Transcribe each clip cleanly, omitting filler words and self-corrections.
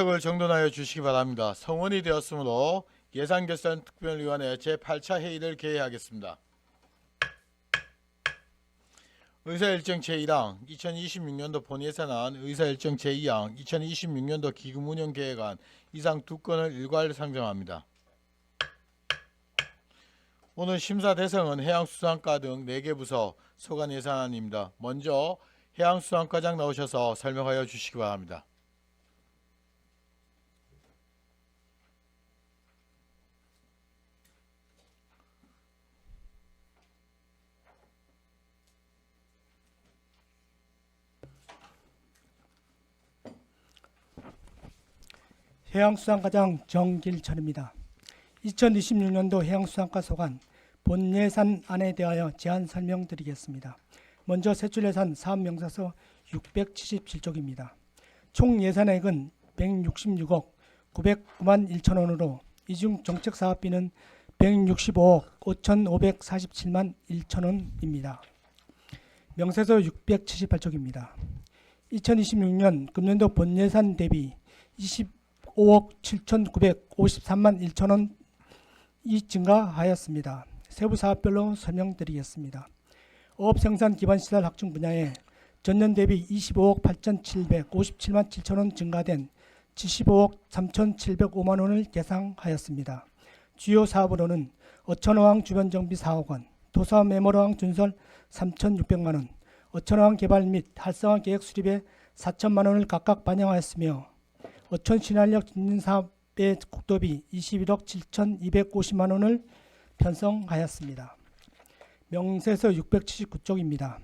좌석을 정돈하여 주시기 바랍니다. 성원이 되었으므로 예산결산특별위원회 제8차 회의를 개회하겠습니다. 의사일정 제1항 2026년도 본예산안, 의사일정 제2항 2026년도 기금운영계획안 이상 두 건을 일괄 상정합니다. 오늘 심사 대상은 해양수산과 등 4개 부서 소관 예산안입니다. 먼저 해양수산과장 나오셔서 설명하여 주시기 바랍니다. 해양수산과장 정길천입니다. 2026년도 해양수산과 소관 본예산안에 대하여 제안 설명드리겠습니다. 먼저 세출예산 사업명세서 677쪽입니다. 총 예산액은 166억 909만 1천원으로 이중 정책사업비는 165억 5,547만 1천원입니다. 명세서 678쪽입니다. 2026년 금년도 본예산 대비 25억 7,953만 1천원이 증가하였습니다. 세부 사업별로 설명드리겠습니다. 어업생산기반시설 확충 분야에 전년 대비 25억 8,757만 7천원 증가된 75억 3,705만원을 계상하였습니다. 주요 사업으로는 어천어항 주변정비 4억원, 도서 메모로항 준설 3,600만원, 어천어항 개발 및 활성화 계획 수립에 4천만원을 각각 반영하였으며 어천 신한력 진진사업의 국도비 21억 7,250만원을 편성하였습니다. 명세서 679쪽입니다.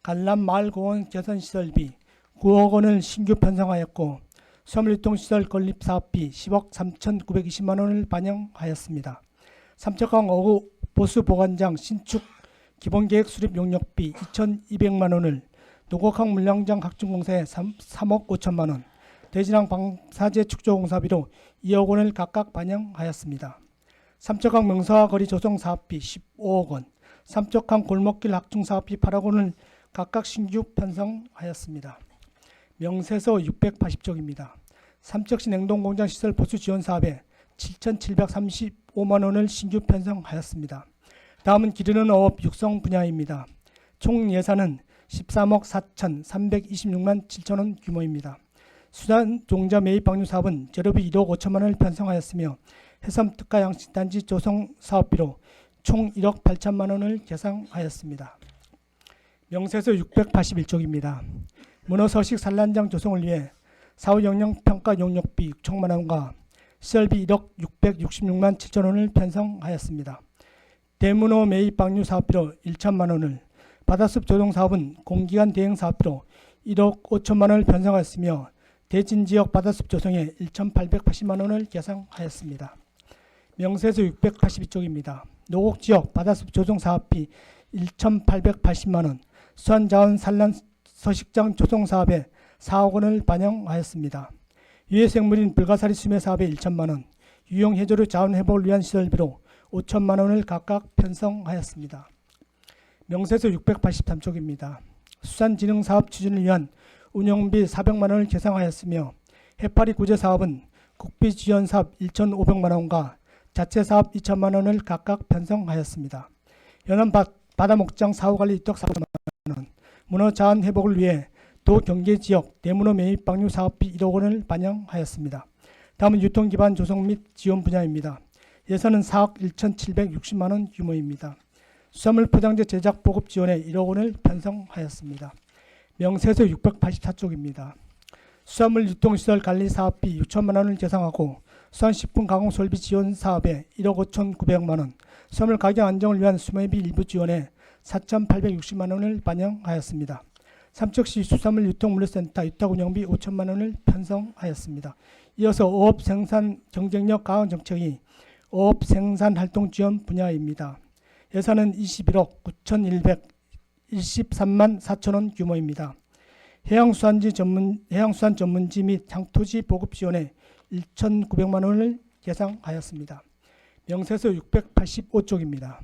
간람마을공원 개선시설비 9억원을 신규 편성하였고 수산물유통시설 건립사업비 10억 3,920만원을 반영하였습니다. 삼척항 어구 보수보관장 신축 기본계획 수립 용역비 2,200만원을 노곡항 물량장 확충공사에 3억 5천만원, 대진항 방사제 축조공사비로 2억원을 각각 반영하였습니다. 삼척항 명사화 거리 조성 사업비 15억원, 삼척항 골목길 확충 사업비 8억원을 각각 신규 편성하였습니다. 명세서 680쪽입니다. 삼척시 냉동공장 시설 보수 지원 사업에 7,735만원을 신규 편성하였습니다. 다음은 기르는 어업 육성 분야입니다. 총 예산은 13억 4,326만 7천원 규모입니다. 수산 종자 매입 방류 사업은 재료비 1억 5천만원을 편성하였으며 해삼 특가 양식단지 조성 사업비로 총 1억 8천만원을 계상하였습니다. 명세서 681쪽입니다. 문어서식 산란장 조성을 위해 사후 영양 평가 용역비 6천만원과 시설비 1억 666만 7천원을 편성하였습니다. 대문어 매입 방류 사업비로 1천만원을, 바다숲 조성 사업은 공기간 대행 사업비로 1억 5천만원을 편성하였으며 대진지역 바다숲 조성에 1,880만원을 계상하였습니다. 명세서 682쪽입니다. 노곡지역 바다숲 조성 사업비 1,880만원, 수산자원 산란 서식장 조성 사업에 4억원을 반영하였습니다. 유해생물인 불가사리 수매 사업에 1천만원, 유용해조류 자원회복을 위한 시설비로 5천만원을 각각 편성하였습니다. 명세서 683쪽입니다. 수산진흥사업 추진을 위한 운영비 400만원을 계상하였으며 해파리 구제 사업은 국비 지원 사업 1,500만원과 자체 사업 2천만원을 각각 편성하였습니다. 연안 바다목장 사후관리 이덕 400만원, 문어 자원 회복을 위해 도 경계지역 대문어 매입 방류 사업비 1억원을 반영하였습니다. 다음은 유통기반 조성 및 지원 분야입니다. 예산은 4억 1,760만원 규모입니다. 수산물 포장재 제작 보급 지원에 1억원을 편성하였습니다. 명세서 684쪽입니다. 수산물 유통시설 관리 사업비 6천만원을 계상하고 수산식품 가공 설비 지원 사업에 1억 5,900만원, 수산물 가격 안정을 위한 수매비 일부 지원에 4,860만원을 반영하였습니다. 삼척시 수산물 유통물류센터 유탁운영비 5천만원을 편성하였습니다. 이어서 어업 생산 경쟁력 강화 정책이 어업 생산 활동 지원 분야입니다. 예산은 21억 9,113만 4천원 규모입니다. 해양수산 전문지 및 향토지 보급 지원에 1,900만원을 계상하였습니다. 명세서 685쪽입니다.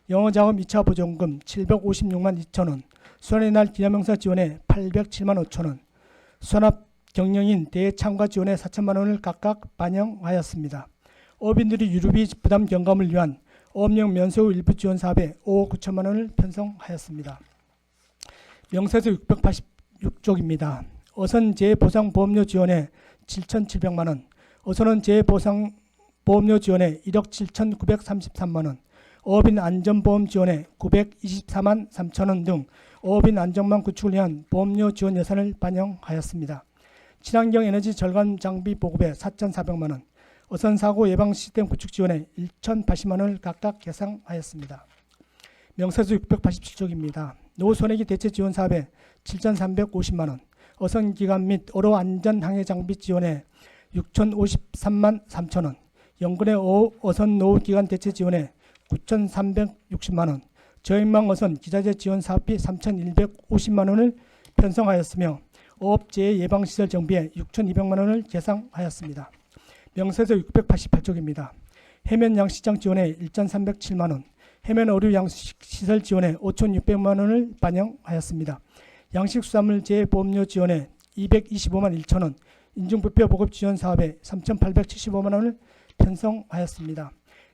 영어자금 2차 보존금 756만 2천원, 수산의 날 기념행사 지원에 807만 5천원, 수산업 경영인 대참가 지원에 4천만 원을 각각 반영하였습니다. 어업인들이 유류비 부담 경감을 위한 어업용 면세후 일부 지원 사업에 5억 9천만 원을 편성하였습니다. 명세서 686쪽입니다. 어선 재보상보험료 지원에 7,700만 원, 어선원 재보상보험료 지원에 1억 7,933만 원, 어업인 안전보험 지원에 924만 3천 원 등 어업인 안전망 구축을 위한 보험료 지원 예산을 반영하였습니다. 친환경 에너지 절감 장비 보급에 4,400만 원, 어선 사고 예방 시스템 구축 지원에 1,080만 원을 각각 예상하였습니다. 명세서 687쪽입니다. 노선액이 대체 지원 사업에 7,350만 원, 어선 기간 및 어로 안전 항해 장비 지원에 6,053만 3천 원, 연근의 어선 노후 기간 대체 지원에 9,360만 원, 저인망 어선 기자재 지원 사업비 3,150만 원을 편성하였으며 어업재해 예방시설 정비에 6,200만 원을 예상하였습니다. 명세서 688쪽입니다. 해면 양식장 지원에 1,307만 원, 해면 어류 양식시설 지원에 5,600만 원을 반영하였습니다. 양식수산물 재보험료 지원에 225만 1천 원, 인증부표 보급 지원 사업에 3,875만 원을 편성하였습니다.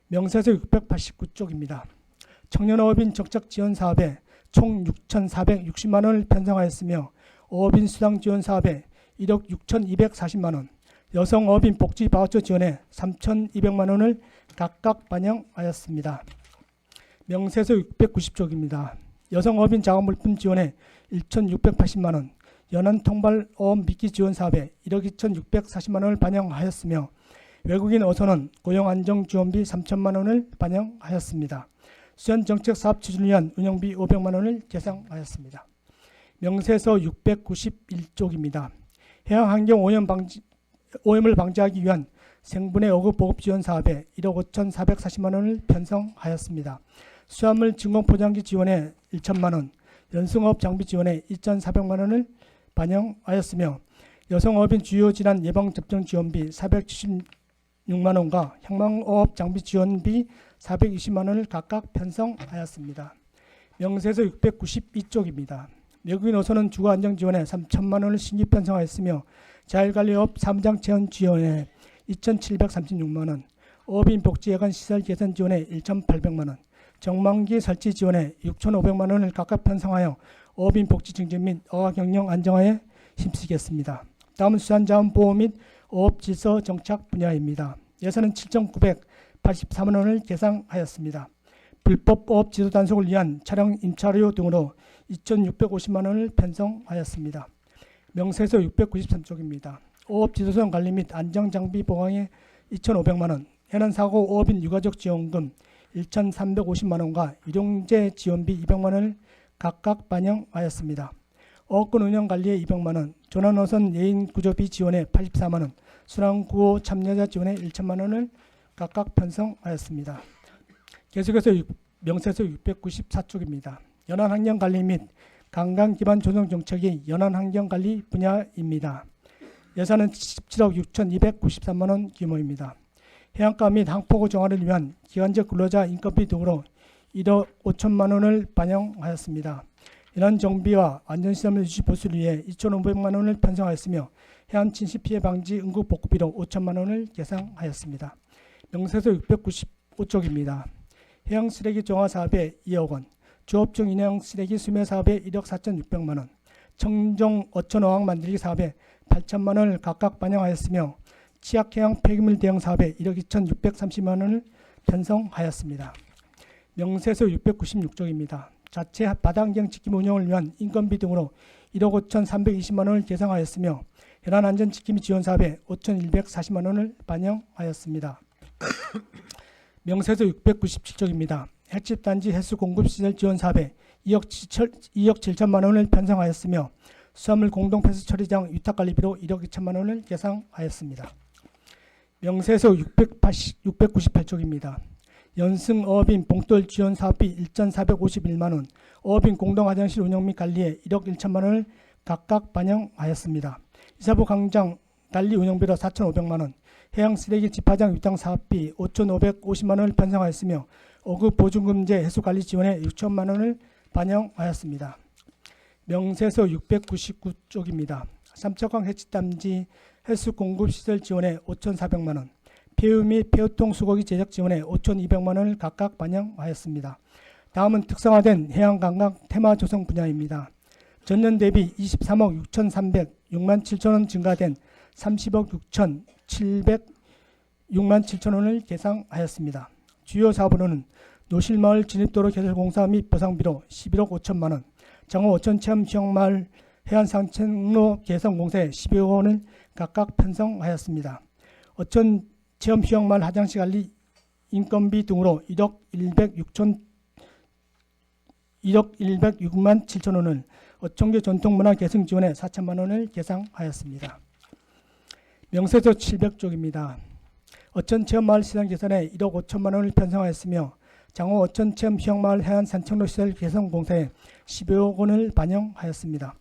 명세서 689쪽입니다. 청년어업인 적적 지원 사업에 총 6,460만 원을 편성하였으며 어업인 수당 지원 사업에 1억 6,240만 원, 여성어업인 복지 바우처 지원에 3,200만 원을 각각 반영하였습니다. 명세서 690쪽입니다. 여성어업인 작업물품 지원에 1,680만 원, 연안통발 어업 미끼 지원 사업에 1억 2,640만 원을 반영하였으며 외국인 어선원 고용안정지원비 3천만 원을 반영하였습니다. 수연정책 사업 추진을 위한 운영비 500만 원을 예상하였습니다. 명세서 691쪽입니다. 해양환경 오염을 방지하기 위한 생분해 어급 보급 지원 사업에 1억 5,440만 원을 편성하였습니다. 수화물 진공포장기 지원에 1천만 원, 연승어업 장비 지원에 2,400만 원을 반영하였으며 여성어업인 주요 질환 예방접종 지원비 476만 원과 향망어업 장비 지원비 420만 원을 각각 편성하였습니다. 명세서 692쪽입니다. 외국인 어선은 주거안정 지원에 3천만 원을 신규 편성하였으며 자율관리업 사무장 체험 지원에 2,736만 원, 어업인 복지예관 시설 개선 지원에 1,800만 원, 정망기 설치 지원에 6,500만 원을 각각 편성하여 어업인 복지 증진 및 어학경영 안정화에 힘쓰겠습니다. 다음은 수산자원보호 및 어업질서 정착 분야입니다. 예산은 7,983만 원을 예상하였습니다. 불법 어업 지도 단속을 위한 차량 임차료 등으로 2,650만 원을 편성하였습니다. 명세서 693쪽입니다. 어업 지도선 관리 및 안전장비 보강에 2,500만 원, 해난사고 어업인 유가족 지원금 1,350만 원과 일용재 지원비 200만 원을 각각 반영하였습니다. 어업권 운영관리에 200만 원, 조난어선 예인구조비 지원에 84만 원, 순환구호 참여자 지원에 1천만 원을 각각 편성하였습니다. 계속해서 명세서 694쪽입니다. 연안환경관리 및 관광기반 조성정책이 연안환경관리 분야입니다. 예산은 17억 6,293만 원 규모입니다. 해안가 및 항포구 정화를 위한 기간제 근로자 인건비 등으로 1억 5천만 원을 반영하였습니다. 연안 정비와 안전시설 유지 보수를 위해 2,500만 원을 편성하였으며 해안 침수 피해 방지 응급 복구비로 5천만 원을 예상하였습니다. 명세서 695쪽입니다. 해양 쓰레기 정화 사업에 2억 원, 조업중 인양 쓰레기 수매 사업에 1억 4,600만 원, 청정 어촌어항 만들기 사업에 8천만 원을 각각 반영하였으며 치악해양 폐기물 대응 사업에 1억 2,630만 원을 편성하였습니다. 명세서 696쪽입니다. 자체 바다환경 지킴 운영을 위한 인건비 등으로 1억 5,320만 원을 예상하였으며 해난안전지킴이 지원 사업에 5,140만 원을 반영하였습니다. 명세서 697쪽입니다. 횟집단지 해수공급시설 지원 사업에 2억 7천만 원을 편성하였으며 수산물 공동폐수 처리장 위탁관리비로 1억 2천만 원을 예상하였습니다. 명세서 698쪽입니다. 연승 어업인 봉돌 지원 사업비 1,451만 원, 어업인 공동화장실 운영 및 관리에 1억 1천만 원을 각각 반영하였습니다. 이사부 광장 난리 운영비로 4,500만 원, 해양 쓰레기 집화장 위탁 사업비 5,550만 원을 편성하였으며 어급 보증금제 해수관리 지원에 6천만 원을 반영하였습니다. 명세서 699쪽입니다. 삼척강 해치담지 헬스 공급 시설 지원에 5,400만 원, 폐유 및 폐유통 수거기 제작 지원에 5,200만 원을 각각 반영하였습니다. 다음은 특성화된 해양관광 테마 조성 분야입니다. 전년 대비 23억 6,306만 7천 원 증가된 30억 6,706만 7천 원을 계상하였습니다. 주요 사업으로는 노실마을 진입도로 개설 공사 및 보상비로 11억 5천만 원, 장어 어촌체험 휴양마을 해안산책로 개선 공사에 12억 원을 각각 편성하였습니다. 어촌 체험 휴양마을 화장실 관리 인건비 등으로 1억 106만 7천 원을, 어촌계 전통문화 계승 지원에 4천만 원을 계상하였습니다. 명세서 700쪽입니다. 어촌 체험마을 시설 개선에 1억 5천만 원을 편성하였으며 장호 어촌 체험 휴양마을 해안 산책로 시설 개선 공사에 12억 원을 반영하였습니다.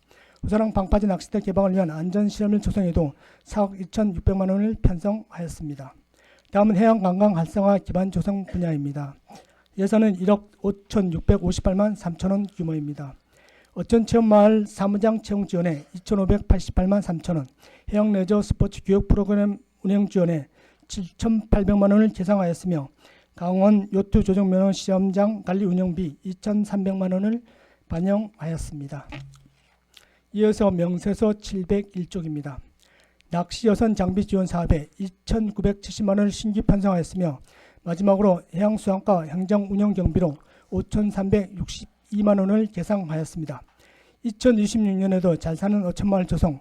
우사랑 방파제 낚시대 개방을 위한 안전시설물 조성에도 4억 2,600만 원을 편성하였습니다. 다음은 해양관광 활성화 기반 조성 분야입니다. 예산은 1억 5,658만 3천 원 규모입니다. 어촌체험마을 사무장 채용 지원에 2,588만 3천 원, 해양레저 스포츠 교육 프로그램 운영 지원에 7,800만 원을 계상하였으며 강원 요트 조정면허 시험장 관리 운영비 2,300만 원을 반영하였습니다. 이어서 명세서 701쪽입니다. 낚시여선 장비 지원 사업에 2,970만 원을 신규 편성하였으며 마지막으로 해양수산과 행정 운영 경비로 5,362만 원을 계상하였습니다. 2026년에도 잘 사는 어촌마을 조성,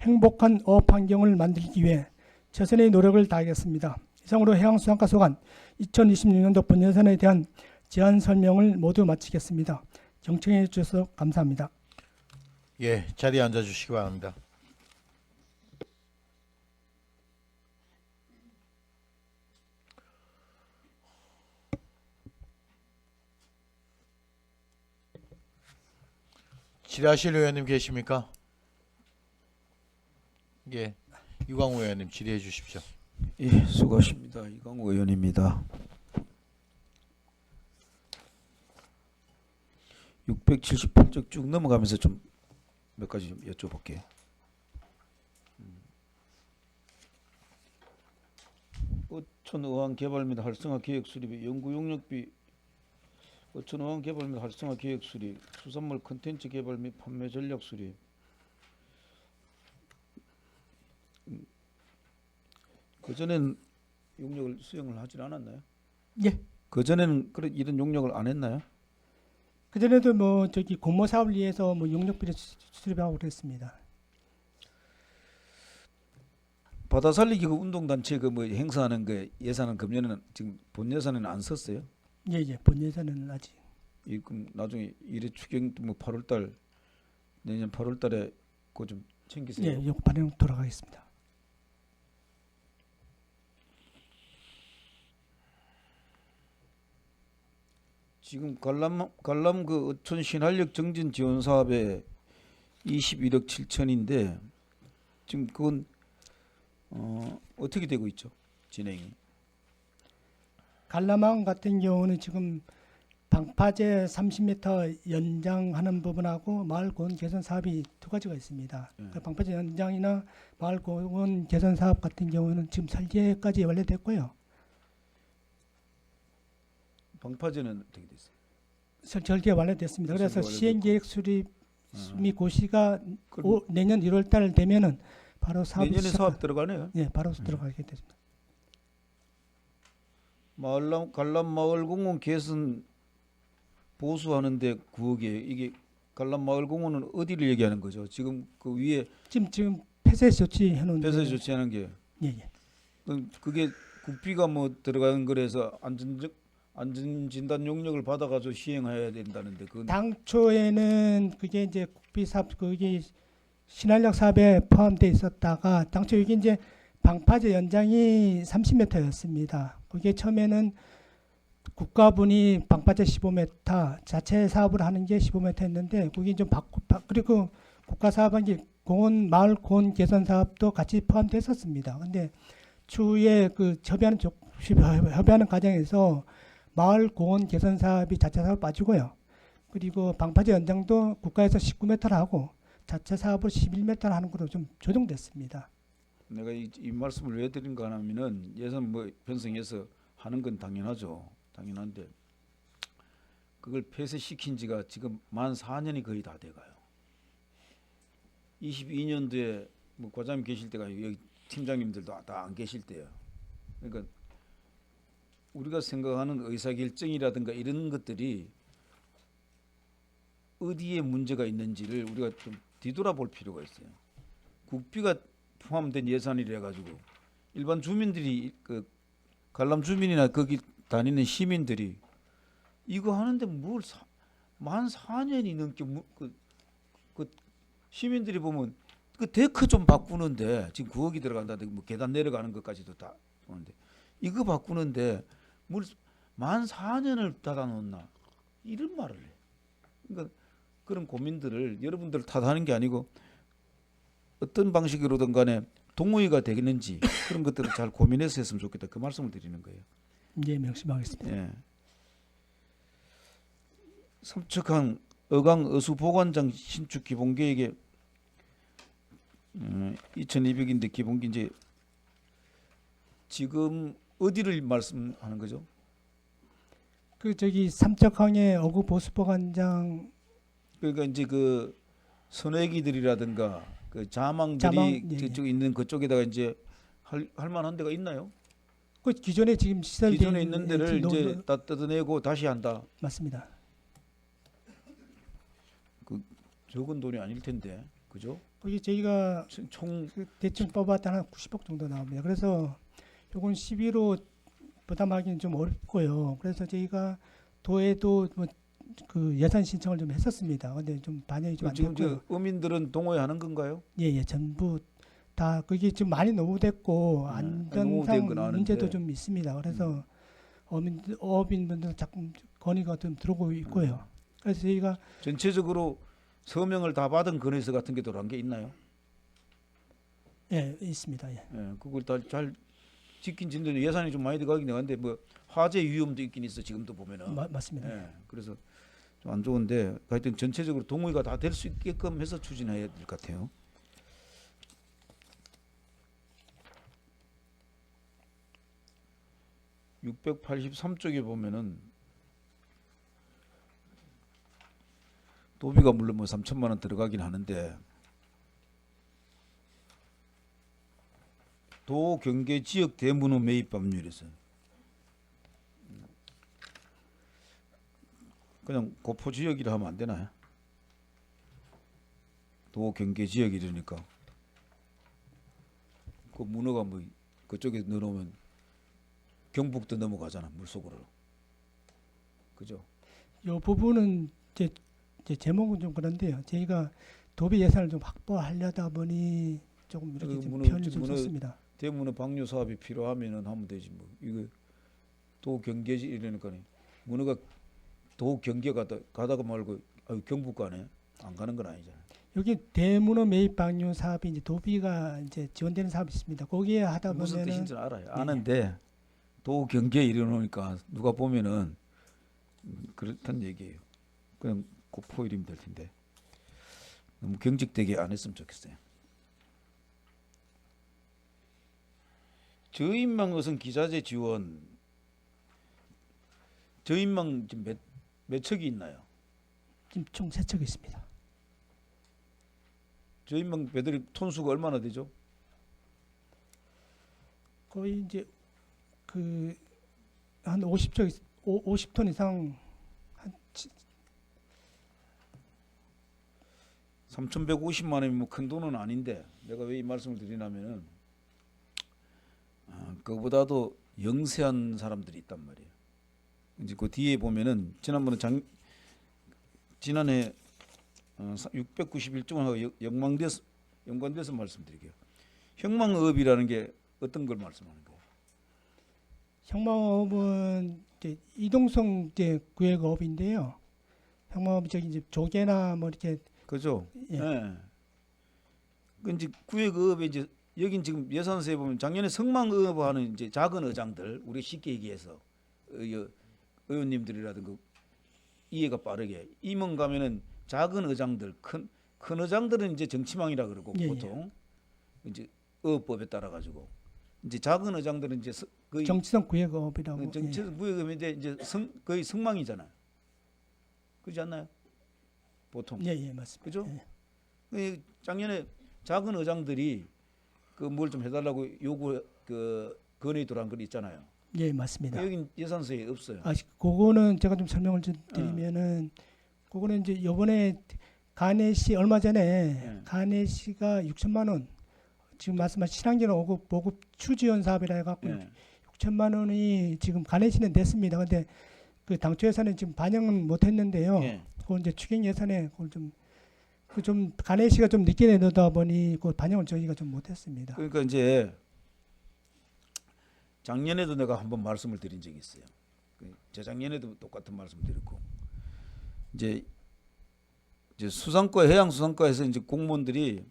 행복한 어업 환경을 만들기 위해 최선의 노력을 다하겠습니다. 이상으로 해양수산과 소관 2026년도 본예산에 대한 제안 설명을 모두 마치겠습니다. 경청해 주셔서 감사합니다. 예, 자리에 앉아 주시기 바랍니다. 질의하실 의원님 계십니까? 예, 유광우 의원님 질의해 주십시오. 예, 수고하십니다. 이광우 의원입니다. 678쪽 쭉 넘어가면서 좀 몇 가지 좀 여쭤볼게요. 어촌 어항 개발 및 활성화 계획 수립, 연구 용역비, 어촌 어항 개발 및 활성화 계획 수립, 수산물 콘텐츠 개발 및 판매 전략 수립. 그전엔 용역을 수행을 하질 않았나요? 예. 그전에는 그런 이런 용역을 안 했나요? 그전에도 공모 사업을 위해서 용역비를 수립하고 그랬습니다. 바다 살리기 그 운동단체 행사하는 그 예산은 금년에는 지금 본 예산에는 안 썼어요? 예. 본 예산은 아직. 그럼 나중에 일회 추경 8월달 내년 8월달에 그거 좀 챙기세요. 예, 이거 반영 돌아가겠습니다. 지금 관람 그 어촌 신활력 정진 지원 사업에 21억 7천인데 지금 그건 어떻게 되고 있죠? 진행이. 관람항 같은 경우는 지금 방파제 30m 연장하는 부분하고 마을 공원 개선 사업이 두 가지가 있습니다. 그 방파제 연장이나 마을 공원 개선 사업 같은 경우는 지금 설계까지 완료됐고요. 방파제는 어떻게 됐어요? 설계 완료됐습니다. 그래서 설계 완료됐고. 시행계획 수립 및 고시가 그럼 내년 1월달 되면은 바로 사업이 내년에 사업 들어가네요. 네, 바로 들어가게 됐습니다. 관람 마을 공원 개선 보수하는데 9억이에요. 이게 관람 마을 공원은 어디를 얘기하는 거죠? 지금 그 위에 지금 폐쇄 조치 해놓은 폐쇄 조치하는 게 예. 그게 국비가 들어가는 거라서 안전 진단 용역을 받아가지고 시행해야 된다는데 그 당초에는 그게 이제 국비 사업 그게 신활력 사업에 포함되어 있었다가 당초 이게 이제 방파제 연장이 30m였습니다. 그게 처음에는 국가분이 방파제 15m, 자체 사업을 하는 게 15m였는데 그게 좀 그리고 국가 사업한 게 공원 마을 공원 개선 사업도 같이 포함됐었습니다. 근데 추후에 그 협의하는 과정에서 마을 공원 개선 사업이 자체 사업 빠지고요. 그리고 방파제 연장도 국가에서 19m를 하고 자체 사업으로 11m 하는 것으로 좀 조정됐습니다. 내가 이 말씀을 왜 드린가 하면은 예산 뭐 편성해서 하는 건 당연하죠. 당연한데 그걸 폐쇄시킨 지가 지금 만 4년이 거의 다 돼가요. 22년도에 뭐 과장님 계실 때가 여기 팀장님들도 다 안 계실 때예요. 그러니까 우리가 생각하는 의사결정이라든가 이런 것들이 어디에 문제가 있는지를 우리가 좀 뒤돌아볼 필요가 있어요. 국비가 포함된 예산이라 가지고 일반 주민들이 그 관람 주민이나 거기 다니는 시민들이 이거 하는데 뭘 만 4년이 넘게 그 시민들이 보면 그 데크 좀 바꾸는데 지금 9억이 들어간다든가 뭐 계단 내려가는 것까지도 다 오는데 이거 바꾸는데 뭘 만 4년을 닫아놓나 이런 말을 해. 그러니까 그런 고민들을 여러분들 탓하는 게 아니고 어떤 방식으로든 간에 동의가 되겠는지 그런 것들을 잘 고민해서 했으면 좋겠다. 그 말씀을 드리는 거예요. 예, 명심하겠습니다. 예. 삼척항 어강 어수보관장 신축 기본계획에 2,200인데 기본계 이제 지금 어디를 말씀하는 거죠? 그 저기 삼척항의 어구 보수보관장 그러니까 이제 그 선회기들이라든가 그 자망들이 자망, 예, 저쪽 있는 그쪽에다가 이제 할 만한 데가 있나요? 그 기존에 지금 시설된 기존에 있는 데를 이제 다 뜯어내고 다시 한다. 맞습니다. 그 적은 돈이 아닐 텐데, 그죠? 거기 저희가 총 그 대충 뽑았다 한 90억 정도 나옵니다. 그래서 요건 11호 부담하기는 좀 어렵고요. 그래서 저희가 도에도 뭐 그 예산 신청을 좀 했었습니다. 근데 좀 반영이 좀 안 지금 됐고요. 저 어민들은 동의하는 건가요? 예, 전부 다 그게 좀 많이 노후됐고 노후된 안전상 건 아는데. 문제도 좀 있습니다. 그래서 어민분들 자꾸 건의가 좀 들어오고 있고요. 그래서 저희가 전체적으로 서명을 다 받은 건의서 같은 게 들어간 게 있나요? 예, 있습니다. 예. 예, 그걸 다 잘 지킨 진데 예산이 좀 많이 들어가긴 하는데 뭐 화재 위험도 있긴 있어 지금도 보면은. 맞습니다. 예, 그래서 좀 안 좋은데 하여튼 전체적으로 동의가 다 될 수 있게끔 해서 추진해야 될 것 같아요. (683쪽에) 보면은 도비가 물론 뭐 3천만 원 들어가긴 하는데 도 경계 지역 대문호 매입 법률에서 그냥 고포 지역이라 하면 안 되나요? 도 경계 지역 이러니까 그 문어가 뭐 그쪽에 넣어놓으면 경북도 넘어가잖아 물속으로. 그죠? 이 부분은 이제 제목은 좀 그런데요. 저희가 도비 예산을 좀 확보하려다 보니 조금 이렇게 그 좀 문어- 편을 좀 문어- 썼습니다. 대문호 방류 사업이 필요하면은 하면 되지 뭐. 이거 도 경계지 이러니까 문어가 도 경계 가다가 말고 경북 가네. 안 가는 건 아니잖아. 여기 대문어 매입 방류 사업이 이제 도비가 이제 지원되는 사업이 있습니다. 거기에 하다 무슨 보면은 뜻인지 알아요. 아는데 도 경계 이러놓으니까 누가 보면은 그렇단 얘기예요. 그냥 고포 이름 될 텐데 너무 경직되게 안 했으면 좋겠어요. 저인망 어선 기자재 지원 저인망 지금 몇 척이 있나요? 지금 총 3척이 있습니다. 저인망 배들이 톤수가 얼마나 되죠? 거의 이제 그 한 50톤 이상 한 3,150만 원이면 뭐 큰 돈은 아닌데 내가 왜 이 말씀을 드리냐면은 그거보다도 영세한 사람들이 있단 말이에요. 이제 그 뒤에 보면은 지난해 691조하고 연관돼서 말씀드릴게요. 형망업이라는 게 어떤 걸 말씀하는 거예요? 형마업은 이제 이동성 이제 구획업인데요. 형마업이 저기 이제 조개나 뭐 이렇게 그죠? 예. 예. 그 이제 구획업에 이제 여긴 지금 예산서에 보면 작년에 성망업하는 이제 작은 어장들 우리 쉽게 얘기해서 의원님들이라든가 이해가 빠르게 임원 가면은 작은 어장들 큰 큰 의장들은 이제 정치망이라 그러고 예, 보통 이제 의법에 따라 가지고 이제 작은 의장들은 이제 거의 정치성 구역업이라고. 정치 구역은 이제 거의 성망이잖아요. 그렇지 않나요? 보통. 예, 예, 맞습니다. 그죠? 예. 그 작년에 작은 의장들이 그 뭘 좀 해달라고 요구 건의도란 걸 있잖아요. 예, 맞습니다. 여긴 예산서에 없어요. 그거는 제가 좀 설명을 좀 드리면은 그거는 이제 요번에 간해시 얼마 전에 예. 간해시가 6천만 원 지금 말씀하신 친환경 보급 추지원 사업이라 해갖고 예. 6천만 원이 지금 간해시는 냈습니다. 근데 그 당초 예산은 지금 반영은 못했는데요. 예. 그건 이제 추경 예산에 그걸 좀 간해시가 좀 늦게 내놓다 보니 그 반영을 저희가 좀 못했습니다. 그러니까 이제 작년에도 내가 한번 말씀을 드린 적이 있어요. 재작년에도 똑같은 말씀 드렸고 이제 수상과 해양 수상과에서 이제 공무원들이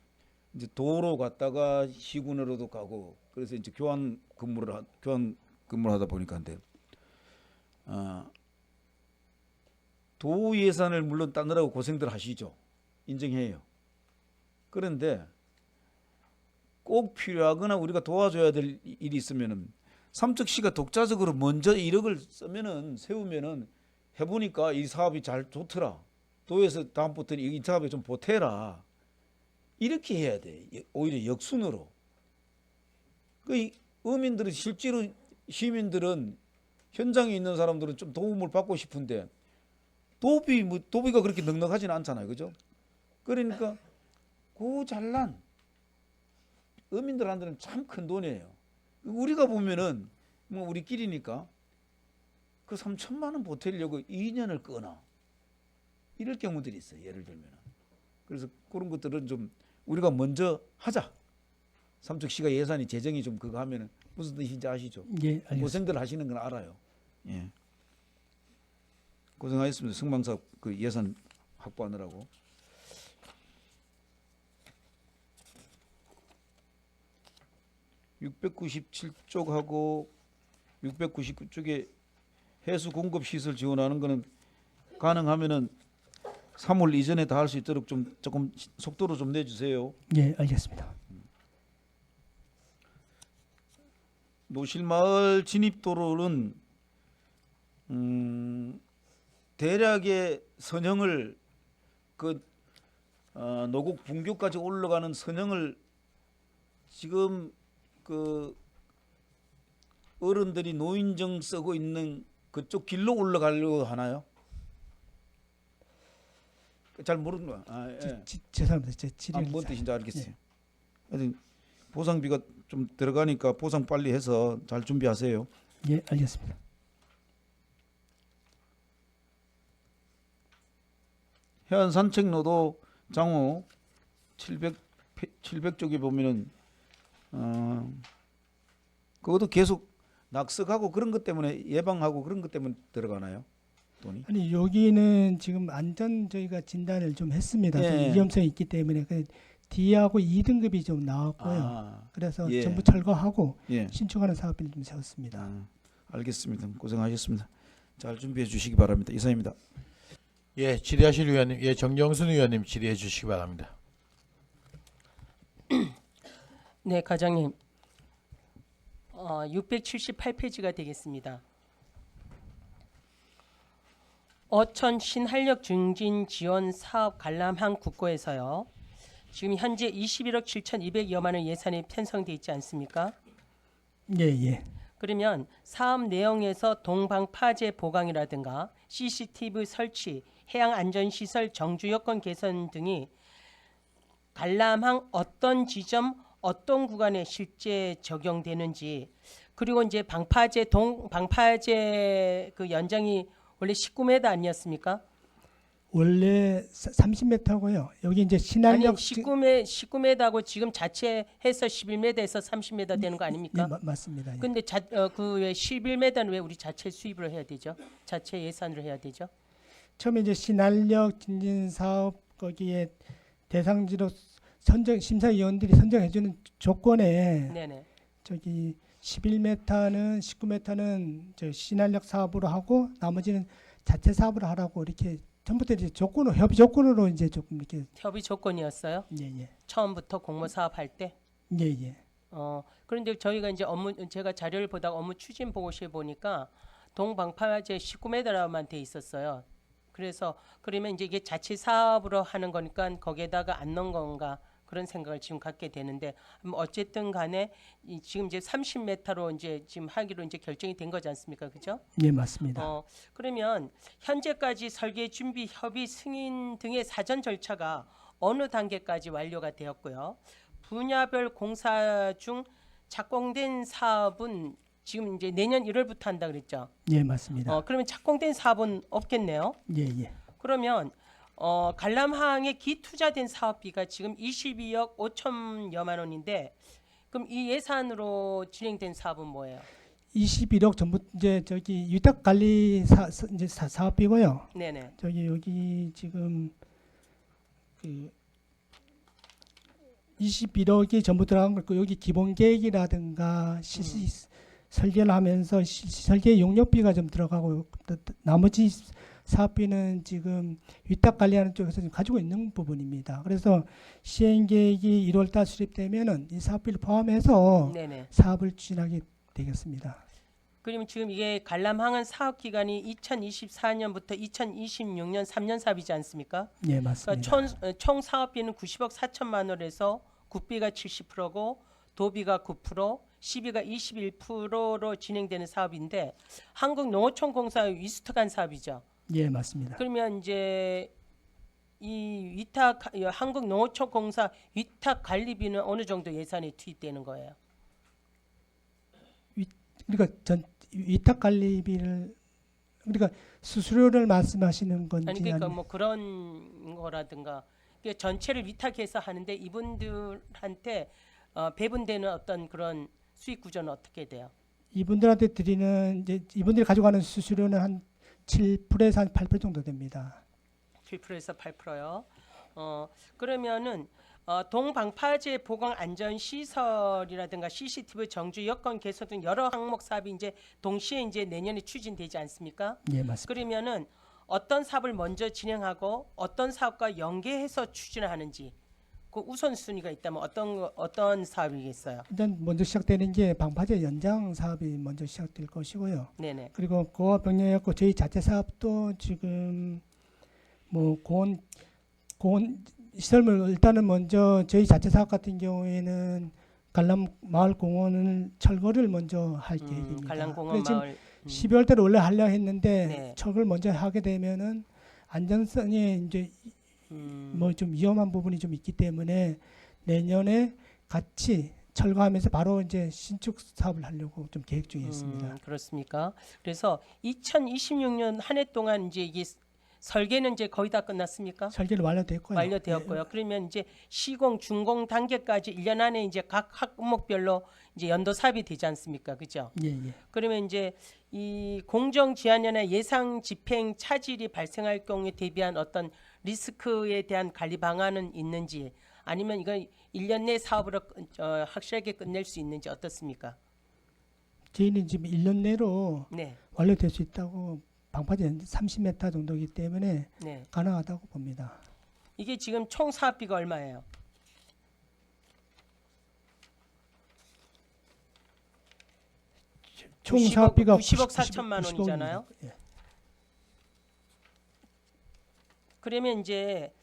이제 도로 갔다가 시군으로도 가고 그래서 이제 교환 근무를 하다 보니까 근데 도 예산을 물론 따느라고 고생들 하시죠. 인정해요. 그런데 꼭 필요하거나 우리가 도와줘야 될 일이 있으면은 삼척시가 독자적으로 먼저 1억을 세우면은 해보니까 이 사업이 잘 좋더라. 도에서 다음부터는 이 사업에 좀 보태라. 이렇게 해야 돼. 오히려 역순으로. 그 어민들은 실제로 시민들은 현장에 있는 사람들은 좀 도움을 받고 싶은데 도비가 그렇게 넉넉하지는 않잖아요, 그죠? 그러니까 그 잘난 어민들한테는 참 큰 돈이에요. 우리가 보면은 뭐 우리끼리니까 그 3천만 원 보태려고 2년을 끄나 이럴 경우들이 있어요. 예를 들면. 그래서 그런 것들은 좀 우리가 먼저 하자. 삼척시가 예산이 재정이 좀 그거 하면은 무슨 뜻인지 아시죠? 예, 알겠습니다. 고생들 하시는 건 알아요. 예. 고생하셨습니다. 승방사업 그 예산 확보하느라고. (697쪽하고) (699쪽에) 해수 공급 시설 지원하는 거는 가능하면은 3월 이전에 다 할 수 있도록 좀 조금 속도로 좀 내주세요. 예, 알겠습니다. 노실마을 진입도로는 대략의 선형을 노곡 분교까지 올라가는 선형을 지금 그 어른들이 노인정 쓰고 있는 그쪽 길로 올라가려고 하나요? 잘 모르는 거야. 예. 죄송합니다. 제 질의를 뭔 뜻인지 알겠어요. 예. 하여튼 보상비가 좀 들어가니까 보상 빨리 해서 잘 준비하세요. 예, 알겠습니다. 해안 산책로도 장호 700쪽에 보면은 그것도 계속 낙석하고 그런 것 때문에 예방하고 그런 것 때문에 들어가나요? 돈이? 아니 여기는 지금 안전 저희가 진단을 좀 했습니다. 좀 예. 위험성이 있기 때문에 D하고 2등급이 좀 나왔고요. 그래서 예. 전부 철거하고 예. 신축하는 사업비를 좀 세웠습니다. 알겠습니다. 고생하셨습니다. 잘 준비해 주시기 바랍니다. 이상입니다. 예, 질의하실 위원님, 예, 정정순 의원님 질의해 주시기 바랍니다. 네, 과장님. 678페이지가 되겠습니다. 어촌 신한력 증진 지원 사업 관람항 국고에서요. 지금 현재 21억 7,200여만 원 예산이 편성돼 있지 않습니까? 예, 예. 그러면 사업 내용에서 동방 파제 보강이라든가 CCTV 설치, 해양 안전 시설 정주 여건 개선 등이 관람항 어떤 지점 어떤 구간에 실제 적용되는지, 그리고 이제 방파제 그 연장이 원래 19m 아니었습니까? 원래 30m고요. 여기 이제 아니 신한력 19m하고 지금 자체해서 11m에서 30m 되는 거 아닙니까? 예, 맞습니다. 예. 근데 그 11m는 왜 우리 자체 수입으로 해야 되죠? 자체 예산으로 해야 되죠? 처음에 이제 신한력 진진 사업 거기에 대상지로 심사위원들이 선정해주는 조건에 네네. 저기 11m는 19m는 저 신한력 사업으로 하고 나머지는 자체 사업으로 하라고 이렇게 전부터 이제 조건으로 협의 조건으로 이제 조금 이렇게 협의 조건이었어요. 예예 처음부터 공모 사업 할 때. 예예 그런데 저희가 이제 제가 자료를 보다가 업무 추진 보고서에 보니까 동방파제 19m만 돼 있었어요. 그래서 그러면 이제 이게 자체 사업으로 하는 거니까 거기에다가 안 넣은 건가 그런 생각을 지금 갖게 되는데 어쨌든 간에 지금 이제 30m로 이제 지금 하기로 이제 결정이 된 거지 않습니까? 그죠? 예 맞습니다. 그러면 현재까지 설계 준비 협의 승인 등의 사전 절차가 어느 단계까지 완료가 되었고요. 분야별 공사 중 착공된 사업은 지금 이제 내년 1월부터 한다 그랬죠. 예 맞습니다. 그러면 착공된 사업은 없겠네요. 예예 그러면 관람항에 기투자된 사업비가 지금 22억 5천여만 원인데 그럼 이 예산으로 진행된 사업은 뭐예요? 21억 전부 이제 저기 위탁 관리 이제 사업비고요. 네네. 저기 여기 지금 그 21억이 전부 들어간 거 여기 기본 계획이라든가 설계를 하면서 설계 용역비가 좀 들어가고 나머지 사업비는 지금 위탁 관리하는 쪽에서 지금 가지고 있는 부분입니다. 그래서 시행 계획이 1월달 수립되면은 이 사업비를 포함해서 네네. 사업을 추진하게 되겠습니다. 그러면 지금 이게 관람항은 사업 기간이 2024년부터 2026년 3년 사업이지 않습니까? 예, 그러니까 맞습니다. 총 사업비는 90억 4천만 원에서 국비가 70%고 도비가 9%, 시비가 21%로 진행되는 사업인데 한국농어촌공사 위수특한 사업이죠. 예, 맞습니다. 그러면 이제 이 한국농어촌공사 위탁 관리비는 어느 정도 예산이 투입되는 거예요? 그러니까 위탁 관리비를 그러니까 수수료를 말씀하시는 건지 아니 그러니까 아니면 뭐 그런 거라든가 그러니까 전체를 위탁해서 하는데 이분들한테 배분되는 어떤 그런 수익 구조는 어떻게 돼요? 이분들한테 드리는 이제 이분들이 가져가는 수수료는 한 7%에서 한 8% 정도 됩니다. 7%에서 8%요. 그러면은 동방파제 보강 안전 시설이라든가 CCTV 정주 여건 개선 등 여러 항목 사업이 이제 동시에 이제 내년에 추진되지 않습니까? 예, 맞습니다. 그러면은 어떤 사업을 먼저 진행하고 어떤 사업과 연계해서 추진을 하는지 그 우선순위가 있다면 어떤 사업이겠어요? 일단 먼저 시작되는 게 방파제 연장 사업이 먼저 시작될 것이고요. 네네. 그리고 그와 병렬해갖고 저희 자체 사업도 지금 뭐 공원 시설물 일단은 먼저 저희 자체 사업 같은 경우에는 관람 마을 공원을 철거를 먼저 할 계획입니다. 관람공원 지금 마을 12월 달에 원래 하려 했는데 네. 철거를 먼저 하게 되면은 안전성에 이제 뭐 좀 위험한 부분이 좀 있기 때문에 내년에 같이 철거하면서 바로 이제 신축 사업을 하려고 좀 계획 중에 있습니다. 그렇습니까? 그래서 2026년 한 해 동안 이제 이게 설계는 이제 거의 다 끝났습니까? 설계를 완료됐고요. 완료되었고요. 그러면 이제 시공, 중공 단계까지 1년 안에 이제 각 항목별로 이제 연도 사업이 되지 않습니까? 그죠? 예, 예. 그러면 이제 이 공정 지안이나 예상 집행 차질이 발생할 경우에 대비한 어떤 리스크에 대한 관리 방안은 있는지 아니면 이거 1년 내 사업으로 확실하게 끝낼 수 있는지 어떻습니까? 저희는 지금 1년 내로 네. 완료될 수 있다고 방파제 30m 정도이기 때문에 네. 가능하다고 봅니다. 이게 지금 총 사업비가 얼마예요? 총 90억, 사업비가 90억 4천만 90억 원이잖아요. 예. 그러면 이제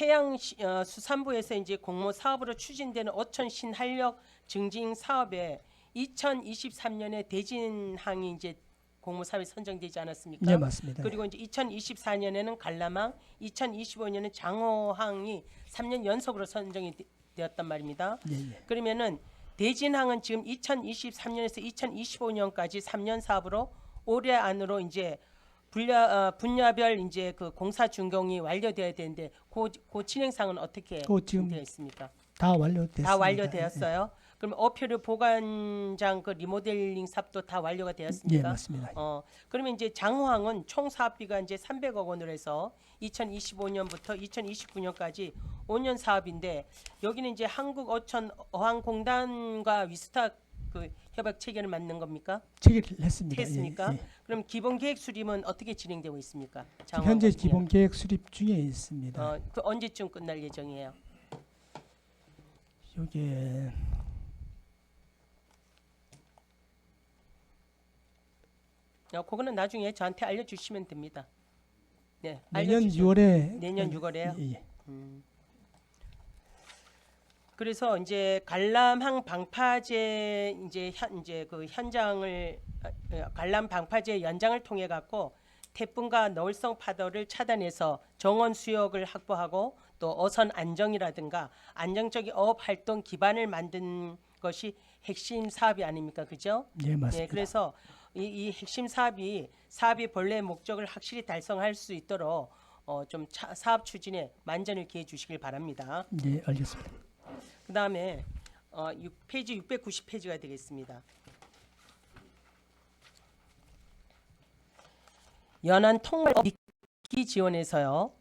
해양 수산부에서 이제 공모 사업으로 추진되는 어촌 신한력 증진 사업에 2023년에 대진항이 이제 공모 사업에 선정되지 않았습니까? 예, 맞습니다. 그리고 이제 2024년에는 관람항, 2025년에는 장호항이 3년 연속으로 선정이 되었단 말입니다. 예, 예. 그러면은 대진항은 지금 2023년에서 2025년까지 3년 사업으로 올해 안으로 이제 분야별 이제 그 공사 준공이 완료되어야 되는데 그 진행상은 어떻게 지금 되어 있습니까? 다 완료됐습니다. 다 완료되었어요. 그럼 어표류 보관장 그 리모델링 사업도 다 완료가 예, 되었습니까? 맞습니다. 그러면 이제 장호항은 총 사업비가 이제 300억 원으로 해서 2025년부터 2029년까지 5년 사업인데 여기는 이제 한국어촌어항공단과 위스탁 그 협약 체결을 맞는 겁니까? 체결을 했습니다. 했습니까? 예, 예. 그럼 기본 계획 수립은 어떻게 진행되고 있습니까? 지금 장관 현재 같은 기본 계획 수립 중에 있습니다. 경우. 그 언제쯤 끝날 예정이에요? 이게 그거는 나중에 저한테 알려주시면 됩니다. 네, 내년 알려주시죠. 6월에 내년 6월에요? 예, 예. 그래서 이제 관람항 방파제 이제 그 현장을 관람 방파제 연장을 통해 갖고 태풍과 너울성 파도를 차단해서 정원 수역을 확보하고 또 어선 안정이라든가 안정적인 어업 활동 기반을 만든 것이 핵심 사업이 아닙니까, 그죠? 예, 맞습니다. 네, 그래서 이 핵심 사업이 본래 목적을 확실히 달성할 수 있도록 좀 사업 추진에 만전을 기해 주시길 바랍니다. 예, 알겠습니다. 그다음에 페이지 690페이지가 되겠습니다. 연안 통발 미끼 지원에서요.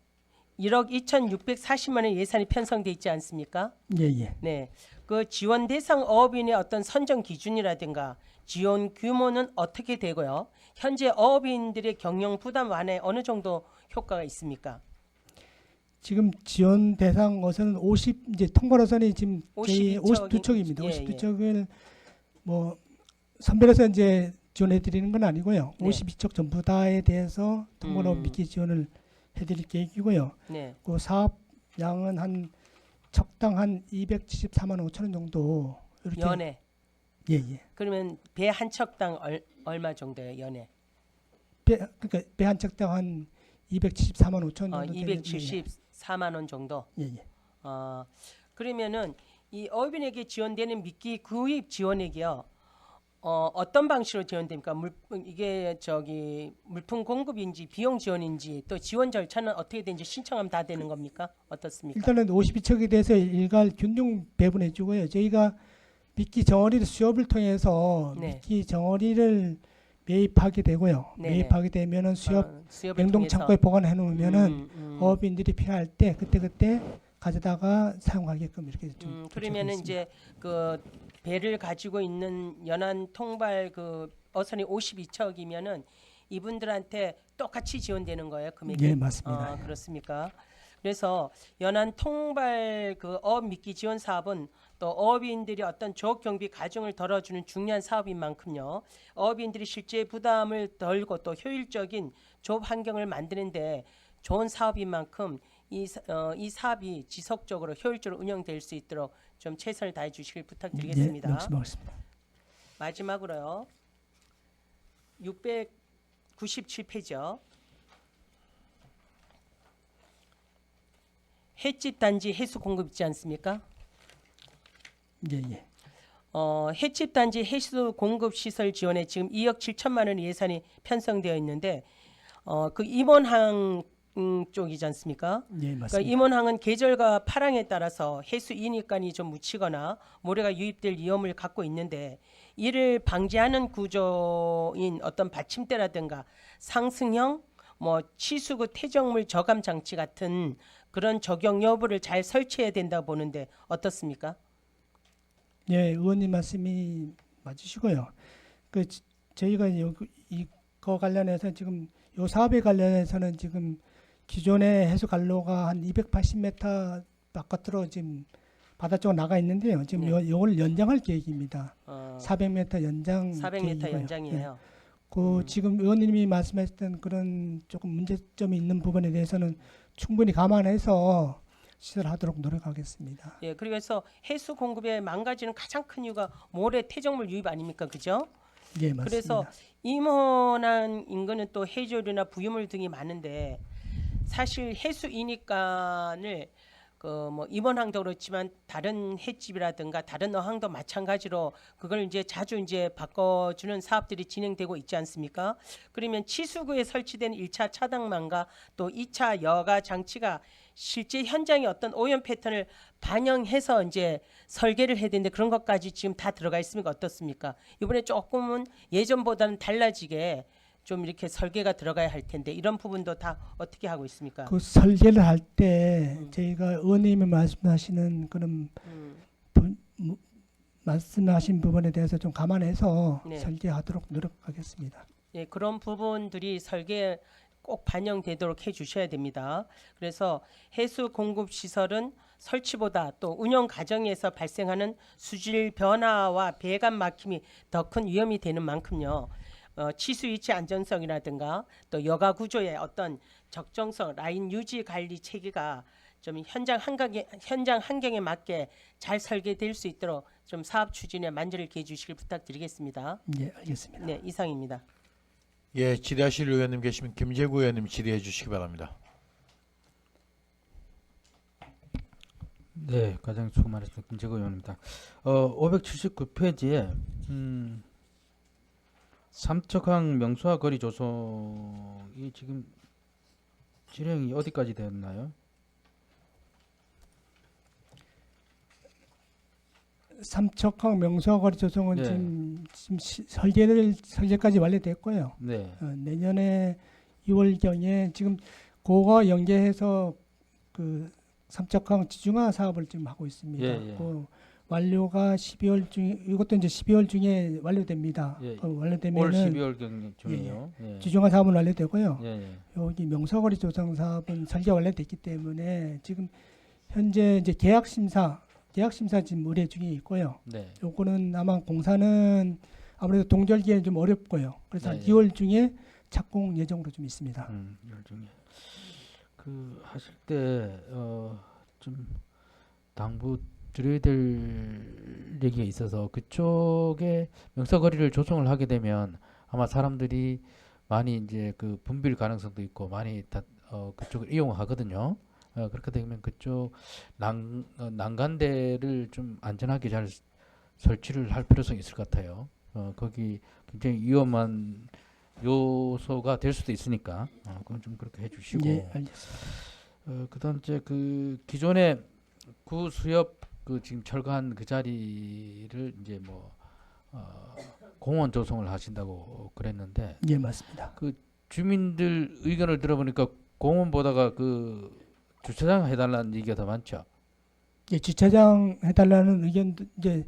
1억 2,640만 원 예산이 편성돼 있지 않습니까? 예, 예. 네. 그 지원 대상 어업인의 어떤 선정 기준이라든가 지원 규모는 어떻게 되고요? 현재 어업인들의 경영 부담 완화에 어느 정도 효과가 있습니까? 지금 지원 대상 어선은 50 이제 통발 어선이 지금 52척 52척입니다. 예, 52척을 뭐 선별해서 이제 지원해 드리는 건 아니고요. 네. 52척 전부 다에 대해서 통발업 미끼 지원을 해 드릴 계획이고요. 네. 그 사업 양은 한 척당 한 274만 5천 원 정도 이렇게 연에. 예, 예. 그러면 배 한 척당 얼마 정도예요, 연에? 그러니까 배 한 척당 한 274만 5천 원 정도 274만 원 정도. 예, 예. 그러면은 이 어업인에게 지원되는 미끼 구입 지원액이요. 어떤 방식으로 지원됩니까? 이게 물품 공급인지 비용 지원인지 또 지원 절차는 어떻게 되는지 신청하면 다 되는 겁니까? 어떻습니까? 일단은 52척에 대해서 일괄 균등 배분해 주고요. 저희가 미끼 정어리 수협을 통해서 네. 미끼 정어리를 매입하게 되고요. 네네. 매입하게 되면은 수협 수협을 냉동 통해서. 창고에 보관해 놓으면은 어업인들이 필요할 때 그때 가져다가 사용하게끔 이렇게 좀 그러면은 이제 그 배를 가지고 있는 연안 통발 그 어선이 52척이면은 이분들한테 똑같이 지원되는 거예요, 금액이? 예, 맞습니다. 그렇습니까? 그래서 연안 통발 그 어업 미끼 지원 사업은 또 어업인들이 어떤 조업 경비 가중을 덜어주는 중요한 사업인 만큼요. 어업인들이 실제 부담을 덜고 또 효율적인 조업 환경을 만드는데 좋은 사업인 만큼 이 사업이 지속적으로 효율적으로 운영될 수 있도록 좀 최선을 다해 주시길 부탁드리겠습니다. 예, 명심하겠습니다. 마지막으로요. 697페이지요. 횟집 단지 해수 공급 있지 않습니까? 예, 예. 횟집 단지 해수 공급 시설 지원에 지금 2억 7천만 원 예산이 편성되어 있는데 그 임원항 쪽이지 않습니까? 예, 맞습니다. 그러니까 임원항은 계절과 파랑에 따라서 해수 이익간이 좀 묻히거나 모래가 유입될 위험을 갖고 있는데 이를 방지하는 구조인 어떤 받침대라든가 상승형 치수구 퇴적물 저감 장치 같은 그런 적용 여부를 잘 설치해야 된다고 보는데 어떻습니까? 예, 의원님 말씀이 맞으시고요. 저희가 이거 관련해서 지금 요 사업에 관련해서는 지금 기존의 해수 관로가 한 280m 바깥으로 지금 바다 쪽으로 나가 있는데요. 지금 네. 요걸 연장할 계획입니다. 400m 연장 400m 계획이고요. 연장이에요. 지금 의원님이 말씀하셨던 그런 조금 문제점이 있는 부분에 대해서는 충분히 감안해서 시설하도록 노력하겠습니다. 예, 그래서 해수 공급에 망가지는 가장 큰 이유가 모래 퇴적물 유입 아닙니까, 그죠? 예, 맞습니다. 그래서 임원한 인근은 또 해조류나 부유물 등이 많은데 사실 해수 이익간을 임원항도 그렇지만 다른 횟집이라든가 다른 어항도 마찬가지로 그걸 이제 자주 이제 바꿔주는 사업들이 진행되고 있지 않습니까? 그러면 치수구에 설치된 1차 차단망과 또 2차 여가 장치가 실제 현장의 어떤 오염 패턴을 반영해서 이제 설계를 해야 되는데 그런 것까지 지금 다 들어가 있습니까? 어떻습니까? 이번에 조금은 예전보다는 달라지게 좀 이렇게 설계가 들어가야 할 텐데 이런 부분도 다 어떻게 하고 있습니까? 그 설계를 할 때 저희가 의원님이 말씀하시는 그런 말씀하신 부분에 대해서 좀 감안해서 네. 설계하도록 노력하겠습니다. 예, 그런 부분들이 설계에 꼭 반영되도록 해주셔야 됩니다. 그래서 해수 공급 시설은 설치보다 또 운영 과정에서 발생하는 수질 변화와 배관 막힘이 더 큰 위험이 되는 만큼요. 치수 위치 안전성이라든가 또 여가 구조의 어떤 적정성, 라인 유지 관리 체계가 좀 현장 환경에 맞게 잘 설계될 수 있도록 좀 사업 추진에 만전을 기해 주시길 부탁드리겠습니다. 예, 알겠습니다. 네, 이상입니다. 예, 질의하실 의원님 계시면 김재구 의원님 질의해 주시기 바랍니다. 네, 가장 수고 많으셨던 김재구 의원입니다. 579페이지에 삼척항 명소화 거리 조성이 지금 진행이 어디까지 되었나요? 삼척항 명소거리 조성은 네. 지금 설계까지 완료됐고요. 네, 내년에 6월경에 지금 그거 연계해서 그 삼척항 지중화 사업을 지금 하고 있습니다. 예, 예. 그 완료가 12월 중에 이것도 이제 12월 중에 완료됩니다. 예. 그 올 완료되면은 12월 중이요. 예, 지중화 사업은 완료되고요. 예, 예. 여기 명소거리 조성 사업은 설계 완료됐기 때문에 지금 현재 이제 계약 심사 지금 의뢰 중에 있고요. 네, 요거는 아마 공사는 아무래도 동절기에는 좀 어렵고요. 그래서 한 네, 2월 중에 착공 예정으로 좀 있습니다. 2월 중에 그 하실 때 좀 당부 드려야 될 얘기가 있어서 그쪽에 명사거리를 조성을 하게 되면 아마 사람들이 많이 이제 그 붐빌 가능성도 있고 많이 그쪽을 이용하거든요. 그렇게 되면 그쪽 난간대를 좀 안전하게 잘 설치를 할 필요성이 있을 것 같아요. 거기 굉장히 위험한 요소가 될 수도 있으니까 그건 좀 그렇게 해주시고. 예, 알겠습니다. 그다음 이제 그 기존에 구수협 그 지금 철거한 그 자리를 이제 뭐 공원 조성을 하신다고 그랬는데 예, 맞습니다. 주민들 의견을 들어보니까 공원보다가 그 주차장 해달라는 얘기가 더 많죠. 예, 주차장 해달라는 의견도 이제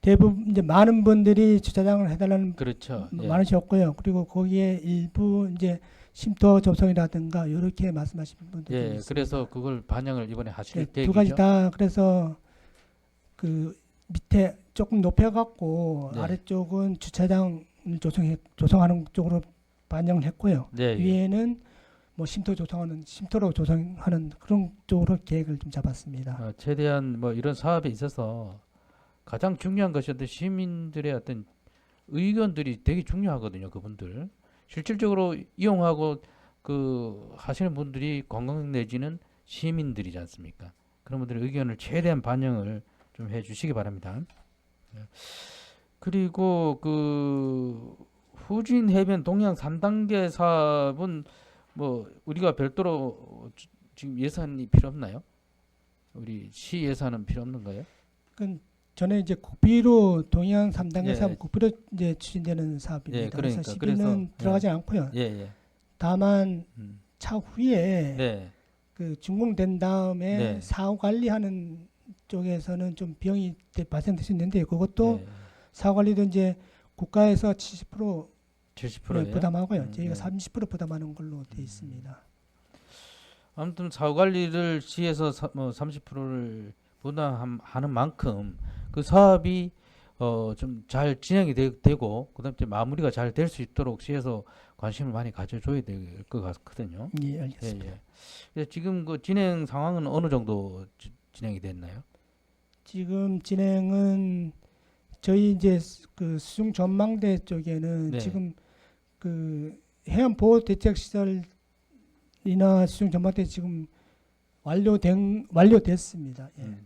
대부분 이제 많은 분들이 주차장을 해달라는 그렇죠. 예. 많으셨고요. 그리고 거기에 일부 이제 쉼터 조성이라든가 이렇게 말씀하시는 분들이 예, 있습니다. 그래서 그걸 반영을 이번에 하실 네, 계획이죠. 두 가지 다 그래서 그 밑에 조금 높여갖고 네. 아래쪽은 주차장을 조성하는 쪽으로 반영을 했고요. 네, 예. 위에는 뭐 쉼터로 조성하는 그런 쪽으로 계획을 좀 잡았습니다. 최대한 뭐 이런 사업에 있어서 가장 중요한 것이 어떤 시민들의 어떤 의견들이 되게 중요하거든요. 그분들 실질적으로 이용하고 그 하시는 분들이 관광 내지는 시민들이지 않습니까? 그런 분들의 의견을 최대한 반영을 좀 해주시기 바랍니다. 그리고 그 후진 해변 동양 3단계 사업은 뭐 우리가 별도로 지금 예산이 필요 없나요? 우리 시 예산은 필요 없는 거예요? 그 전에 이제 국비로 동해안 3단계 예. 사업 국비로 이제 추진되는 사업입니다. 예, 그래서 그러니까. 시비는 그래서, 들어가지 않고요. 예, 예. 다만 음. 차후에 네. 그 준공된 다음에 네. 사후 관리하는 쪽에서는 좀 비용이 발생될 수 있는데 그것도 네. 사후 관리도 이제 국가에서 70% 70%예요? 부담하고요. 저희가 네. 30% 부담하는 걸로 돼 있습니다. 아무튼 사후 관리를 시에서 뭐 30%를 부담하는 만큼 그 사업이 좀 잘 진행이 되고 그다음에 이제 마무리가 잘 될 수 있도록 시에서 관심을 많이 가져줘야 될 것 같거든요. 예, 예, 알겠습니다. 예. 그래서 지금 그 진행 상황은 어느 정도 진행이 됐나요? 지금 진행은 저희 이제 그 수중 전망대 쪽에는 네. 지금 그 해안 보호 대책 시설이나 수중 전망대 지금 완료됐습니다. 예.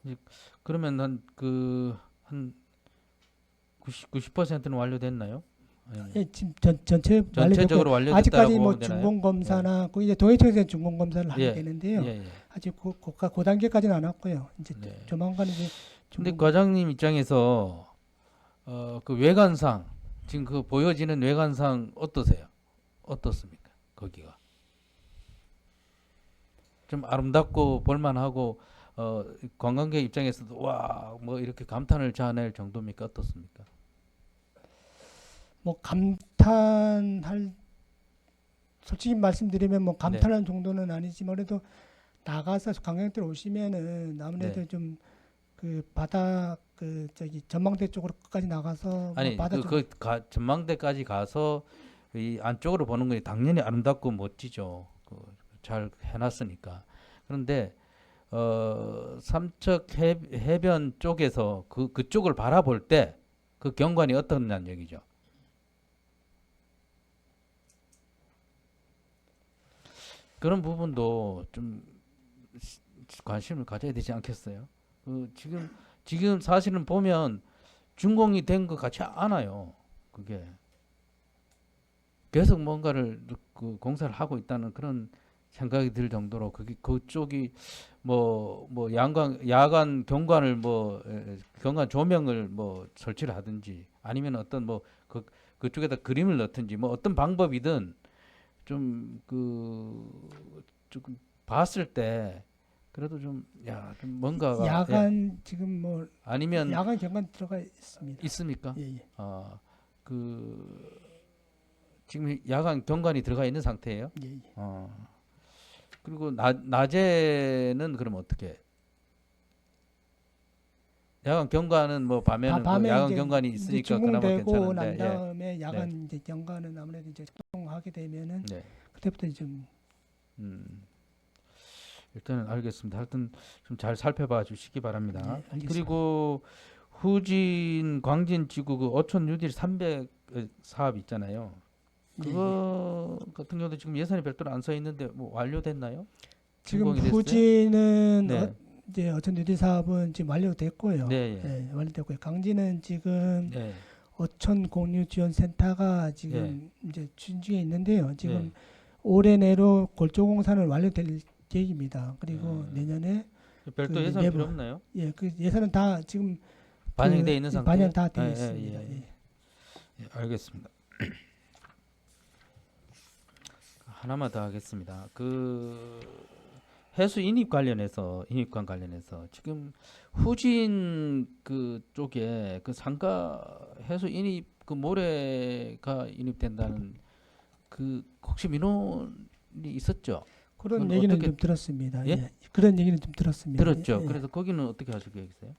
이제 그러면 한 90%는 완료됐나요? 아니면 예, 지금 전체 완료됐고 전체적으로 완료됐다고 아직까지 뭐 보면 되나요? 준공 검사나 그 이제 동해청에서 준공 검사를 하게 예. 되는데요. 예, 예. 아직 그 단계까지는 안 왔고요. 이제 네. 조만간 이제 근데 준공 과장님 입장에서 그 외관상 지금 그 보여지는 외관상 어떠세요? 어떻습니까? 거기가 좀 아름답고 볼만하고 관광객 입장에서도 와 뭐 이렇게 감탄을 자아낼 정도입니까? 어떻습니까? 뭐 감탄할 솔직히 말씀드리면 뭐 감탄할 정도는 아니지만 그래도 나가서 관광객들 오시면은 아무래도 네. 좀 그 바다 그 저기 전망대 쪽으로 끝까지 나가서 아니 뭐 바다 쪽 전망대까지 가서 이 안쪽으로 보는 건 당연히 아름답고 멋지죠. 잘 해놨으니까. 그런데 삼척 해변 쪽에서 그쪽을 바라볼 때 그 경관이 어떻냐는 얘기죠. 그런 부분도 좀 관심을 가져야 되지 않겠어요? 지금 사실은 보면 준공이 된 것 같지 않아요. 그게 계속 뭔가를 그 공사를 하고 있다는 그런 생각이 들 정도로 그쪽이 뭐 야간 경관을 경관 조명을 설치를 하든지 아니면 어떤 그쪽에다 그림을 넣든지 뭐 어떤 방법이든 좀 조금 봤을 때 그래도 좀 뭔가가 야간 지금 뭐 아니면 야간 경관 들어가 있습니다. 있습니까? 예, 예. 지금 야간 경관이 들어가 있는 상태예요. 예, 예. 그리고 낮에는 그럼 어떻게? 야간 경관은 뭐 밤에는 밤에 야간 이제 경관이 있으니까 그나마 준공되고 난 괜찮은데. 다음에 야간 이제 경관은 아무래도 이제 작동하게 되면은 네. 그때부터 좀 일단은 알겠습니다. 하여튼 좀 잘 살펴봐 주시기 바랍니다. 네, 알겠습니다. 그리고 후진 광진 지구 그 어촌 뉴딜 300 사업 있잖아요. 그거 같은 경우도 지금 예산이 별도로 안 써 있는데 뭐 완료됐나요? 지금 준공이 됐어요? 후지는 네. 이제 어촌 뉴딜 사업은 지금 완료됐고요. 네. 예, 완료됐고요. 강진은 지금 네. 어촌 공유 지원 센터가 지금 이제 추진 중에 있는데요. 지금 네. 올해 내로 골조 공사는 완료될 계획입니다. 그리고 음. 내년에 별도 그 예산 내부- 필요 없나요? 예, 그 예산은 다 지금 반영돼 있는 상태. 반영 다 되어 예, 예, 있습니다. 예. 예. 예, 알겠습니다. 하나만 더 하겠습니다. 그 해수 인입관 관련해서 지금 후진 그 쪽에 그 상가 해수 인입 그 모래가 인입된다는 그 혹시 민원이 있었죠? 그런 그건 얘기는 어떻게- 좀 들었습니다. 예? 예. 그런 얘기는 좀 들었습니다. 들었죠. 예, 예. 그래서 거기는 어떻게 하실 계획이세요?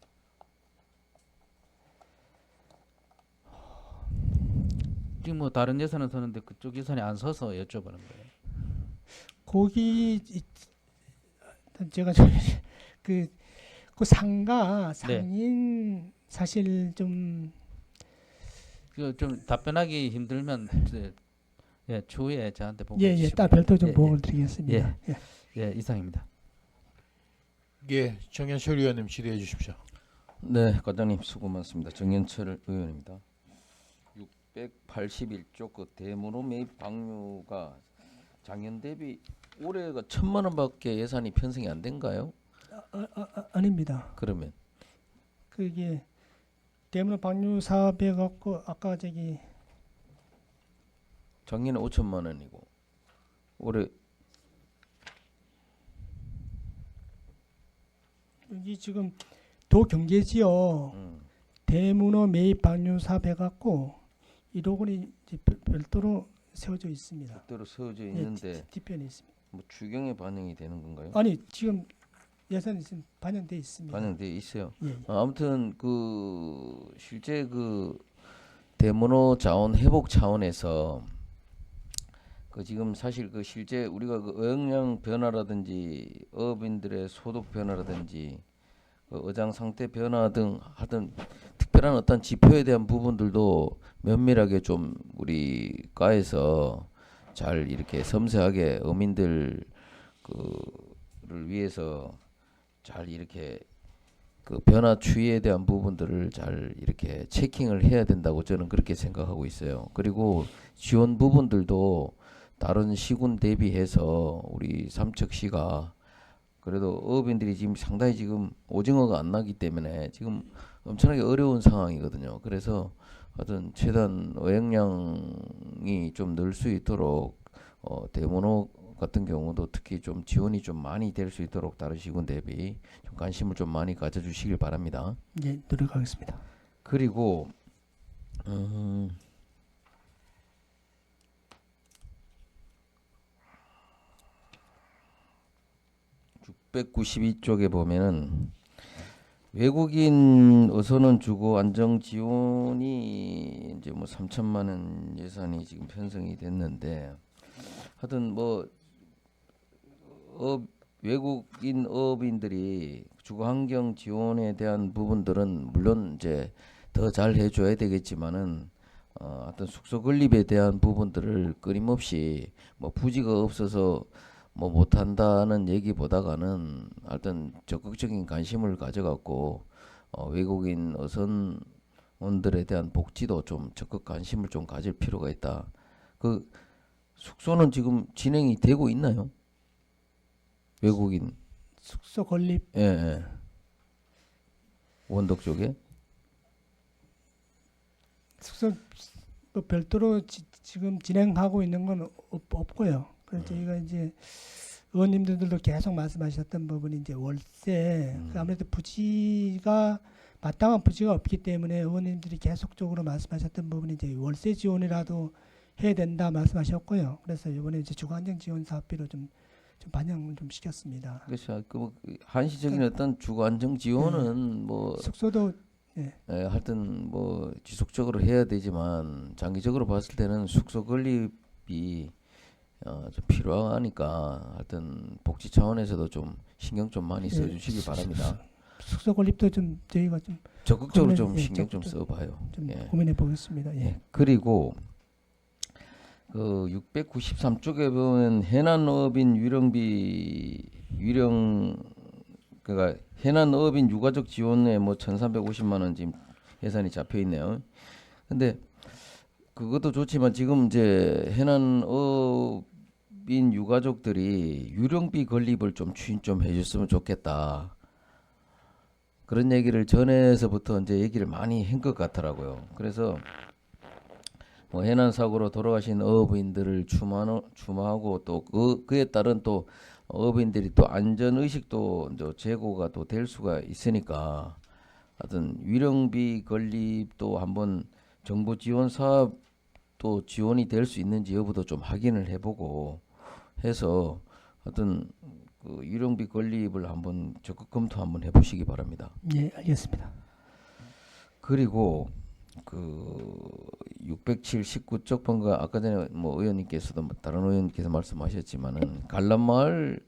지금 뭐 다른 예산은 서는데 그쪽 예산이 안 서서 여쭤보는 거예요. 거기 제가 그 상인 사실 좀 좀 답변하기 힘들면 추후에 저한테 보고 예, 예, 주시기 따 별도 좀 바랍니다. 보고를 드리겠습니다. 예. 예, 이상입니다. 예, 정현철 의원님 질의해 주십시오. 네, 과장님 수고 많습니다. 정현철 의원입니다. 681조 그 대문호 매입 방류가 작년 대비 올해가 1,000만 원밖에 예산이 편성이 안 된가요? 아닙니다. 그러면 그게 대문 방류 사업에 갖고 아까 저기 작년에 5천만 원이고 올해 여기 지금 도경계지역 대문호 매입 방류 사업 해갖고 1억 원이 이제 별도로 세워져 있습니다. 별도로 세워져 예, 있는데 뒤편에 있습니다. 뭐 추경에 반영이 되는 건가요? 아니 지금 예산이 지금 반영돼 있습니다. 반영돼 있어요. 예, 예. 아무튼 그 실제 그 대문호 자원 회복 차원에서 그 지금 사실 그 실제 우리가 그 어영량 변화라든지 어업인들의 소득 변화라든지 그 어장 상태 변화 등 하여튼 특별한 어떤 지표에 대한 부분들도 면밀하게 좀 우리 과에서 잘 이렇게 섬세하게 어민들 그를 위해서 잘 이렇게 그 변화 추이에 대한 부분들을 잘 이렇게 체킹을 해야 된다고 저는 그렇게 생각하고 있어요. 그리고 지원 부분들도 다른 시군 대비해서 우리 삼척시가 그래도 어업인들이 지금 상당히 지금 오징어가 안 나기 때문에 지금 엄청나게 어려운 상황이거든요. 그래서 하여튼 최대한 어획량이 좀 늘 수 있도록 대문호 같은 경우도 특히 좀 지원이 좀 많이 될 수 있도록 다른 시군 대비 좀 관심을 좀 많이 가져주시길 바랍니다. 예, 노력하겠습니다. 그리고 692쪽에 보면은 외국인 어선원 주거 안정 지원이 이제 뭐 3천만 원 예산이 지금 편성이 됐는데 하여튼 뭐 외국인 어업인들이 주거 환경 지원에 대한 부분들은 물론 이제 더 잘 해줘야 되겠지만은 하여튼 숙소 건립에 대한 부분들을 끊임없이 뭐 부지가 없어서 뭐 못한다는 얘기보다가는 하여튼 적극적인 관심을 가져갖고 외국인 어선원들에 대한 복지도 좀 적극 관심을 좀 가질 필요가 있다. 그 숙소는 지금 진행이 되고 있나요? 외국인 숙소 건립 예, 예. 원덕 쪽에 숙소 뭐 별도로 지금 진행하고 있는 건 없고요. 그래서 저희가 이제 의원님들도 계속 말씀하셨던 부분이 이제 월세 아무래도 부지가 마땅한 부지가 없기 때문에 의원님들이 계속적으로 말씀하셨던 부분이 이제 월세 지원이라도 해야 된다 말씀하셨고요. 그래서 이번에 이제 주거환경 지원 사업비로 좀 반영을 좀 시켰습니다. 그렇죠. 그 한시적인 어떤 주거 안정 지원은 뭐 숙소도 하여튼 뭐 지속적으로 해야 되지만 장기적으로 봤을 때는 숙소 건립이 좀 필요하니까 하여튼 복지 차원에서도 좀 신경 좀 많이 써주시기 바랍니다. 숙소 건립도 좀 저희가 좀 적극적으로 좀 고민을, 신경 좀 써봐요. 좀 예. 고민해 보겠습니다. 예. 예. 그리고 그 693쪽에 보면 해난어업인 그러니까 해난어업인 유가족 지원에 뭐 1,350만 원 지금 예산이 잡혀 있네요. 근데 그것도 좋지만 지금 이제 해난어업인 유가족들이 유령비 건립을 좀 추진 좀 해줬으면 좋겠다. 그런 얘기를 전에서부터 이제 얘기를 많이 한 것 같더라고요. 그래서 뭐 해난 사고로 돌아가신 어업인들을 추모하고 또 그에 따른 또 어업인들이 또 안전 의식도 제고가 또 될 수가 있으니까 하여튼 위령비 건립도 한번 정부 지원 사업도 지원이 될 수 있는지 여부도 좀 확인을 해보고 해서 하여튼 그 위령비 건립을 한번 적극 검토 한번 해보시기 바랍니다. 예, 알겠습니다. 그리고 그 607 19쪽 번가 아까 전에 뭐 의원님께서도 다른 의원님께서 말씀하셨지만은 갈람마을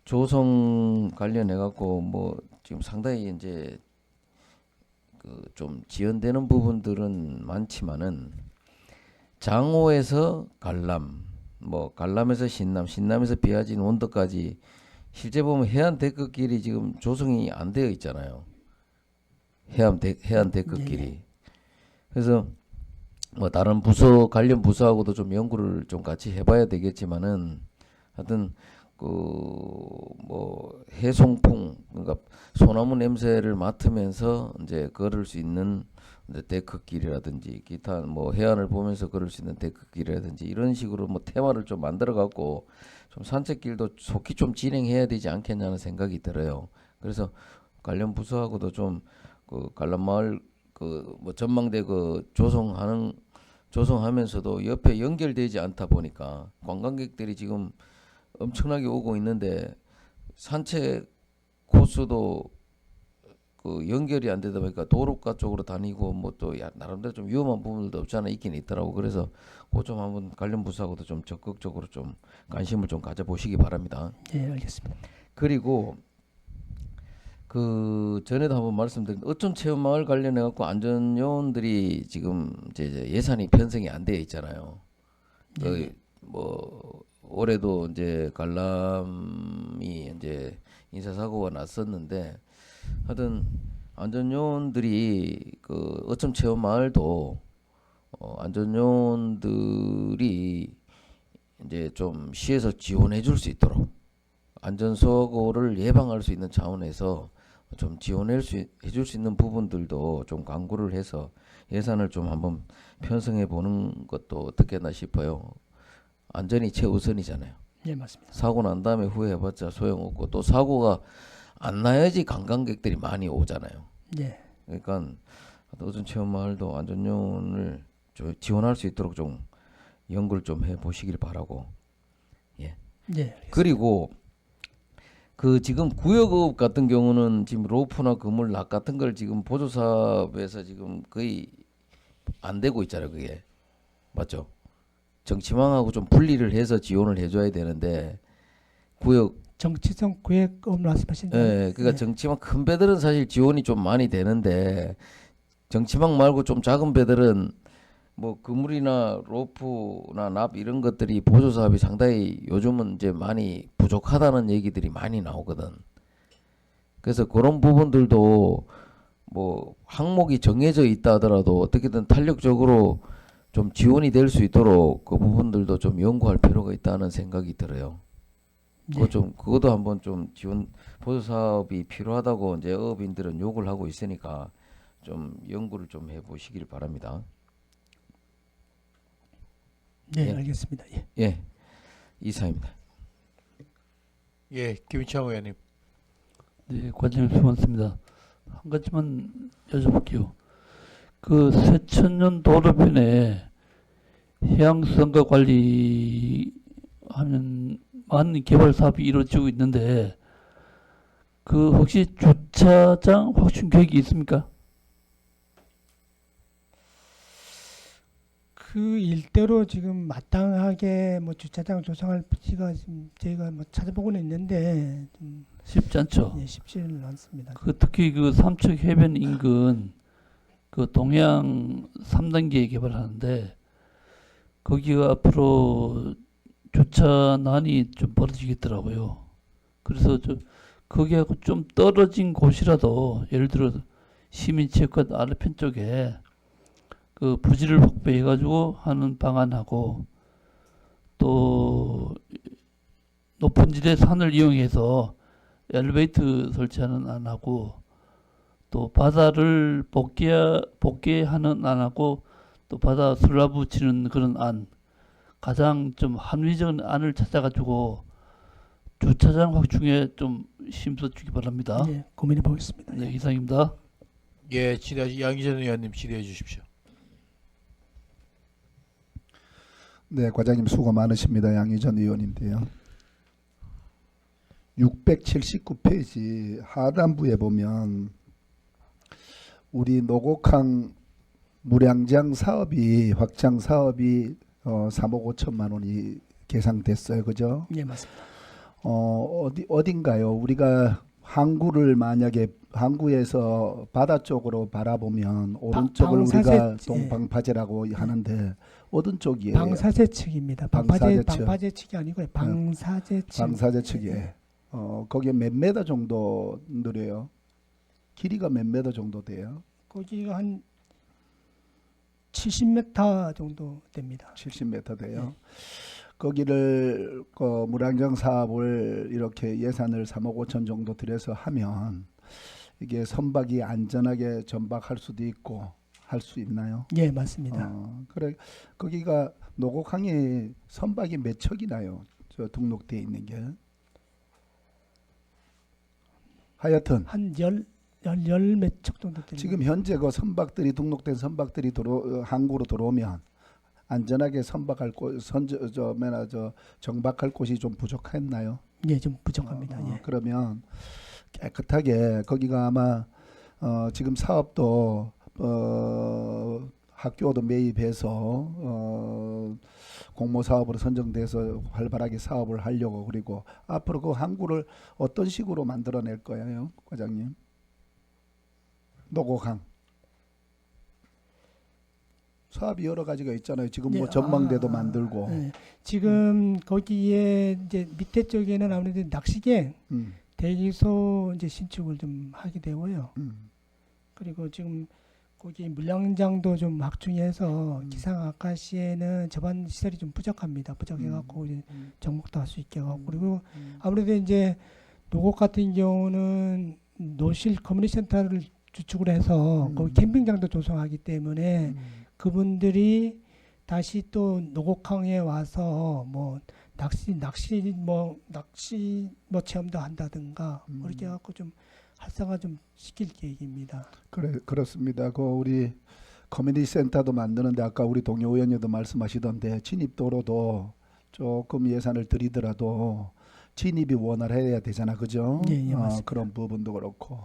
조성 관련해 갖고 뭐 지금 상당히 이제 그 좀 지연되는 부분들은 많지만은 장호에서 갈람, 뭐 갈람에서 신남, 신남에서 비아진 원덕까지 실제 보면 해안 데크길이 지금 조성이 안 되어 있잖아요. 해안 데크길이. 그래서 뭐 다른 부서 관련 부서하고도 좀 연구를 좀 같이 해봐야 되겠지만은 하여튼 그 뭐 해송풍 그러니까 소나무 냄새를 맡으면서 이제 걸을 수 있는 이제 데크길이라든지 기타 뭐 해안을 보면서 걸을 수 있는 데크길이라든지 이런 식으로 뭐 테마를 좀 만들어 갖고 좀 산책길도 속히 좀 진행해야 되지 않겠냐는 생각이 들어요. 그래서 관련 부서하고도 좀 그 갈람마을 그 뭐 전망대 그 조성하면서도 옆에 연결되지 않다 보니까 관광객들이 지금 엄청나게 오고 있는데 산책 코스도 그 연결이 안 되다 보니까 도로가 쪽으로 다니고 뭐 또 나름대로 좀 위험한 부분들도 없지 않아 있긴 있더라고. 그래서 그 좀 한번 관련 부서하고도 좀 적극적으로 좀 관심을 좀 가져보시기 바랍니다. 예, 알겠습니다. 그리고 그 전에도 한번 말씀드린 어촌 체험 마을 관련해 갖고 안전 요원들이 지금 이제 예산이 편성이 안 되어 있잖아요. 그 뭐 올해도 이제 관람이 이제 인사사고가 났었는데 하여튼 안전 요원들이 그 어촌 체험 마을도 안전 요원들이 이제 좀 시에서 지원해 줄 수 있도록 안전사고를 예방할 수 있는 차원에서 좀 지원해 줄 수 있는 부분들도 좀 강구를 해서 예산을 좀 한번 편성해 보는 것도 어떻겠나 싶어요. 안전이 최우선이잖아요. 예, 맞습니다. 사고 난 다음에 후회해봤자 소용없고 또 사고가 안 나야지 관광객들이 많이 오잖아요. 예, 그러니까 어떤 체험마을도 안전요원을 지원할 수 있도록 좀 연구를 좀 해보시길 바라고. 예. 알겠습니다. 그리고 그 지금 구역업 같은 경우는 지금 로프나 그물 락 같은 걸 지금 보조 사업에서 지금 거의 안 되고 있잖아요. 그게 맞죠? 정치망하고 좀 분리를 해서 지원을 해줘야 되는데 구역 정치성 구획업 말씀하신 예, 그러니까 예. 정치망 큰 배들은 사실 지원이 좀 많이 되는데 정치망 말고 좀 작은 배들은 뭐 그물이나 로프나 납 이런 것들이 보조 사업이 상당히 요즘은 이제 많이 부족하다는 얘기들이 많이 나오거든. 그래서 그런 부분들도 뭐 항목이 정해져 있다 하더라도 어떻게든 탄력적으로 좀 지원이 될 수 있도록 그 부분들도 좀 연구할 필요가 있다는 생각이 들어요. 예. 그것도 한번 좀 지원 보조 사업이 필요하다고 이제 어업인들은 요구를 하고 있으니까 좀 연구를 좀 해보시길 바랍니다. 예, 예. 알겠습니다. 예. 예, 이사입니다. 예, 김인창 의원님. 네, 관장님 수고하셨습니다. 한 가지만 여쭤볼게요. 그 새천년 도로변에 해양수산과 관리하면 많은 개발 사업이 이루어지고 있는데 그 혹시 주차장 확충 계획이 있습니까? 그 일대로 지금 마땅하게 뭐 주차장 조성할 부지가 지금 저희가 뭐 찾아보고는 있는데 좀 쉽지 않죠. 예, 쉽지는 않습니다. 그 특히 그 삼척 해변 인근 그 동해안 3단계 개발하는데 거기가 앞으로 주차난이 좀 벌어지겠더라고요. 그래서 좀 거기하고 좀 떨어진 곳이라도 예를 들어 시민체육관 아래편 쪽에 그 부지를 확보해가지고 하는 방안하고 또 높은 지대 산을 이용해서 엘리베이터 설치하는 안하고 또 바다를 복개하는 안하고 또 바다 슬라브 치는 그런 안 가장 좀 합리적인 안을 찾아가지고 주차장 확충에 좀 힘써주기 바랍니다. 예, 고민해 보겠습니다. 네, 이상입니다. 예, 양희전 의원님 질의해 주십시오. 네, 과장님 수고 많으십니다. 양희전 의원인데요. 679페이지 하단부에 보면 우리 노곡항 무량장 사업이 확장 사업이 3억 5천만 원이 계상됐어요. 그죠? 예, 맞습니다. 어딘가요? 우리가 항구를 만약에 항구에서 바다 쪽으로 바라보면 오른쪽을 방사제, 우리가 예. 동방파제라고 하는데 어떤 쪽이에요? 방사제 측입니다. 방파제 측이 아니고요. 방사제 측. 방사제 측에 거기에 몇 메다 정도 느려요? 길이가 몇 메다 정도 돼요? 거기가 한 70m 정도 됩니다. 70m 돼요. 거기를 무량장 사업을 이렇게 예산을 3억 5천 정도 들여서 하면 이게 선박이 안전하게 전박할 수도 있고 할 수 있나요? 예, 맞습니다. 그래 거기가 노곡항에 선박이 몇 척이나요? 저 등록돼 있는 게 하여튼 한 열 몇 척 정도 됩니다. 지금 현재 그 선박들이 등록된 선박들이 항구로 들어오면 안전하게 선박할 곳 정박할 곳이 좀 부족했나요? 예, 좀 부족합니다. 예. 그러면 깨끗하게 거기가 아마 지금 사업도 학교도 매입해서 공모 사업으로 선정돼서 활발하게 사업을 하려고 그리고 앞으로 그 항구를 어떤 식으로 만들어낼 거예요, 과장님? 노곡항 사업이 여러 가지가 있잖아요. 지금 뭐 예, 전망대도 만들고. 예. 지금 거기에 이제 밑에 쪽에는 아무래도 낚시갱 대기소 이제 신축을 좀 하게 되고요. 그리고 지금 거기 물량장도 좀 확충해서 기상 아카시에는 저반 시설이 좀 부족합니다. 부족해갖고 이제 정복도 할 수 있게 하고 그리고 아무래도 이제 노곡 같은 경우는 노실 커뮤니티 센터를 주축을 해서 거기 캠핑장도 조성하기 때문에 그분들이 다시 또 노곡항에 와서 뭐 낚시 뭐 체험도 한다든가 그렇게 해갖고 좀 활성화 좀 시킬 계획입니다. 그렇습니다. 그 우리 커뮤니티 센터도 만드는데 아까 우리 동료 의원님도 말씀하시던데 진입도로도 조금 예산을 들이더라도 진입이 원활해야 되잖아, 그죠? 예, 맞습니다. 그런 부분도 그렇고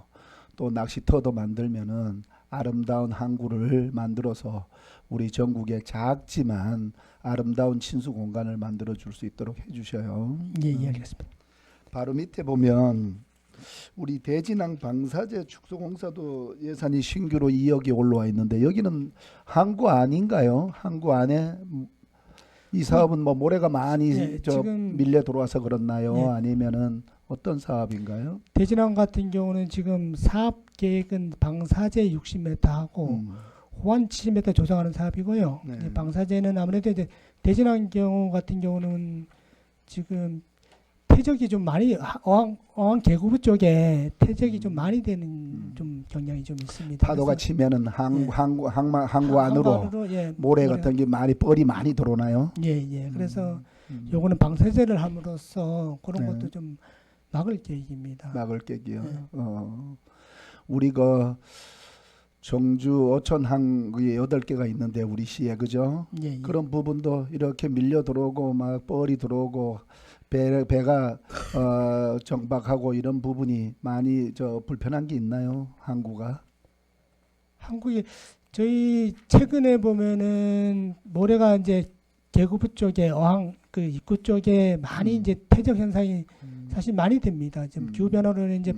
또 낚시터도 만들면은 아름다운 항구를 만들어서 우리 전국에 작지만 아름다운 친수 공간을 만들어 줄 수 있도록 해주셔요. 예, 알겠습니다. 바로 밑에 보면 우리 대진항 방사제 축소공사도 예산이 신규로 2억이 올라와 있는데 여기는 항구 아닌가요? 항구 안에 이 사업은 뭐 모래가 많이 예, 지금 밀려 들어와서 그렇나요? 예. 아니면은 어떤 사업인가요? 대진항 같은 경우는 지금 사업 계획은 방사제 60m 하고 호환 70m 조성하는 사업이고요. 네. 이제 방사제는 아무래도 이제 대진항 경우 같은 경우는 지금 퇴적이 좀 많이 어항 계구부 쪽에 퇴적이 좀 많이 되는 좀 경향이 좀 있습니다. 파도가 그래서 치면은 예. 항구 안으로 예, 모래 같은 게 많이 뻘이 많이 들어오나요? 예. 그래서 요거는 방사제를 함으로써 그런 네. 것도 좀 막을 계획입니다. 막을 계기요. 네. 우리가 정주 어촌항 8개가 있는데 우리 시에 그죠? 예. 그런 부분도 이렇게 밀려 들어오고 막 뻘이 들어오고 배가 정박하고 이런 부분이 많이 불편한 게 있나요? 항구가? 한국이 저희 최근에 보면은 모래가 이제 계구부 쪽에 어항 그 입구 쪽에 많이 이제 퇴적 현상이 사실 많이 됩니다. 지금 기후 변화로 이제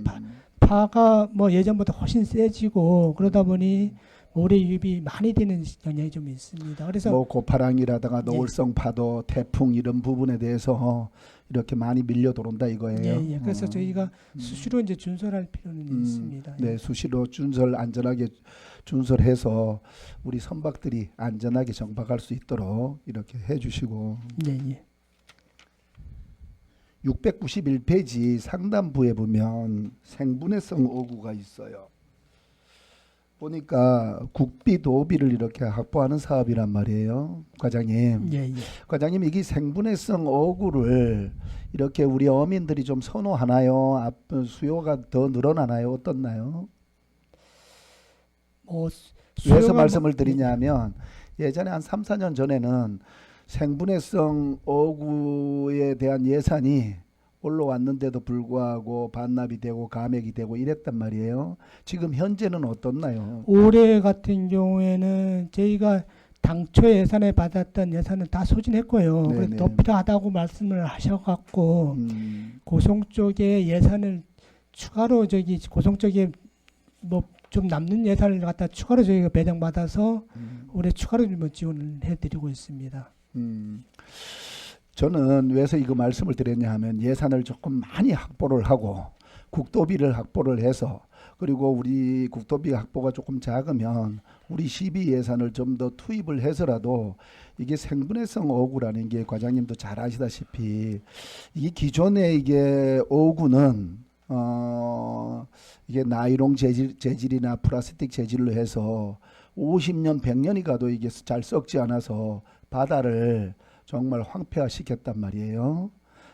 파가 뭐 예전보다 훨씬 세지고 그러다 보니 모래 유입이 많이 되는 경향이 좀 있습니다. 그래서 뭐 고파랑이라든가 노을성 파도, 태풍 이런 부분에 대해서 이렇게 많이 밀려 들어온다 이거예요. 예. 그래서 저희가 수시로 이제 준설할 필요는 있습니다. 네, 수시로 안전하게 준설해서 우리 선박들이 안전하게 정박할 수 있도록 이렇게 해주시고. 예. 691페이지 상단부에 보면 생분해성 오구가 있어요. 보니까 국비 도비를 이렇게 확보하는 사업이란 말이에요, 과장님. 예. 과장님, 이게 생분해성 오구를 이렇게 우리 어민들이 좀 선호하나요? 수요가 더 늘어나나요? 어떻나요? 왜서 말씀을 드리냐면 예전에 한 3, 4년 전에는 생분해성 오구에 대한 예산이 올라왔는데도 불구하고 반납이 되고 감액이 되고 이랬단 말이에요. 지금 현재는 어떻나요? 올해 같은 경우에는 저희가 당초 예산에 받았던 예산은 다 소진했고요. 네네. 그래서 더 필요하다고 말씀을 하셔갖고 고성 쪽에 예산을 추가로 고성 쪽에 뭐 좀 남는 예산을 갖다 추가로 저희가 배정받아서 올해 추가로 뭐 지원을 해드리고 있습니다. 저는 왜서 이거 말씀을 드렸냐 하면 예산을 조금 많이 확보를 하고 국도비를 확보를 해서 그리고 우리 국도비 확보가 조금 작으면 우리 시비 예산을 좀 더 투입을 해서라도 이게 생분해성 오구라는 게 과장님도 잘 아시다시피 이 기존에 이게 오구는 이게 나이롱 재질이나 플라스틱 재질로 해서 50년 100년이 가도 이게 잘 썩지 않아서 바다를 정말 황폐화시켰단 말이에요.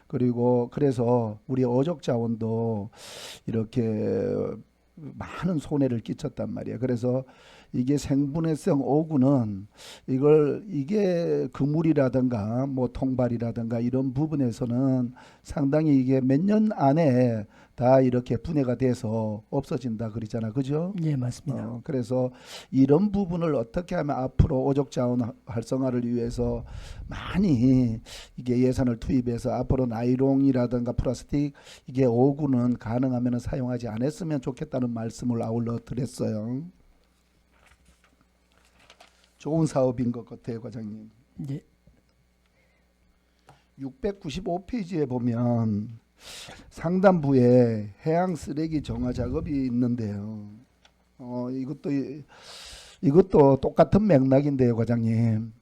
그리고 그래서 우리 어족 자원도 이렇게 많은 손해를 끼쳤단 말이에요. 그래서 이게 생분해성 오구는 이게 그물이라든가 뭐 통발이라든가 이런 부분에서는 상당히 이게 몇 년 안에 다 이렇게 분해가 돼서 없어진다 그러잖아, 그죠? 예, 맞습니다. 그래서 이런 부분을 어떻게 하면 앞으로 오족 자원 활성화를 위해서 많이 이게 예산을 투입해서 앞으로 나이롱이라든가 플라스틱 이게 오구는 가능하면 사용하지 않았으면 좋겠다는 말씀을 아울러 드렸어요. 좋은 사업인 것 같아요, 과장님. 예. 695페이지에 보면 상단부에 해양 쓰레기 정화 작업이 있는데요. 이것도 똑같은 맥락인데요, 과장님.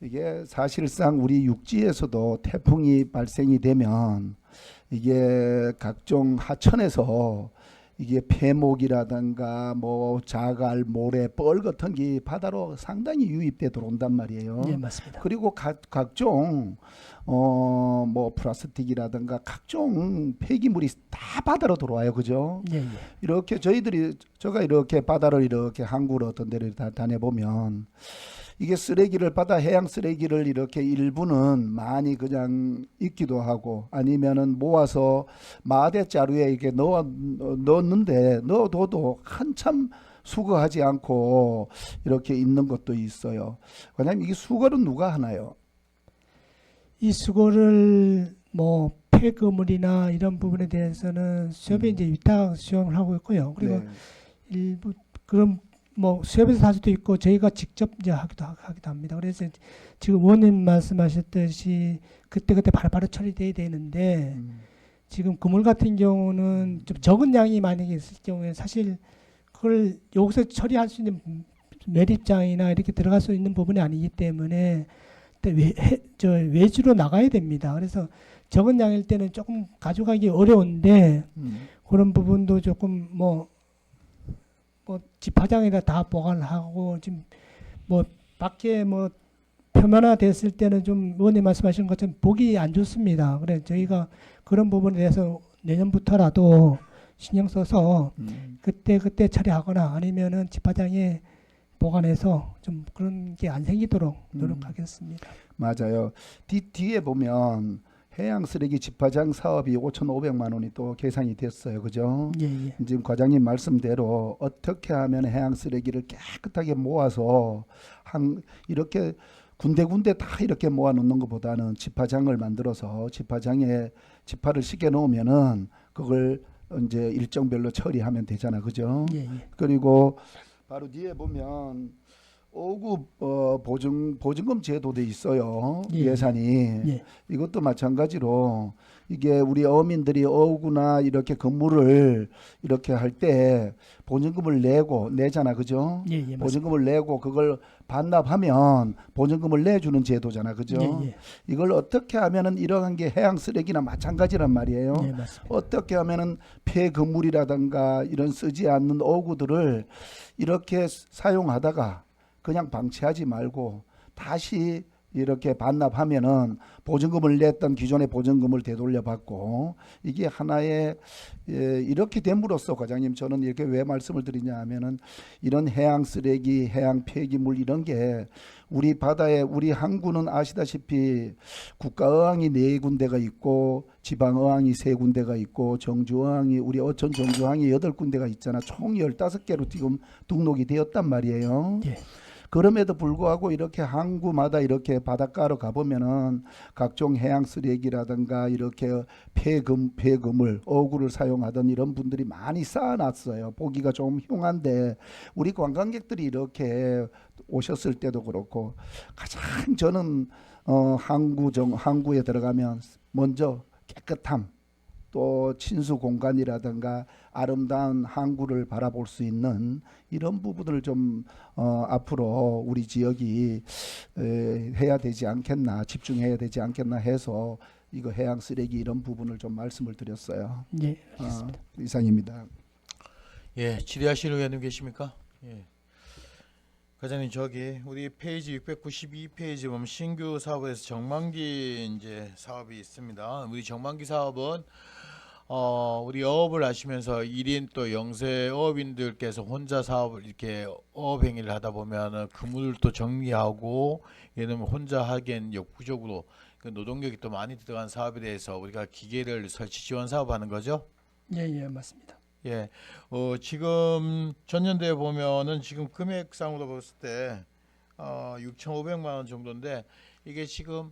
이게 사실상 우리 육지에서도 태풍이 발생이 되면 이게 각종 하천에서 이게 폐목이라든가 뭐 자갈, 모래, 뻘 같은 게 바다로 상당히 유입돼 들어온단 말이에요. 예, 맞습니다. 그리고 각종 뭐 플라스틱이라든가 각종 폐기물이 다 바다로 들어와요. 그죠? 예, 예. 이렇게 제가 이렇게 바다를 이렇게 항구를 어떤 데를 다 다녀보면 이게 쓰레기를 해양 쓰레기를 이렇게 일부는 많이 그냥 있기도 하고 아니면은 모아서 마대자루에 이렇게 넣어둬도 한참 수거하지 않고 이렇게 있는 것도 있어요. 왜냐하면 이게 수거는 누가 하나요? 이 수거를 뭐 폐기물이나 이런 부분에 대해서는 수협에 이제 위탁 수용을 하고 있고요. 그리고 네. 일부 그럼 뭐 수협에서 할 수도 있고 저희가 직접 이제 하기도 합니다. 그래서 지금 의원님 말씀하셨듯이 그때 바로바로 처리돼야 되는데 지금 그물 같은 경우는 좀 적은 양이 만약에 있을 경우에 사실 그걸 여기서 처리할 수 있는 매립장이나 이렇게 들어갈 수 있는 부분이 아니기 때문에 외주로 나가야 됩니다. 그래서 적은 양일 때는 조금 가져가기 어려운데 그런 부분도 조금 뭐 집화장에다 다 보관하고 지금 뭐 밖에 뭐 표면화 됐을 때는 좀 의원님 말씀하신 것처럼 보기 안 좋습니다. 그래서 저희가 그런 부분에 대해서 내년부터라도 신경 써서 그때 처리하거나 아니면은 집화장에 보관해서 좀 그런 게 안 생기도록 노력하겠습니다. 맞아요. 뒤에 보면 해양 쓰레기 집화장 사업이 5,500만 원이 또 계산이 됐어요. 그죠? 예, 예. 지금 과장님 말씀대로 어떻게 하면 해양 쓰레기를 깨끗하게 모아서 이렇게 군데군데 다 이렇게 모아 놓는 것보다는 집화장을 만들어서 집화장에 집화를 시켜 놓으면은 그걸 이제 일정별로 처리하면 되잖아. 그죠? 예, 예. 그리고 바로 뒤에 보면 어구 보증금 제도도 있어요. 예. 예산이. 예. 이것도 마찬가지로 이게 우리 어민들이 어구나 이렇게 건물을 이렇게 할 때 보증금을 내잖아. 그죠? 예, 예, 맞습니다. 보증금을 내고 그걸 반납하면 보증금을 내주는 제도잖아. 그죠? 예, 예. 이걸 어떻게 하면은 이러한 게 해양 쓰레기나 마찬가지란 말이에요. 예, 맞습니다. 어떻게 하면은 폐건물이라든가 이런 쓰지 않는 어구들을 이렇게 사용하다가 그냥 방치하지 말고 다시 이렇게 반납하면은 보증금을 냈던 기존의 보증금을 되돌려 받고 이게 하나의 이렇게 됨으로써 과장님 저는 이렇게 왜 말씀을 드리냐 하면은 이런 해양 쓰레기, 해양 폐기물 이런 게 우리 바다에 우리 항구는 아시다시피 국가어항이 4군데가 있고 지방어항이 3군데가 있고 정주어항이 우리 어촌 정주어항이 8군데가 있잖아. 총 15개로 지금 등록이 되었단 말이에요. 예. 그럼에도 불구하고 이렇게 항구마다 이렇게 바닷가로 가보면은 각종 해양 쓰레기라든가 이렇게 폐금을 어구를 사용하던 이런 분들이 많이 쌓아놨어요. 보기가 좀 흉한데 우리 관광객들이 이렇게 오셨을 때도 그렇고 가장 저는 항구에 들어가면 먼저 깨끗함 또 친수 공간이라든가 아름다운 항구를 바라볼 수 있는 이런 부분을 좀 앞으로 우리 지역이 해야 되지 않겠나 집중해야 되지 않겠나 해서 이거 해양 쓰레기 이런 부분을 좀 말씀을 드렸어요. 예, 알겠습니다. 이상입니다. 예, 질의하실 의원님 계십니까? 예. 과장님 저기 우리 페이지 692페이지 보면 신규 사업에서 정만기 이제 사업이 있습니다. 우리 정만기 사업은 우리 어업을 하시면서 1인 또 영세 어업인들께서 혼자 사업을 이렇게 어업 행위를 하다 보면은 그물도 정리하고 얘는 혼자 하기엔 역부족으로 그 노동력이 또 많이 들어간 사업에 대해서 우리가 기계를 설치 지원 사업하는 거죠. 예, 예, 맞습니다. 예, 지금 전년도에 보면은 지금 금액상으로 봤을 때 6,500만 원 정도인데 이게 지금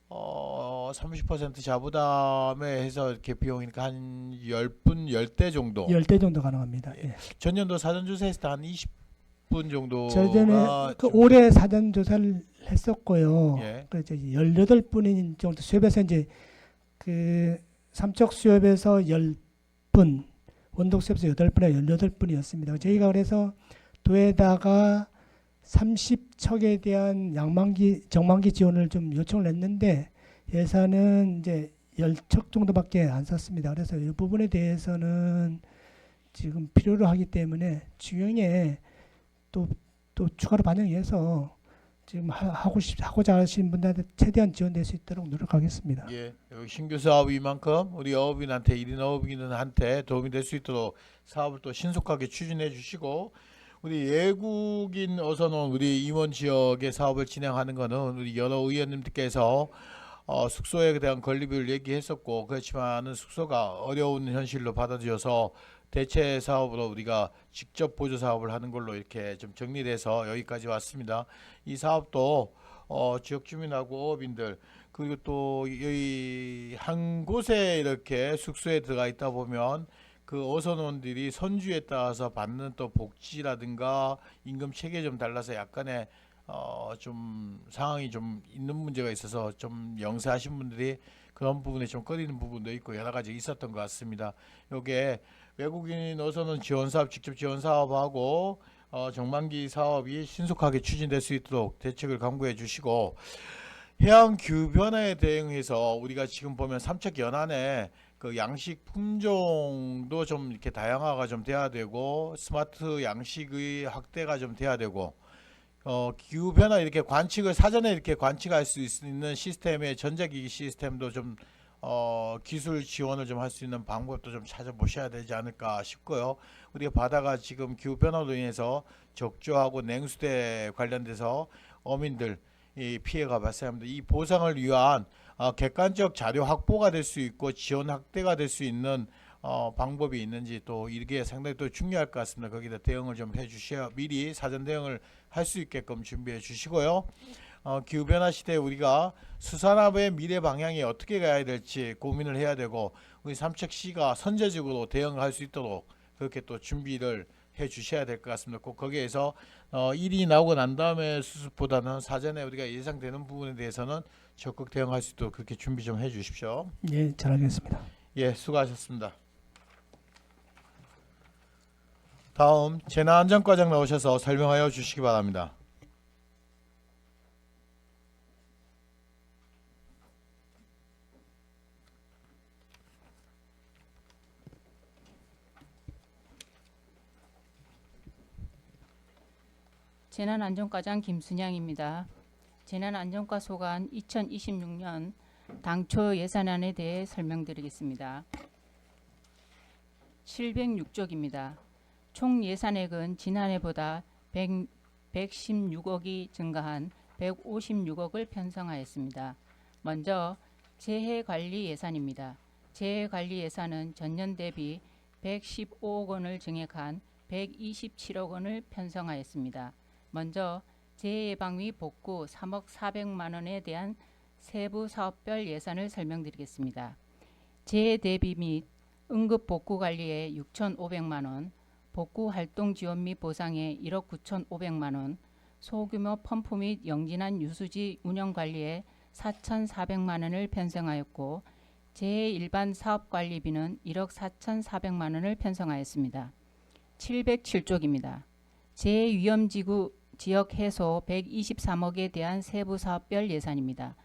30% 자부담에 해서 이렇게 비용이니까 한 10대 정도. 10대 정도 가능합니다. 예. 전년도 사전 조사했을 때 한 20분 정도가 저전에 올해 사전 조사를 했었고요. 예. 그래서 18분인 정도 수협에서 이제 그 삼척 수협에서 10분, 원동 수협에서 8분에 18분이었습니다. 저희가 그래서 도에다가 30척에 대한 정만기 지원을 좀 요청을 했는데 예산은 이제 10척 정도밖에 안 썼습니다. 그래서 이 부분에 대해서는 지금 필요로 하기 때문에 중형에 또 추가로 반영해서 지금 하고자 하시는 분들한테 최대한 지원될 수 있도록 노력하겠습니다. 예, 여기 신규 사업이 만큼 우리 어업인한테 1인 어업인한테 도움이 될 수 있도록 사업을 또 신속하게 추진해 주시고 우리 외국인 어선원 우리 임원 지역의 사업을 진행하는 거는 우리 여러 의원님들께서 숙소에 대한 건립을 얘기했었고 그렇지만은 숙소가 어려운 현실로 받아들여서 대체 사업으로 우리가 직접 보조 사업을 하는 걸로 이렇게 좀 정리돼서 여기까지 왔습니다. 이 사업도 지역 주민하고 어업인들 그리고 또 여기 한 곳에 이렇게 숙소에 들어가 있다 보면 그 어선원들이 선주에 따라서 받는 또 복지라든가 임금 체계 좀 달라서 약간의 좀 상황이 좀 있는 문제가 있어서 좀 영세하신 분들이 그런 부분에 좀 꺼리는 부분도 있고 여러 가지 있었던 것 같습니다. 요게 외국인 어선원 지원 사업 직접 지원 사업하고 정만기 사업이 신속하게 추진될 수 있도록 대책을 강구해 주시고 해양 기후 변화에 대응해서 우리가 지금 보면 삼척 연안에 그 양식 품종도 좀 이렇게 다양화가 좀 돼야 되고 스마트 양식의 확대가 좀 돼야 되고 기후 변화 이렇게 관측을 사전에 이렇게 관측할 수 있는 시스템의 전자기기 시스템도 좀 기술 지원을 좀 할 수 있는 방법도 좀 찾아보셔야 되지 않을까 싶고요. 우리가 바다가 지금 기후 변화로 인해서 적조하고 냉수대 관련돼서 어민들 이 피해가 발생합니다. 이 보상을 위한 객관적 자료 확보가 될 수 있고 지원 확대가 될 수 있는 방법이 있는지 또 이게 상당히 또 중요할 것 같습니다. 거기다 대응을 좀 해주셔야 미리 사전 대응을 할 수 있게끔 준비해 주시고요. 기후변화 시대에 우리가 수산업의 미래 방향이 어떻게 가야 될지 고민을 해야 되고 우리 삼척시가 선제적으로 대응할 수 있도록 그렇게 또 준비를 해 주셔야 될 것 같습니다. 꼭 거기에서 일이 나오고 난 다음에 수습보다는 사전에 우리가 예상되는 부분에 대해서는 적극 대응할 수 있도록 그렇게 준비 좀 해 주십시오. 예, 잘하겠습니다. 예, 수고하셨습니다. 다음 재난안전과장 나오셔서 설명하여 주시기 바랍니다. 재난안전과장 김순양입니다. 재난안전과 소관 2026년 당초 예산안에 대해 설명드리겠습니다. 706조입니다. 총 예산액은 지난해보다 116억이 증가한 156억을 편성하였습니다. 먼저 재해관리 예산입니다. 재해관리 예산은 전년 대비 115억 원을 증액한 127억 원을 편성하였습니다. 먼저 재해예방위 복구 3억 400만 원에 대한 세부 사업별 예산을 설명드리겠습니다. 재해 대비 및 응급 복구 관리에 6,500만 원, 복구 활동 지원 및 보상에 1억 9,500만 원, 소규모 펌프 및 영진환 유수지 운영 관리에 4,400만 원을 편성하였고 재해 일반 사업 관리비는 1억 4,400만 원을 편성하였습니다. 707조입니다. 재해 위험지구 지역 해소 123억에 대한 세부 사업별 예산입니다.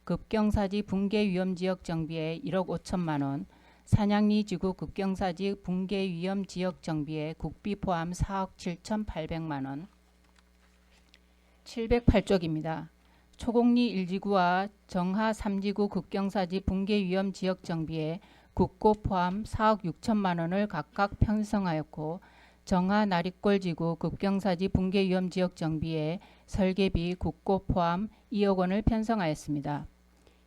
급경사지 붕괴 위험지역 정비에 1억 5천만 원, 산양리 지구 급경사지 붕괴 위험 지역 정비에 국비 포함 4억 7,800만 원. 708쪽입니다. 초곡리 1지구와 정하 3지구 급경사지 붕괴 위험 지역 정비에 국고 포함 4억 6천만 원을 각각 편성하였고 정하 나리골 지구 급경사지 붕괴 위험 지역 정비에 설계비 국고 포함 2억 원을 편성하였습니다.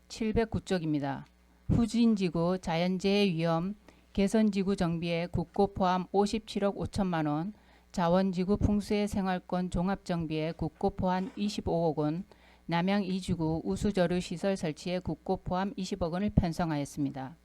709쪽입니다. 후진지구 자연재해 위험 개선지구 정비에 국고 포함 57억 5천만 원, 자원지구 풍수해 생활권 종합정비에 국고 포함 25억 원, 남양 2지구 우수저류 시설 설치에 국고 포함 20억 원을 편성하였습니다.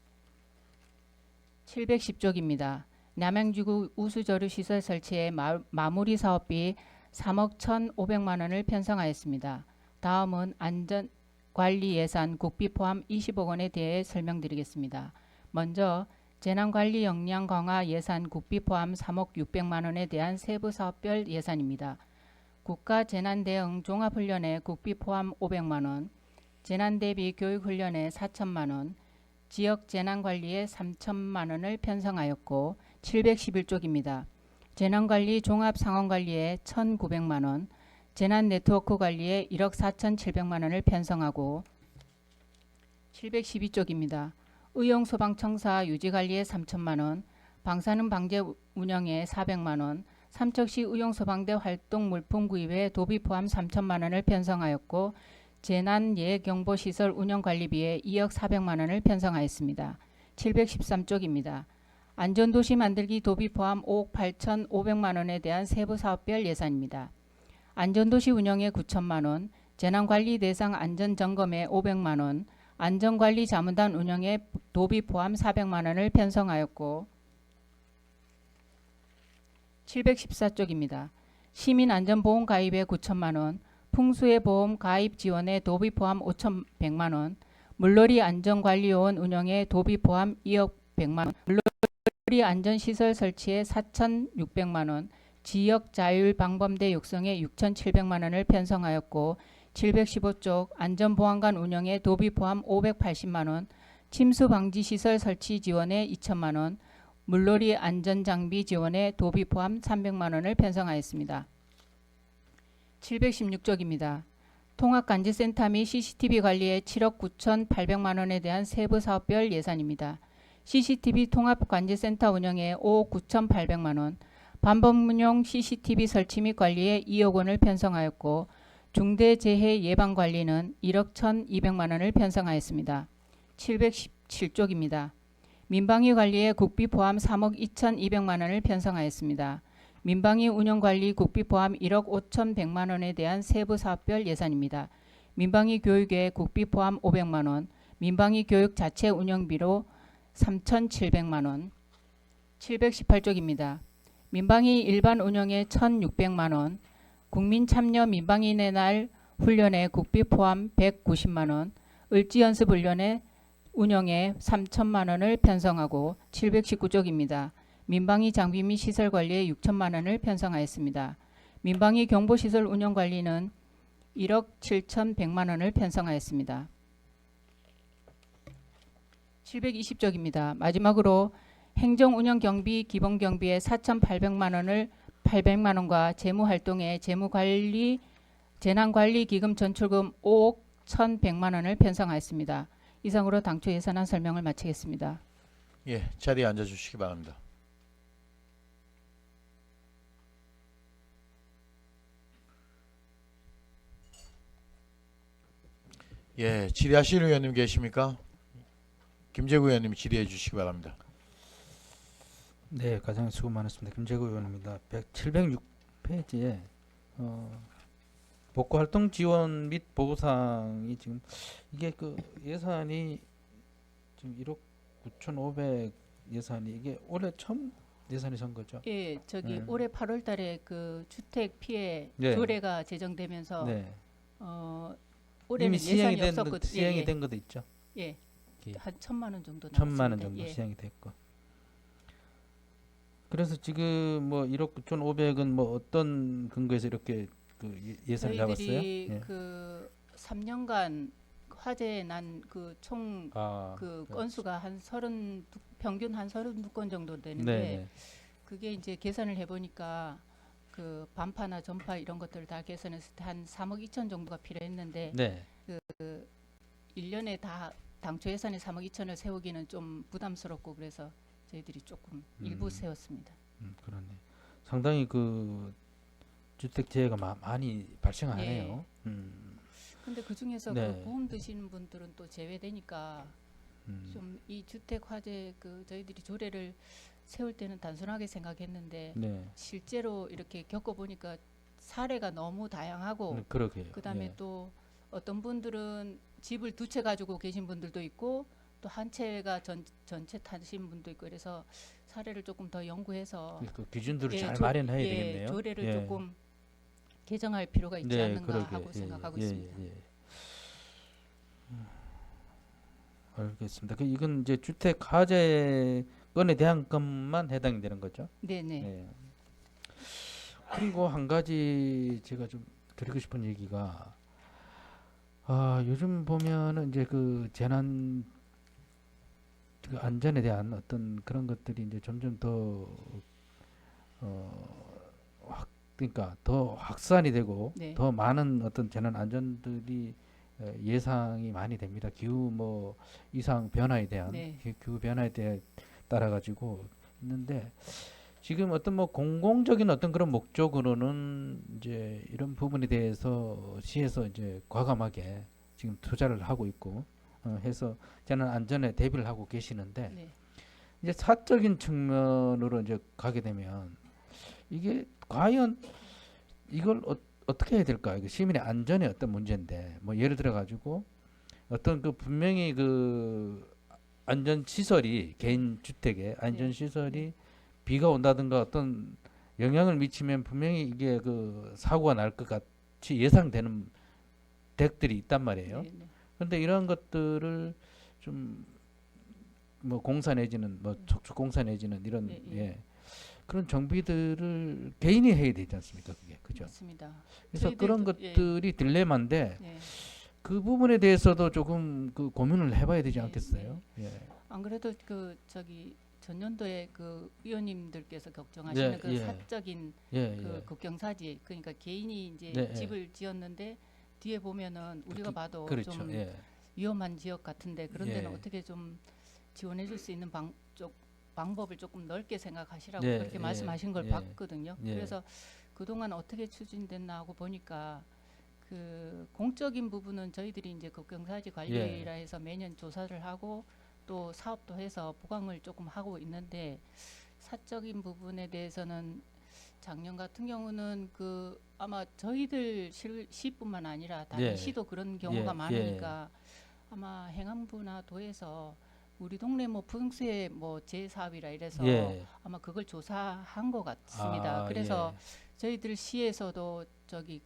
710쪽입니다. 남양지구 우수저류 시설 설치에 마무리 사업비 3억 1,500만 원을 편성하였습니다. 다음은 안전관리 예산 국비 포함 20억 원에 대해 설명드리겠습니다. 먼저 재난관리 역량 강화 예산 국비 포함 3억 600만 원에 대한 세부 사업별 예산입니다. 국가재난대응 종합훈련에 국비 포함 500만 원, 재난대비 교육훈련에 4천만 원, 지역재난관리에 3천만 원을 편성하였고 711쪽입니다. 재난관리 종합상황관리에 1,900만 원, 재난네트워크 관리에 1억 4,700만 원을 편성하고 712쪽입니다. 의용소방청사 유지관리에 3천만 원, 방사능 방제 운영에 400만 원, 삼척시 의용소방대 활동 물품 구입에 도비 포함 3천만 원을 편성하였고 재난예경보시설 운영관리비에 2억 400만 원을 편성하였습니다. 713쪽입니다. 안전도시 만들기 도비 포함 5억 8,500만 원에 대한 세부사업별 예산입니다. 안전도시 운영에 9천만 원, 재난관리 대상 안전점검에 500만 원, 안전관리 자문단 운영에 도비 포함 400만 원을 편성하였고 714쪽입니다. 시민안전보험 가입에 9천만 원, 풍수해 보험 가입 지원에 도비 포함 5,100만 원, 물놀이 안전관리요원 운영에 도비 포함 2억 100만 원, 물놀이 안전시설 설치에 4,600만 원, 지역 자율 방범대 육성에 6,700만 원을 편성하였고 715쪽 안전보안관 운영에 도비 포함 580만 원, 침수 방지 시설 설치 지원에 2천만 원, 물놀이 안전장비 지원에 도비 포함 300만 원을 편성하였습니다. 716쪽입니다. 통합간지센터 및 CCTV 관리에 7억 9,800만 원에 대한 세부 사업별 예산입니다. CCTV 통합관제센터 운영에 5억 9,800만 원, 반복운용 CCTV 설치 및 관리에 2억 원을 편성하였고 중대재해 예방관리는 1억 1,200만 원을 편성하였습니다. 717쪽입니다. 민방위 관리에 국비 포함 3억 2,200만 원을 편성하였습니다. 민방위 운영관리 국비 포함 1억 5,100만 원에 대한 세부 사업별 예산입니다. 민방위 교육에 국비 포함 500만 원, 민방위 교육 자체 운영비로 3,700만 원. 718쪽입니다. 민방위 일반 운영에 1,600만 원, 국민 참여 민방위의 날 훈련에 국비 포함 190만 원, 을지 연습 훈련에 운영에 3천만 원을 편성하고 719쪽입니다. 민방위 장비 및 시설 관리에 6천만 원을 편성하였습니다. 민방위 경보시설 운영 관리는 1억 7,100만 원을 편성하였습니다. 720쪽입니다. 마지막으로 행정운영경비 기본경비에 4,800만 원을 800만 원과 재무활동에 재무관리 재난관리기금 전출금 5억 1,100만 원을 편성하였습니다. 이상으로 당초 예산안 설명을 마치겠습니다. 예, 자리에 앉아주시기 바랍니다. 예, 질의하실 의원님 계십니까? 김재구 의원님 질의해 주시기 바랍니다. 네, 가장 수고 많으십니다. 김재구 의원입니다. 706페이지에 복구활동 지원 및 보상이 지금 이게 그 예산이 지금 1억 9,500 예산이 이게 올해 처음 예산이 선 거죠? 예, 저기 네. 올해 8월달에 그 주택 피해 네. 조례가 제정되면서 네. 올해는 이미 시행이 예산이 된 없었고 것, 시행이 된 것도 있죠. 예, 예. 한 1,000만 원 정도 1,000만 원 나왔습니다. 정도 예. 시행이 됐고. 그래서 지금 뭐 1억 9,500은 뭐 어떤 근거에서 이렇게 그 예산을 잡았어요? 저희들이 예. 그 3년간 화재 난 그 총 그 건수가 한 32, 평균 한 32건 정도 되는데 네. 그게 이제 계산을 해보니까 그 반파나 전파 이런 것들을 다 계산했을 때 한 3억 2천 정도가 필요했는데 네. 1년에 다 당초 예산에 3억 2천을 세우기는 좀 부담스럽고 그래서 저희들이 조금 일부 세웠습니다. 그렇네. 상당히 그 주택 재해가 많이 발생하네요. 근데 그 중에서 네. 그 보험 드시는 분들은 또 제외되니까 좀 이 주택 화재 그 저희들이 조례를 세울 때는 단순하게 생각했는데 네. 실제로 이렇게 겪어보니까 사례가 너무 다양하고 그러게요. 그다음에 예. 또 어떤 분들은 집을 두 채 가지고 계신 분들도 있고 또 한 채가 전체 타신 분도 있고 그래서 사례를 조금 더 연구해서 그 기준들을 예, 잘 조- 마련해야 예, 되겠네요. 조례를 예. 조금 개정할 필요가 있지 네, 않는가 그러게. 하고 생각하고 예, 있습니다. 예. 알겠습니다. 그 이건 이제 주택 화재 건에 대한 것만 해당이 되는 거죠? 네네. 네. 그리고 한 가지 제가 좀 드리고 싶은 얘기가 요즘 보면은 이제 그 재난 그 안전에 대한 어떤 그런 것들이 이제 점점 더 그러니까 더 확산이 되고 네. 더 많은 어떤 재난 안전들이 예상이 많이 됩니다. 기후 뭐 이상 변화에 대한 네. 기후 변화에 대해 따라 가지고 있는데 지금 어떤 뭐 공공적인 어떤 그런 목적으로는 이제 이런 부분에 대해서 시에서 이제 과감하게 지금 투자를 하고 있고 해서 재난 안전에 대비를 하고 계시는데 네. 이제 사적인 측면으로 이제 가게 되면 이게 과연 이걸 어떻게 해야 될까? 이게 시민의 안전의 어떤 문제인데 뭐 예를 들어 가지고 어떤 그 분명히 그 안전 시설이 개인 주택의 안전 시설이 비가 온다든가 어떤 영향을 미치면 분명히 이게 그 사고가 날 것 같이 예상되는 댁들이 있단 말이에요. 네, 네. 그런데 이러한 것들을 좀 뭐 공사 내지는 뭐 촉축 공사 내지는 이런 네, 예. 예. 그런 정비들을 개인이 해야 되지 않습니까? 그게 그죠? 맞습니다. 그래서 그런 저희들도- 예. 것들이 딜레마인데 네. 그 부분에 대해서도 조금 그 고민을 해봐야 되지 네, 않겠어요? 예. 안 그래도 그 저기 전년도에 그 위원님들께서 걱정하시는 네, 그 예. 사적인 예, 그 예. 국경사지, 그러니까 개인이 이제 네, 예. 집을 지었는데 뒤에 보면은 우리가 봐도 그렇죠. 좀 예. 위험한 지역 같은데 그런 데는 예. 어떻게 좀 지원해 줄 수 있는 방법을 조금 넓게 생각하시라고 네, 그렇게 예, 말씀하신 걸 예, 봤거든요. 예. 그래서 그동안 어떻게 추진됐나 하고 보니까 그 공적인 부분은 저희들이 이제 국경사지 관리라 예. 해서 매년 조사를 하고 또 사업도 해서 보강을 조금 하고 있는데 사적인 부분에 대해서는 작년 같은 경우는 그 아마 저희들 시뿐만 아니라 다른 예. 시도 그런 경우가 예, 많으니까 아마 행안부나 도에서 우리 동네 뭐 분수의 뭐 재사업이라 이래서 예. 아마 그걸 조사한 것 같습니다. 아, 그래서 예. 저희들 시에서도 저기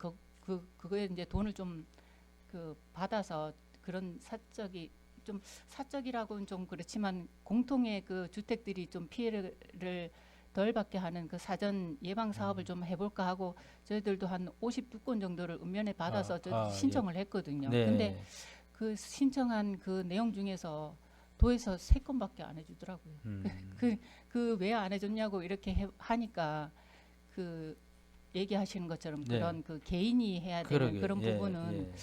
그거에 이제 돈을 좀 그 받아서 그런 좀 사적이라고는 좀 그렇지만 공통의 그 주택들이 좀 피해를 덜 받게 하는 그 사전 예방 사업을 좀 해볼까 하고 저희들도 한 52건 정도를 읍면에 받아서 신청을 했거든요. 네. 근데 그 신청한 그 내용 중에서 도에서 3건밖에 안 해주더라고요. 그 왜 안 해줬냐고 이렇게 하니까 그 얘기하시는 것처럼 네. 그런 그 개인이 해야 되는 그러게. 그런 예, 부분은 예.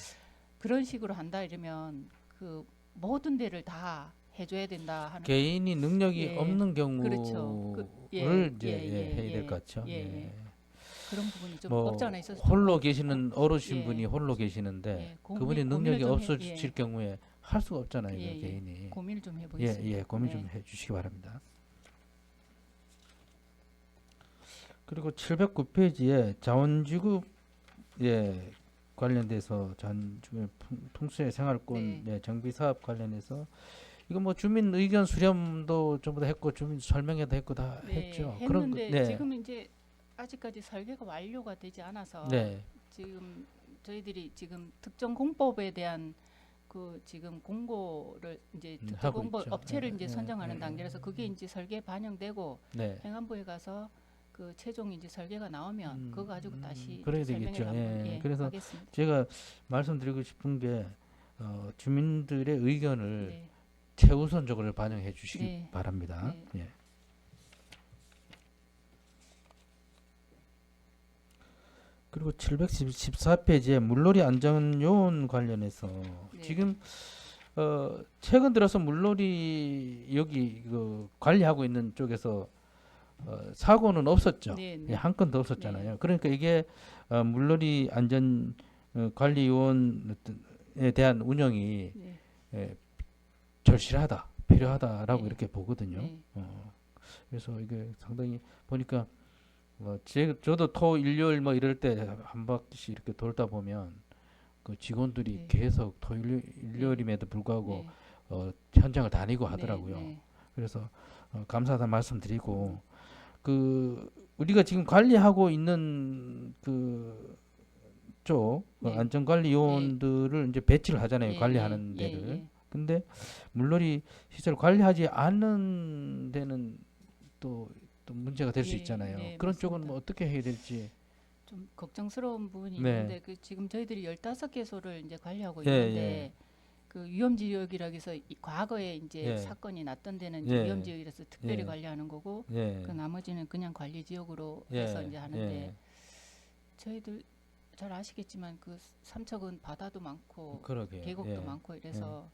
그런 식으로 한다 이러면 그 모든 데를 다 해줘야 된다 하는 개인이 능력이 예. 없는 경우를 그렇죠. 이제 해야 될 것 같죠. 예. 그런 부분이 좀 뭐 없지 않아 있어서 홀로 계시는 어르신 예. 분이 홀로 계시는데 예, 그분이 고민을 능력이 좀 없어질 경우에 할 수가 없잖아요. 예, 그 예. 개인이. 고민을 좀 예, 해보겠습니다. 예, 고민 네. 좀 해주시기 바랍니다. 그리고 709페이지에 자원지구 관련돼서 자원지구 풍수의 생활권 정비 사업 관련해서 이거 뭐 주민 의견 수렴도 전부 다 했고 주민 설명회도 했고 다 했죠. 했는데 네. 지금 이제 아직까지 설계가 완료가 되지 않아서 네. 지금 저희들이 지금 특정 공법에 대한 그 지금 공고를 이제 특정 하고 공법 있죠. 업체를 이제 예, 선정하는 예, 단계라서 그게 이제 설계 반영되고 네. 행안부에 가서 그 최종 이제 설계가 나오면 그거 가지고 다시 그래야 설명회를 되겠죠. 한번, 예. 그래서 하겠습니다. 제가 말씀드리고 싶은 게 주민들의 의견을 네. 최우선적으로 반영해 주시기 네. 바랍니다. 네. 예. 그리고 714페이지에 물놀이 안전 요원 관련해서 네. 지금 최근 들어서 물놀이 여기 그 관리하고 있는 쪽에서 사고는 없었죠. 네, 네. 예, 한 건도 없었잖아요. 네. 그러니까 이게 물놀이 안전 관리 요원에 대한 운영이 네. 절실하다, 필요하다라고 네. 이렇게 보거든요. 네. 그래서 이게 상당히 보니까 저도 토 일요일 뭐 이럴 때 한 바퀴씩 이렇게 돌다 보면 그 직원들이 네. 계속 토 일요일임에도 불구하고 네. 현장을 다니고 하더라고요. 네. 그래서 감사하다는 말씀드리고 그 우리가 지금 관리하고 있는 그쪽 네. 안전관리 요원들을 이제 배치를 하잖아요. 예, 관리하는 예, 데를. 예. 근데 물놀이 시설 관리하지 않는 데는 또 문제가 될 수 예, 있잖아요. 네, 그런 쪽은 맞습니다. 뭐 어떻게 해야 될지. 좀 걱정스러운 부분이 네. 있는데 그 지금 저희들이 15개소를 이제 관리하고 예, 있는데 예. 그 위험 지역이라고 해서 과거에 이제 예. 사건이 났던 데는 이제 예. 위험 지역이라서 특별히 예. 관리하는 거고 예. 그 나머지는 그냥 관리 지역으로 예. 해서 이제 하는데 예. 저희들 잘 아시겠지만 그 삼척은 바다도 많고 그러게. 계곡도 예. 많고 이래서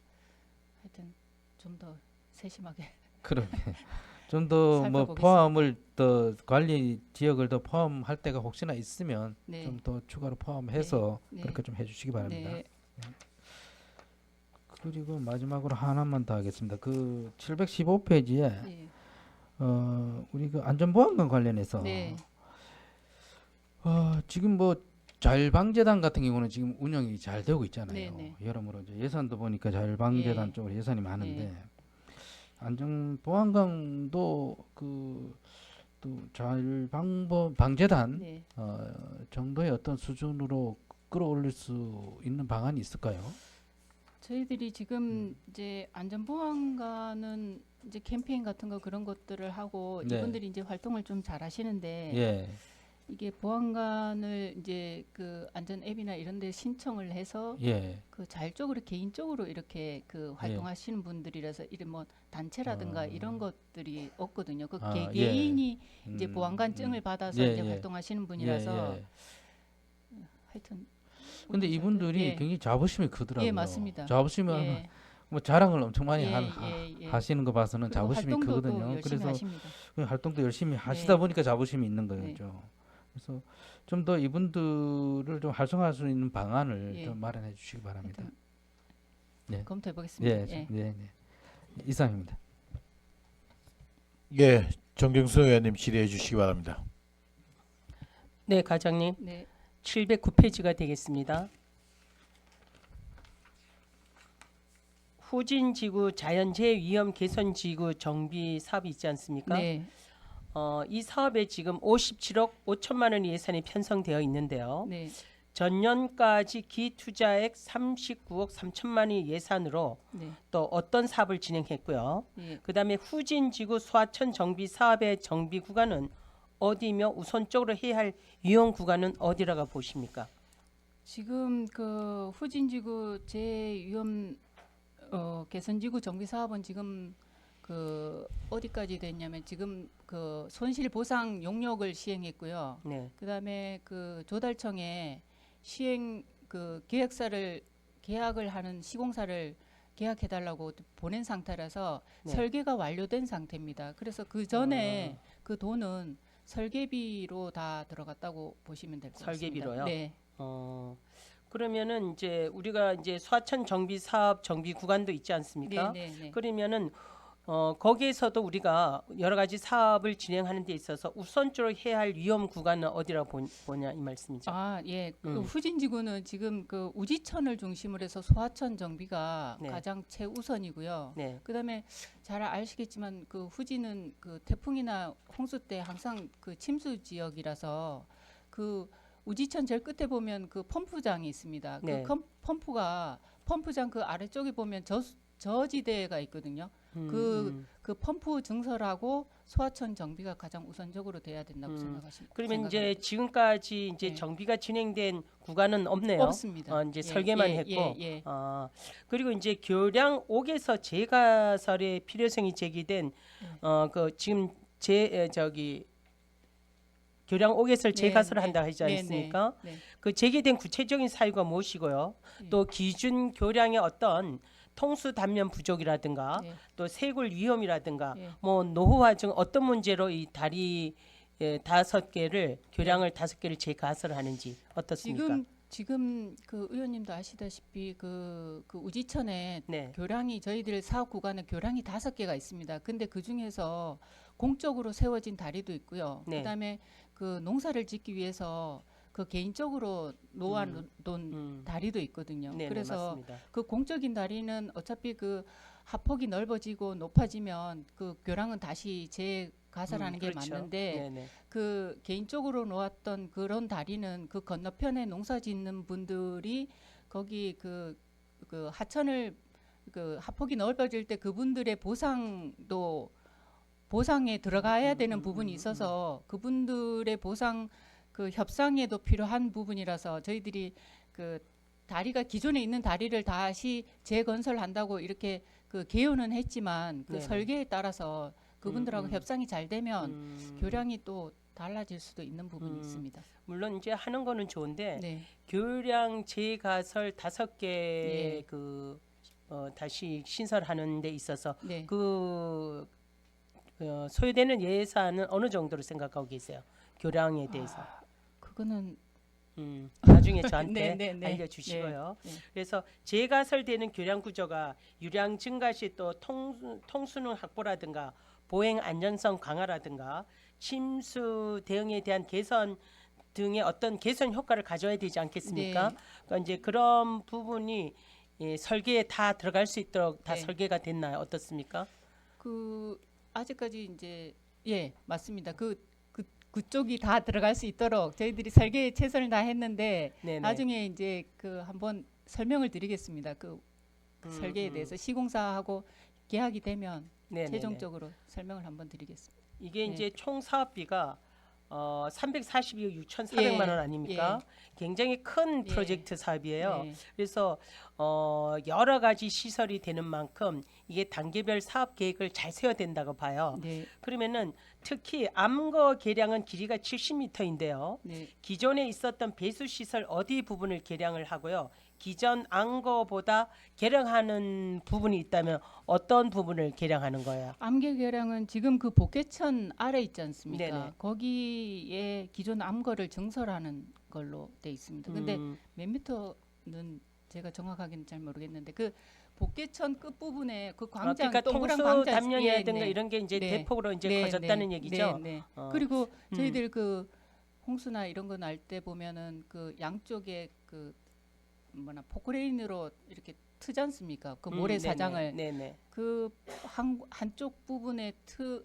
하여튼 좀 더 세심하게 그러게. 좀 더 뭐 살펴보겠습니다. 포함을 더 관리 지역을 더 포함할 때가 혹시나 있으면 네. 좀 더 추가로 포함해서 네. 그렇게 좀 해주시기 바랍니다. 네. 그리고 마지막으로 하나만 더 하겠습니다. 그 715페이지에 네. 우리 그 안전보안관 관련해서 네. 지금 뭐 자율방재단 같은 경우는 지금 운영이 잘 되고 있잖아요. 네, 네. 여러모로 이제 예산도 보니까 자율방재단 예. 쪽으로 예산이 많은데 네. 안전보안관도 또 자율방재단 네. 정도의 어떤 수준으로 끌어올릴 수 있는 방안이 있을까요? 저희들이 지금 이제 안전보안관은 이제 캠페인 같은 거 그런 것들을 하고 네. 이분들이 이제 활동을 좀 잘 하시는데 예, 이게 보안관을 이제 그 안전 앱이나 이런 데 신청을 해서 예, 그 자율적으로 개인적으로 이렇게 그 활동하시는 분들이라서 이런 뭐 단체라든가 이런 것들이 없거든요. 그 아, 개개인이 이제 음, 보안관증을 받아서 예, 이제 예. 활동하시는 분이라서 예. 하여튼 근데 이분들이 예. 굉장히 자부심이 크더라고요. 예, 맞습니다. 자부심을 예. 뭐 자랑을 엄청 많이 예, 예. 하시는 거 봐서는 그리고 자부심이 활동도 또 크거든요. 열심히 그래서 하십니다. 그 활동도 열심히 하시다 네. 보니까 자부심이 있는 네. 거죠. 그래서 좀 더 이분들을 좀 활성화할 수 있는 방안을 예. 좀 마련해 주시기 바랍니다. 하여튼 네. 검토해 보겠습니다. 예, 예. 네, 네. 이상입니다. 예, 정경수 의원님 질의해 주시기 바랍니다. 네, 과장님. 네. 709페이지가 되겠습니다. 후진지구 자연재해 위험 개선 지구 정비 사업이 있지 않습니까? 네. 이 사업에 지금 57억 5천만 원 예산이 편성되어 있는데요. 네. 전년까지 기투자액 39억 3천만 원 예산으로 네. 또 어떤 사업을 진행했고요. 예. 그다음에 후진지구 소하천 정비 사업의 정비 구간은 어디며 우선적으로 해야 할 위험 구간은 어디라고 보십니까? 지금 그 후진지구 재위험 개선지구 정비 사업은 지금 그 어디까지 됐냐면 지금 그 손실 보상 용역을 시행했고요. 네. 그다음에 그 조달청에 시행 그 계약을 하는 시공사를 계약해달라고 보낸 상태라서 네. 설계가 완료된 상태입니다. 그래서 그 전에 그 돈은 설계비로 다 들어갔다고 보시면 될 것 같습니다. 설계비로요? 네. 그러면은 이제 우리가 이제 소하천 정비 사업 정비 구간도 있지 않습니까? 네, 네, 네. 그러면은 거기에서도 우리가 여러 가지 사업을 진행하는 데 있어서 우선적으로 해야 할 위험 구간은 어디라고 보냐 이 말씀이죠. 아, 예. 그 음. 후진지구는 지금 그 우지천을 중심으로 해서 소하천 정비가 네. 가장 최우선이고요. 네. 그다음에 잘 아시겠지만 그 후진은 그 태풍이나 홍수 때 항상 그 침수 지역이라서 그 우지천 제일 끝에 보면 그 펌프장이 있습니다. 네. 그 펌프가 펌프장 그 아래쪽에 보면 저지대가 있거든요. 그 펌프 증설하고 소하천 정비가 가장 우선적으로 돼야 된다고 생각하십니다. 그러면 이제 지금까지 이제 네. 정비가 진행된 구간은 없네요. 없습니다. 이제 예, 설계만 예, 했고, 예, 예. 그리고 이제 교량 옥에서 재가설의 필요성이 제기된 그 지금 교량 옥에서 재가설을 한다 하지 않습니까? 네, 네. 그 제기된 구체적인 사유가 무엇이고요? 또 기준 교량의 어떤 통수 단면 부족이라든가 네. 또 세굴 위험이라든가 예. 뭐 노후화 중 어떤 문제로 이 다리 5개를 교량을 5개를 재가설을 하는지 어떻습니까? 지금 그 의원님도 아시다시피 그 우지천에 네. 교량이 저희들 사업 구간에 교량이 5개가 있습니다. 근데 그 중에서 공적으로 세워진 다리도 있고요. 네. 그다음에 그 농사를 짓기 위해서 그 개인적으로 놓아놓은 다리도 있거든요. 네, 그래서 맞습니다. 그 공적인 다리는 어차피 그 하폭이 넓어지고 높아지면 그 교량은 다시 재가설하는 게 그렇죠. 맞는데 네네. 그 개인적으로 놓았던 그런 다리는 그 건너편에 농사 짓는 분들이 거기 그 하천을 그 하폭이 넓어질 때 그분들의 보상에 들어가야 되는 부분이 있어서 그분들의 보상 그 협상에도 필요한 부분이라서 저희들이 그 다리가 기존에 있는 다리를 다시 재건설한다고 이렇게 그 개요는 했지만 그 네네. 설계에 따라서 그분들하고 음. 협상이 잘 되면 교량이 또 달라질 수도 있는 부분이 있습니다. 물론 이제 하는 거는 좋은데 네. 교량 재가설 5개 예. 그 다시 신설하는 데 있어서 네. 그 소요되는 예산은 어느 정도로 생각하고 계세요? 교량에 대해서. 그거는 나중에 저한테 네, 네, 네. 알려주시고요. 네, 네. 그래서 재가설되는 교량 구조가 유량 증가 시 또 통수능 확보라든가 보행 안전성 강화라든가 침수 대응에 대한 개선 등의 어떤 개선 효과를 가져야 되지 않겠습니까? 네. 그러니까 이제 그런 부분이 설계에 다 들어갈 수 있도록 다 네. 설계가 됐나요? 어떻습니까? 그 아직까지 이제 예 맞습니다. 그쪽이 다 들어갈 수 있도록 저희들이 설계에 최선을 다했는데 네네. 나중에 이제 그 한번 설명을 드리겠습니다. 그 설계에 대해서 시공사하고 계약이 되면 네네네. 최종적으로 설명을 한번 드리겠습니다. 이게 네. 이제 총 사업비가 342억 6,400만 원 아닙니까? 굉장히 큰 예. 프로젝트 사업이에요. 네. 그래서 여러 가지 시설이 되는 만큼 이게 단계별 사업 계획을 잘 세워야 된다고 봐요. 네. 그러면은 특히 암거 계량은 길이가 70m인데요. 네. 기존에 있었던 배수 시설 어디 부분을 개량을 하고요. 기존 암거보다 개량하는 부분이 있다면 어떤 부분을 개량하는 거예요? 암계 계량은 지금 그 복개천 아래 있지 않습니까? 네네. 거기에 기존 암거를 증설하는 걸로 돼 있습니다. 근데 몇 미터는 제가 정확하게는 잘 모르겠는데 그 복개천 끝 부분에 그 광장 그러니까 동그란 통수 광장 담요라든가 예, 네. 이런 게 이제 네. 대폭으로 이제 네, 커졌다는 네, 얘기죠. 네, 네. 어. 그리고 저희들 그 홍수나 이런 거 날 때 보면은 그 양쪽에 그 뭐나 포크레인으로 이렇게 트지 않습니까? 그 모래사장을 네네. 그 한쪽 부분에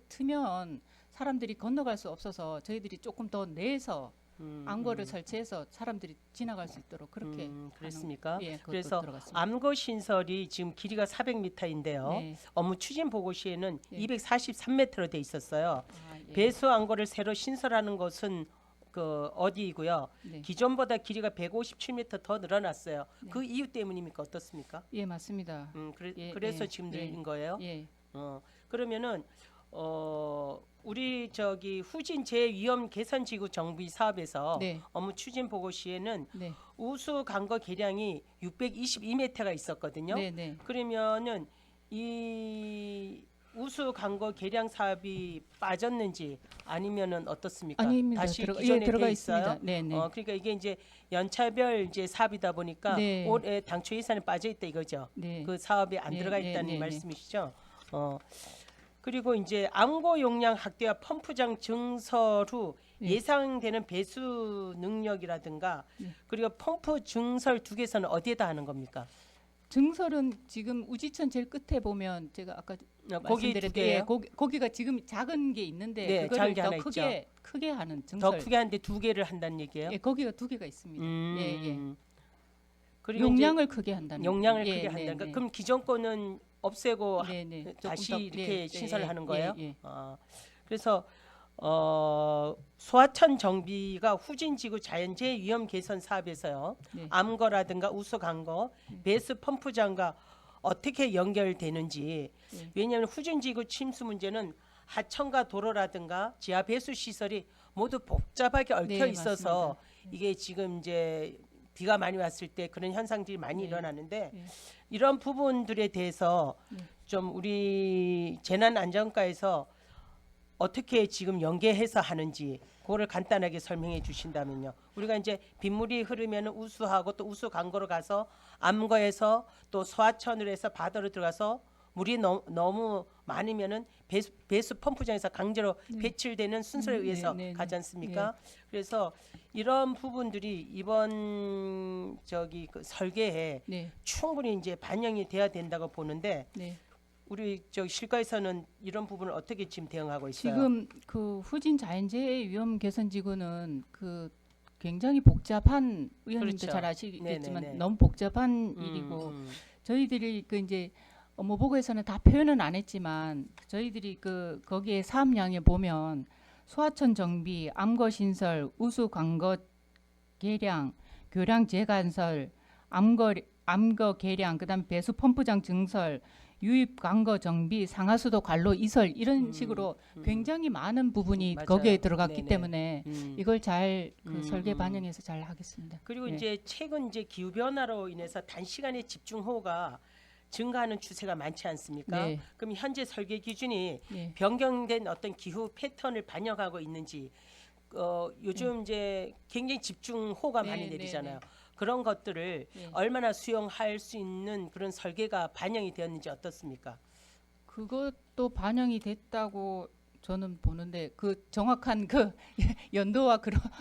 트면 사람들이 건너갈 수 없어서 저희들이 조금 더 내서 암거를 설치해서 사람들이 지나갈 수 있도록 그렇게 그랬습니까? 예, 그것도 그래서 들어갔습니다. 암거 신설이 지금 길이가 400m인데요. 네. 업무 추진 보고 시에는 예. 243m로 돼 있었어요. 아, 예. 배수 암거를 새로 신설하는 것은 그 어디이고요? 네. 기존보다 길이가 157m 더 늘어났어요. 네. 그 이유 때문입니까? 어떻습니까? 예, 맞습니다. 그래서 예, 지금 예. 늘린 거예요. 예. 그러면은 우리 저기 후진 재위험 개선 지구 정비 사업에서 네. 업무 추진 보고 시에는 네. 우수 강거 계량이 622m가 있었거든요. 네, 네. 그러면은 이 우수 강거 계량 사업이 빠졌는지 아니면은 어떻습니까? 아닙니다. 다시 들어가, 기존에 예, 들어가 돼 있습니다. 있어요. 네, 네. 그러니까 이게 이제 연차별 이제 사업이다 보니까 네. 올해 당초 예산에 빠져 있다 이거죠. 네. 그 사업에 안 네, 들어가 네, 있다는 네, 네. 말씀이시죠. 그리고 이제 암고 용량 확대와 펌프장 증설 후 네. 예상되는 배수 능력이라든가 네. 그리고 펌프 증설 두 개서는 어디에다 하는 겁니까? 증설은 지금 우지천 제일 끝에 보면 제가 아까 거기 두 말씀드렸듯이 개예요? 거기가 지금 작은 게 있는데 네, 작은 그거를 게 더 하나 크게 하는 더 증설. 크게 하는데 두 개를 한다는 얘기예요? 예, 거기가 두 개가 있습니다. 예, 예. 그리고 용량을 크게 한다는 용량을 예, 크게 네, 한다. 네. 그럼 기존 거는 없애고 네, 네. 조금 다시 더, 이렇게 네, 신설을 예, 하는 예, 거예요? 예, 예. 그래서 소하천 정비가 후진지구 자연재해 위험 개선 사업에서요. 네. 암거라든가 우수 강거, 배수 펌프장과 어떻게 연결되는지. 네. 왜냐하면 후진지구 침수 문제는 하천과 도로라든가 지하 배수 시설이 모두 복잡하게 얽혀 네, 있어서 맞습니다. 이게 지금 이제 비가 많이 왔을 때 그런 현상들이 많이 네. 일어나는데 네. 이런 부분들에 대해서 네. 좀 우리 재난안전과에서 어떻게 지금 연계해서 하는지 그거를 간단하게 설명해 주신다면요. 우리가 이제 빗물이 흐르면 우수하고 또 우수 강거로 가서 암거에서 또 소하천으로 해서 바다로 들어가서 물이 너무 많으면은 배수 펌프장에서 강제로 배출되는 순서에 의해서 네, 네, 가지 네. 않습니까? 그래서 이런 부분들이 이번 저기 그 설계에 네, 충분히 이제 반영이 돼야 된다고 보는데 네. 우리 저 실과에서는 이런 부분을 어떻게 지금 대응하고 있어요? 지금 그 후진 자연재해 위험 개선 지구는 그 굉장히 복잡한 의원님도 그렇죠. 잘 아시겠지만 네네네. 너무 복잡한 일이고 저희들이 그 이제 업무 보고에서는 다 표현은 안 했지만 저희들이 그 거기에 사업량에 보면 소하천 정비, 암거 신설, 우수 광거 개량, 교량 재간설, 암거 개량, 그다음 배수 펌프장 증설, 유입 광거 정비, 상하수도 관로 이설 이런 식으로 굉장히 많은 부분이 맞아요. 거기에 들어갔기 네네. 때문에 이걸 잘 설계 음. 반영해서 잘 하겠습니다. 그리고 예. 이제 최근 이제 기후 변화로 인해서 단시간에 집중호우가 증가하는 추세가 많지 않습니까? 네. 그럼 현재 설계 기준이 예. 변경된 어떤 기후 패턴을 반영하고 있는지 요즘 이제 굉장히 집중호우가 많이 네, 네, 내리잖아요. 그런 것들을 네. 얼마나 수용할 수 있는 그런 설계가 반영이 되었는지 어떻습니까? 그것도 반영이 됐다고 저는 보는데 그 정확한 그 연도와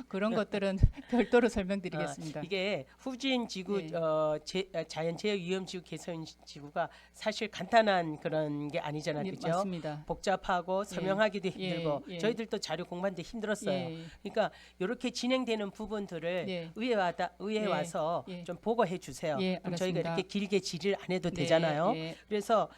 그런 것들은 별도로 설명드리겠습니다. 이게 후진 지구 네. 자연재해 위험 지구 개선 지구가 사실 간단한 그런 게 아니잖아요, 네, 그렇죠? 맞습니다. 복잡하고 설명하기도 예, 힘들고 예. 저희들도 자료 공부하는데 힘들었어요. 예. 그러니까 이렇게 진행되는 부분들을 예. 의회에 예, 와서 예. 좀 보고해 주세요. 예, 그럼 저희가 알았습니다. 이렇게 길게 질의 안 해도 네, 되잖아요. 예. 그래서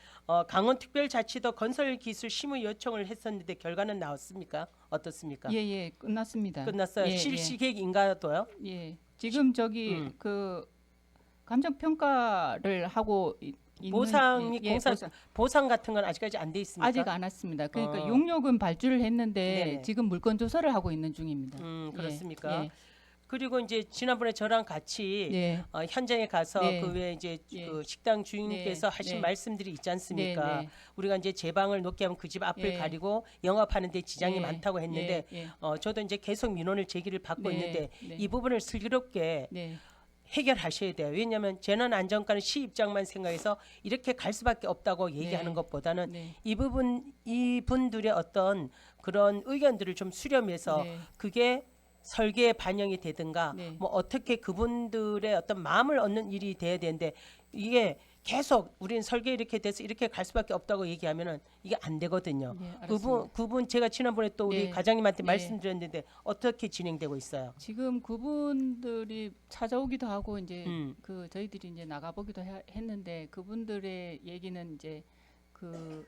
강원특별자치도 건설기술 심의 요청을 했었는데 결과는 나왔습니까? 어떻습니까? 예, 끝났습니다. 끝났어요. 예, 실시계획인가도요? 예. 지금 저기 그 감정 평가를 하고 있는 보상 및 공사 보상. 보상 같은 건 아직까지 안 돼 있습니까? 아직 안 왔습니다. 그러니까 어. 용역은 발주를 했는데 네네. 지금 물건 조사를 하고 있는 중입니다. 그렇습니까? 예, 그리고 이제 지난번에 저랑 같이 예. 현장에 가서 네. 그 외에 이제 예. 그 식당 주인께서 네. 하신 네. 말씀들이 있지 않습니까? 네, 네. 우리가 이제 제방을 높게 하면 그 집 앞을 예. 가리고 영업하는 데 지장이 예, 많다고 했는데 예, 예. 저도 이제 계속 민원을 제기를 받고 네, 있는데 네. 이 부분을 슬기롭게 네. 해결하셔야 돼요. 왜냐하면 재난 안전과는 시 입장만 생각해서 이렇게 갈 수밖에 없다고 얘기하는 네. 것보다는 네. 이분들의 어떤 그런 의견들을 좀 수렴해서 네. 그게 설계에 반영이 되든가 네. 뭐 어떻게 그분들의 어떤 마음을 얻는 일이 돼야 되는데 이게 계속 우리는 설계 이렇게 돼서 이렇게 갈 수밖에 없다고 얘기하면은 이게 안 되거든요. 네, 알았습니다. 그분 제가 지난번에 또 우리 네. 과장님한테 네. 말씀드렸는데 어떻게 진행되고 있어요? 지금 그분들이 찾아오기도 하고 이제 음. 그 저희들이 이제 나가보기도 했는데 그분들의 얘기는 이제 그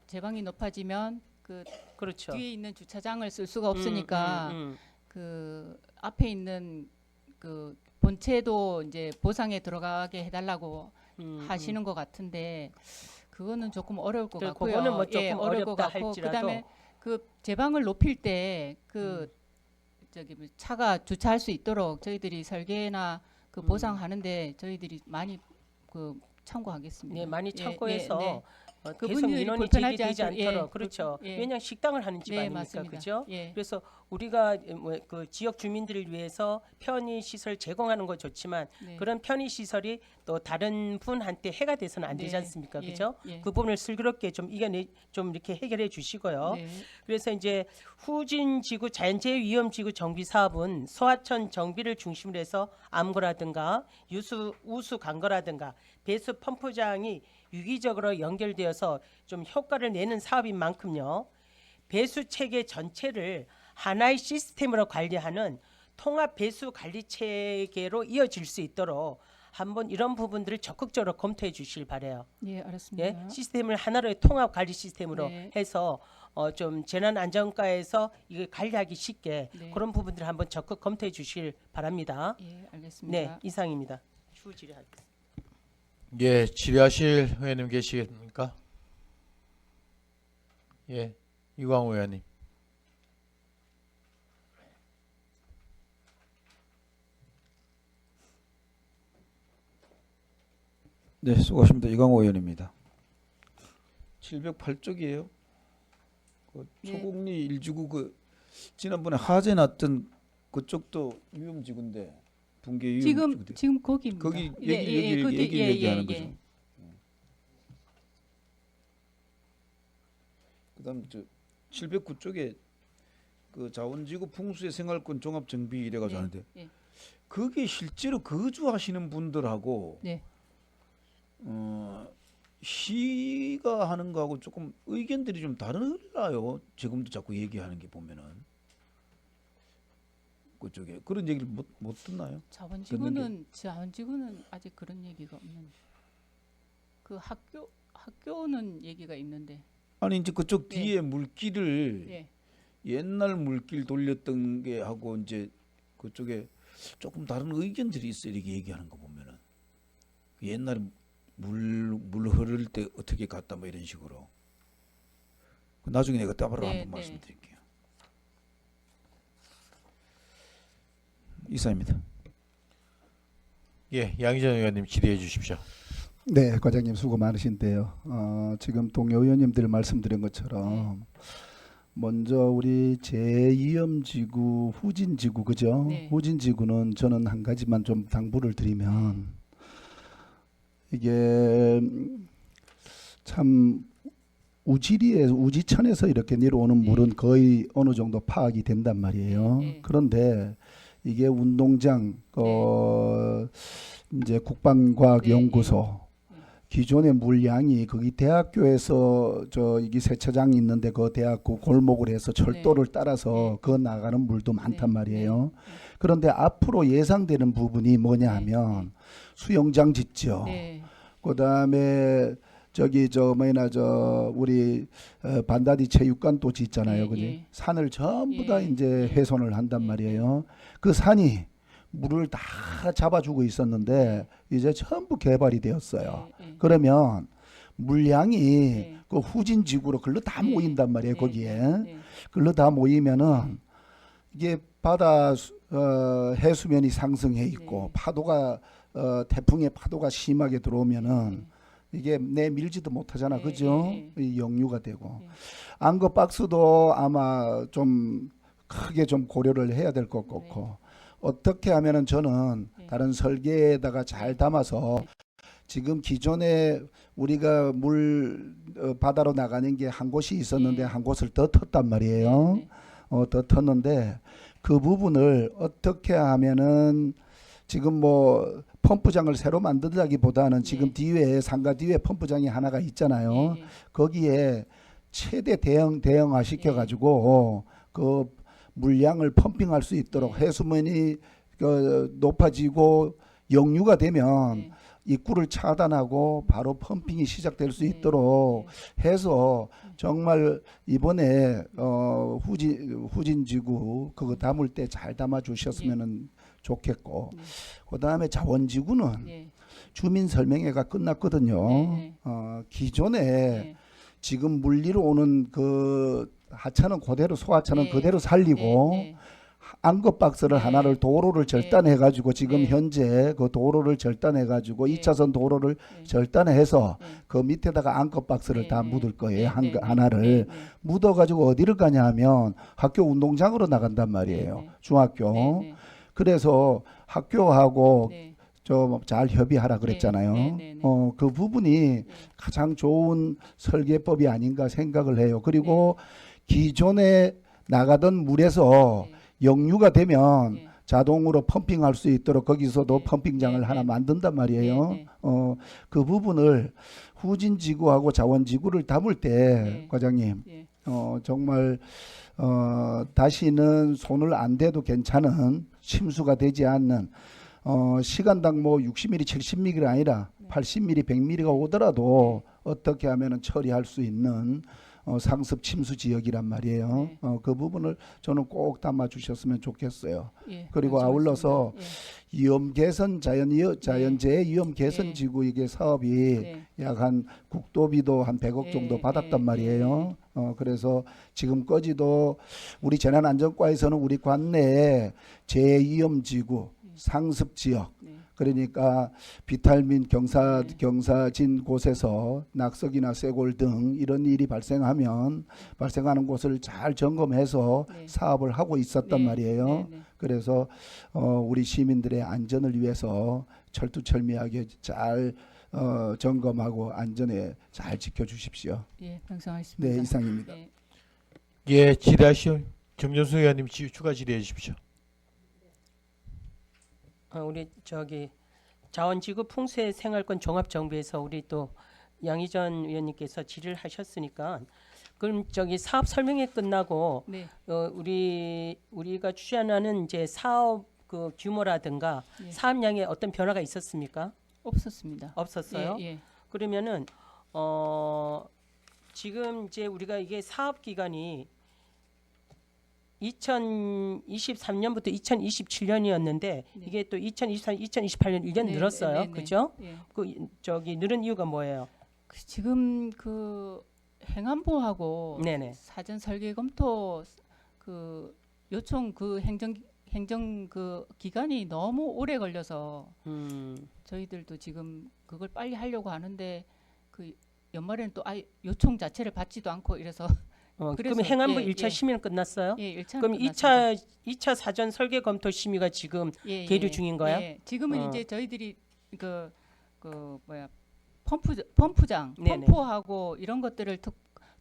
제방이 높아지면 그 그렇죠. 뒤에 있는 주차장을 쓸 수가 없으니까 그 앞에 있는 그 본체도 이제 보상에 들어가게 해달라고 하시는 것 같은데 그거는 조금 어려울 것 같고요. 그거는 뭐 조금 예, 어려울 것 어렵다 같고 할지라도 그다음에 그 제방을 높일 때 그 저기 뭐 차가 주차할 수 있도록 저희들이 설계나 그 보상하는데 저희들이 많이 그 참고하겠습니다. 네, 많이 예, 참고해서 네, 네. 계속 그분들이 민원이 불편하지 제기되지 않도록, 예, 않도록 그렇죠. 예. 왜냐하면 식당을 하는 집 네, 아닙니까, 맞습니다. 그죠? 예. 그래서 우리가 그 지역 주민들을 위해서 편의 시설 제공하는 거 좋지만 네. 그런 편의 시설이 또 다른 분한테 해가 돼서는 안 되지 네, 않습니까, 예, 그죠? 예. 그 부분을 슬기롭게 좀 좀 이렇게 해결해 주시고요. 네. 그래서 이제 후진지구 자연재해 위험지구 정비 사업은 소하천 정비를 중심으로 해서 암거라든가 우수 강거라든가 배수 펌프장이 유기적으로 연결되어서 좀 효과를 내는 사업인 만큼요. 배수 체계 전체를 하나의 시스템으로 관리하는 통합 배수 관리 체계로 이어질 수 있도록 한번 이런 부분들을 적극적으로 검토해 주실 바래요. 예, 알았습니다. 예, 시스템을 하나로의 통합 관리 시스템으로 네. 해서 좀 재난 안전과에서 이걸 관리하기 쉽게 네. 그런 부분들을 한번 적극 검토해 주실 바랍니다. 예, 알겠습니다. 네, 이상입니다. 추후 질의하겠습니다. 예, 질의하실 의원님 계시겠습니까? 예, 이광호 의원님. 네, 수고하십니다. 이광호 의원입니다. 708쪽이에요. 그 네. 초곡리 1지구 그 지난번에 화재 났던 그쪽도 위험지구인데 붕괴 위험지구인데 지금 거기입니다. 거기 예, 예, 거기, 얘기 예, 얘기하는 예, 거죠. 예. 그다음 저 709쪽에 그 자원지구 풍수의 생활권 종합 정비 이래가지고 네, 하는데 예. 그게 실제로 거주하시는 분들하고 네. 시가 하는 거하고 조금 의견들이 좀 다르나요? 지금도 자꾸 얘기하는 게 보면은 그쪽에 그런 얘기를 못 듣나요? 자원지구는 아직 그런 얘기가 없는. 그 학교는 얘기가 있는데. 아니 이제 그쪽 네. 뒤에 물길을 예. 옛날 물길 돌렸던 게 하고 이제 그쪽에 조금 다른 의견들이 있어 이렇게 얘기하는 거 보면은 옛날에 물 흐를 때 어떻게 갔다 뭐 이런 식으로. 나중에 내가 따로 네, 한번 네. 말씀드릴게요. 이상입니다. 예, 양희전 의원님 질의해 주십시오. 네, 과장님 수고 많으신데요. 지금 동료 의원님들 말씀드린 것처럼 먼저 우리 제2염지구 후진지구 그죠? 네. 후진지구는 저는 한 가지만 좀 당부를 드리면 이게 참 우지천에서 이렇게 내려오는 네. 물은 거의 어느 정도 파악이 된단 말이에요. 네. 그런데 이게 운동장 이제 국방과학연구소 기존의 물량이 거기 대학교에서 이게 세차장이 있는데 그 대학교 골목을 해서 철도를 따라서 그 나가는 물도 많단 말이에요. 그런데 앞으로 예상되는 부분이 뭐냐 하면 수영장 짓죠. 네. 그다음에 우리 반다디 체육관 또 짓잖아요. 예, 그지? 예. 산을 전부 다 예, 이제 예. 훼손을 한단 말이에요. 그 산이 물을 다 잡아주고 있었는데 이제 전부 개발이 되었어요. 예. 그러면 물량이 네. 그 후진 지구로 글로 다 네. 모인단 말이에요. 네. 거기에 네. 글로 다 모이면은 이게 바다 해수면이 상승해 있고 네. 파도가 태풍의 파도가 심하게 들어오면은 이게 내밀지도 못하잖아. 네, 그죠? 네, 이 역류가 되고 네. 안거 박스도 아마 좀 크게 좀 고려를 해야 될 것 같고 어떻게 하면은 저는 네. 다른 설계에다가 잘 담아서 지금 기존에 우리가 물 바다로 나가는 게 한 곳이 있었는데 네. 한 곳을 더 텄단 말이에요. 네. 더 텄는데 그 부분을 어떻게 하면은 지금 뭐 펌프장을 새로 만든다기보다는 지금 뒤에 상가 뒤에 펌프장이 하나가 있잖아요. 네. 거기에 최대 대형화 시켜가지고 그 물량을 펌핑할 수 있도록 해수면이 높아지고 역류가 되면 네. 입구를 차단하고 바로 펌핑이 시작될 수 있도록 해서 정말 이번에 후진지구 그거 담을 때 잘 담아 주셨으면 좋겠고 그다음에 자원지구는 네. 주민 설명회가 끝났거든요. 네. 기존에 네. 지금 물리로 오는 그 하천은 그대로 소하천은 네. 그대로 살리고 네. 안거 박스를 네. 하나를 도로를 절단해 가지고 지금 네. 현재 그 도로를 절단해 가지고 네. 2차선 도로를 네. 절단해서 네. 그 밑에다가 안거 박스를 네. 다 네. 묻을 거예요. 네. 네. 하나를 네. 묻어 가지고 어디를 가냐 하면 학교 운동장으로 나간단 말이에요. 네. 중학교. 네. 그래서 학교하고 네. 좀 잘 협의하라 그랬잖아요. 네. 그 부분이 가장 좋은 설계법이 아닌가 생각을 해요. 그리고 기존에 나가던 물에서 역류가 되면 네. 자동으로 펌핑할 수 있도록 거기서도 네. 펌핑장을 네. 하나 만든단 말이에요. 네. 그 부분을 후진지구하고 자원지구를 담을 때 네. 과장님 네. 정말 다시는 손을 안 대도 괜찮은 침수가 되지 않는 시간당 뭐 60mm, 70mm가 아니라 80mm, 100mm가 오더라도 어떻게 하면은 처리할 수 있는 상습 침수 지역이란 말이에요. 그 부분을 저는 꼭 담아 주셨으면 좋겠어요. 예. 그리고 아울러서 위험 개선 자연재해 위험 개선 네. 지구 이게 사업이 네. 약 한 국도비도 한 100억 정도 네. 받았단 네. 말이에요. 그래서 지금까지도 우리 재난안전과에서는 우리 관내에 재위험지구 상습 지역 네. 그러니까 비탈민 경사진 곳에서 낙석이나 쇄골 등 이런 일이 발생하는 곳을 잘 점검해서 네. 사업을 하고 있었단 네. 말이에요. 네. 네. 그래서 우리 시민들의 안전을 위해서 철두철미하게 잘 점검하고 안전에 잘 지켜주십시오. 예, 병성하겠습니다. 네, 이상입니다. 네. 예, 질의하실 정전수 의원님 추가 질의해 주십시오. 우리 자원지구 풍수생활권 종합정비에서 우리 또 양희전 의원님께서 질의를 하셨으니까 그럼 사업 설명회 끝나고 네. 우리가 추진하는 이제 사업 그 규모라든가 예. 사업량에 어떤 변화가 있었습니까? 없었습니다. 없었어요. 예. 그러면은 지금 이제 우리가 이게 사업 기간이 2023년부터 2027년이었는데 이게 또 2023, 2028년 1년 네, 늘었어요. 네, 네, 그죠? 예. 그 저기 늘은 이유가 뭐예요? 지금 그 행안부하고 네네. 사전 설계 검토 그 요청 그 행정 그 기간이 너무 오래 걸려서 저희들도 지금 그걸 빨리 하려고 하는데 그 연말에는 또 아예 요청 자체를 받지도 않고 이래서 그럼 그래서, 행안부 예, 1차 예. 심의는 끝났어요? 예, 1차 그럼 2차 사전 설계 검토 심의가 지금 계류 중인 거야? 예, 지금은 어. 이제 저희들이 그 뭐야 펌프장 네네. 펌프하고 이런 것들을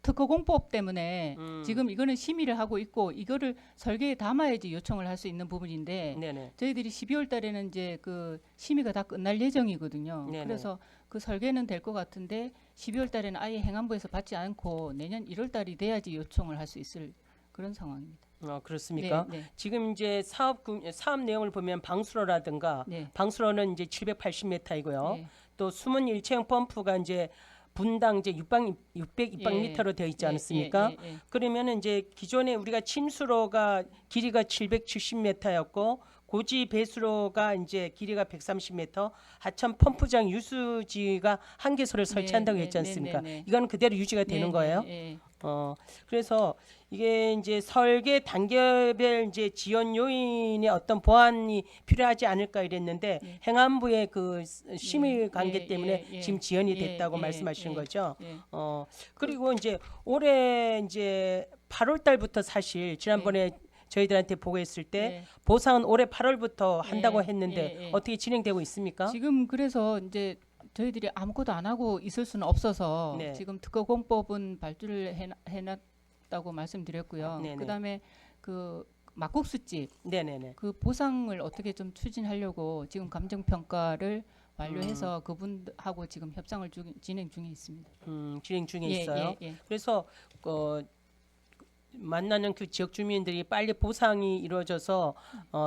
특허 공법 때문에 지금 이거는 심의를 하고 있고 이거를 설계에 담아야지 요청을 할 수 있는 부분인데 네네. 저희들이 12월 달에는 이제 그 심의가 다 끝날 예정이거든요. 네네. 그래서 그 설계는 될 것 같은데 12월 달에는 아예 행안부에서 받지 않고 내년 1월 달이 돼야지 요청을 할 수 있을 그런 상황입니다. 그렇습니까? 네, 지금 이제 사업 내용을 보면 방수로라든가 네. 방수로는 이제 780m이고요. 네. 또 숨은 일체형 펌프가 이제 분당 이제 600 입방미터로 되어 있지 않습니까? 예. 그러면은 이제 기존에 우리가 침수로가 길이가 770m였고 고지 배수로가 이제 길이가 130m, 하천 펌프장 유수지가 한 개소를 설치한다고 했지 않습니까? 이건 그대로 유지가 되는 거예요. 그래서 이게 이제 설계 단계별 이제 지원 요인의 어떤 보완이 필요하지 않을까 이랬는데 행안부의 그 심의 관계 때문에 지금 지연이 됐다고 말씀하시는 거죠. 그리고 이제 올해 이제 8월 달부터 사실 지난번에 저희들한테 보고했을 때 보상은 올해 8월부터 한다고 했는데 어떻게 진행되고 있습니까? 지금 그래서 이제 저희들이 아무것도 안 하고 있을 수는 없어서 네. 지금 특허공법은 발주를 해놨다고 말씀드렸고요. 네네. 그다음에 그 막국수집 네네네. 그 보상을 어떻게 좀 추진하려고 지금 감정평가를 완료해서 그분하고 지금 협상을 진행 중에 있습니다. 진행 중에 있어요. 예. 그래서 만나는 그 지역 주민들이 빨리 보상이 이루어져서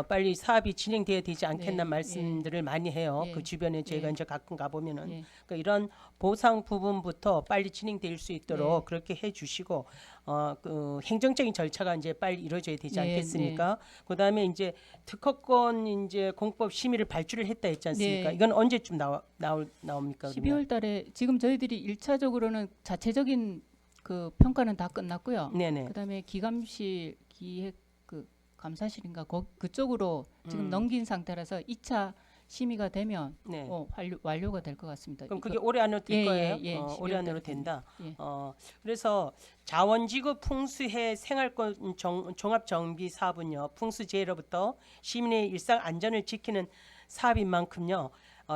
빨리 사업이 진행돼야 되지 않겠나 네, 말씀들을 많이 해요. 예. 그 주변에 저희가 예. 이제 가끔 가보면은 예. 그러니까 이런 보상 부분부터 빨리 진행될 수 있도록 네. 그렇게 해주시고 그 행정적인 절차가 이제 빨리 이루어져야 되지 네, 않겠습니까? 그다음에 이제 특허권 이제 공법 심의를 발주를 했다 했지 않습니까? 네. 이건 언제쯤 나옵니까? 12월 달에 지금 저희들이 1차적으로는 자체적인 그 평가는 다 끝났고요. 네네. 그다음에 기감실 기획 그 감사실인가 그쪽으로 지금 넘긴 상태라서 2차 심의가 되면 네. 완료가 될 것 같습니다. 그럼 그게 올해 안으로 될 예, 거예요? 예, 올해 12월 안으로 달에 된다. 예. 그래서 자원지구 풍수해 생활권 종합정비 사업은요. 풍수재해로부터 시민의 일상 안전을 지키는 사업인 만큼요.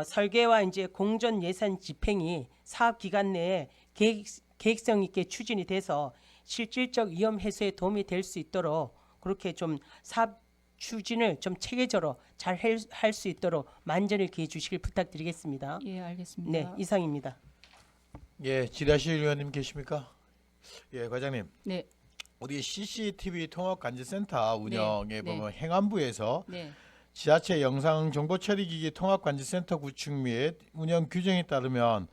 설계와 이제 공전 예산 집행이 사업 기간 내에 계획성 있게 추진이 돼서 실질적 위험 해소에 도움이 될 수 있도록 그렇게 좀 사업 추진을 좀 체계적으로 잘 할 수 있도록 만전을 기해 주시길 부탁드리겠습니다. 예, 알겠습니다. 네, 이상입니다. 예, 지라실 의원님 계십니까? 예, 과장님. 네. 우리 CCTV 통합관제센터 운영에 네. 보면 행안부에서 네. 지자체 영상 정보 처리기기 통합관제센터 구축 및 운영 규정에 따르면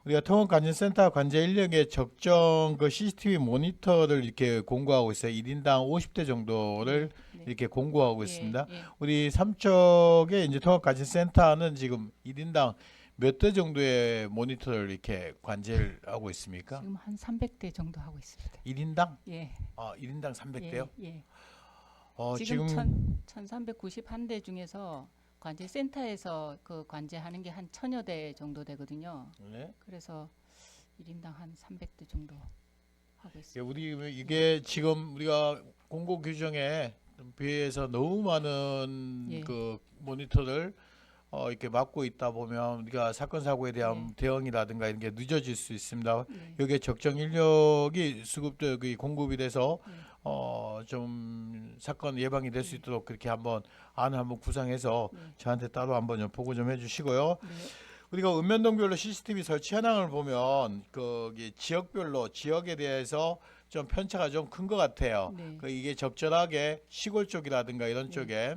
우리가 통합관제센터 관제 인력의 적정 그 CCTV 모니터를 이렇게 공고하고 있어요. 1인당 50대 정도를 네. 이렇게 공고하고 예, 있습니다. 예. 우리 삼척의 이제 통합관제센터는 지금 1인당 몇 대 정도의 모니터를 이렇게 관제를 하고 있습니까? 지금 한 300대 정도 하고 있습니다. 1인당? 예. 1인당 300대요? 예. 지금 지금 1391대 중에서 관제센터에서 그 관제하는 게 한 1000여 대 정도 되거든요. 네. 그래서 1인당 한 300대 정도 하고 예, 있습니다. 우리 이게 지금 우리가 공고 규정에 비해서 너무 많은 예. 그 모니터를 이렇게 맡고 있다 보면 우리가 사건 사고에 대한 대응이라든가 이런 게 늦어질 수 있습니다. 네. 여기에 적정 인력이 수급되기 공급이 돼서 네. 좀 사건 예방이 될 수 있도록 그렇게 한번 안을 한번 구상해서 네. 저한테 따로 한번 좀 보고 좀 해주시고요. 네. 우리가 읍면동별로 CCTV 설치 현황을 보면 거기 지역별로 지역에 대해서 좀 편차가 좀 큰 것 같아요. 네. 이게 적절하게 시골 쪽이라든가 이런 네. 쪽에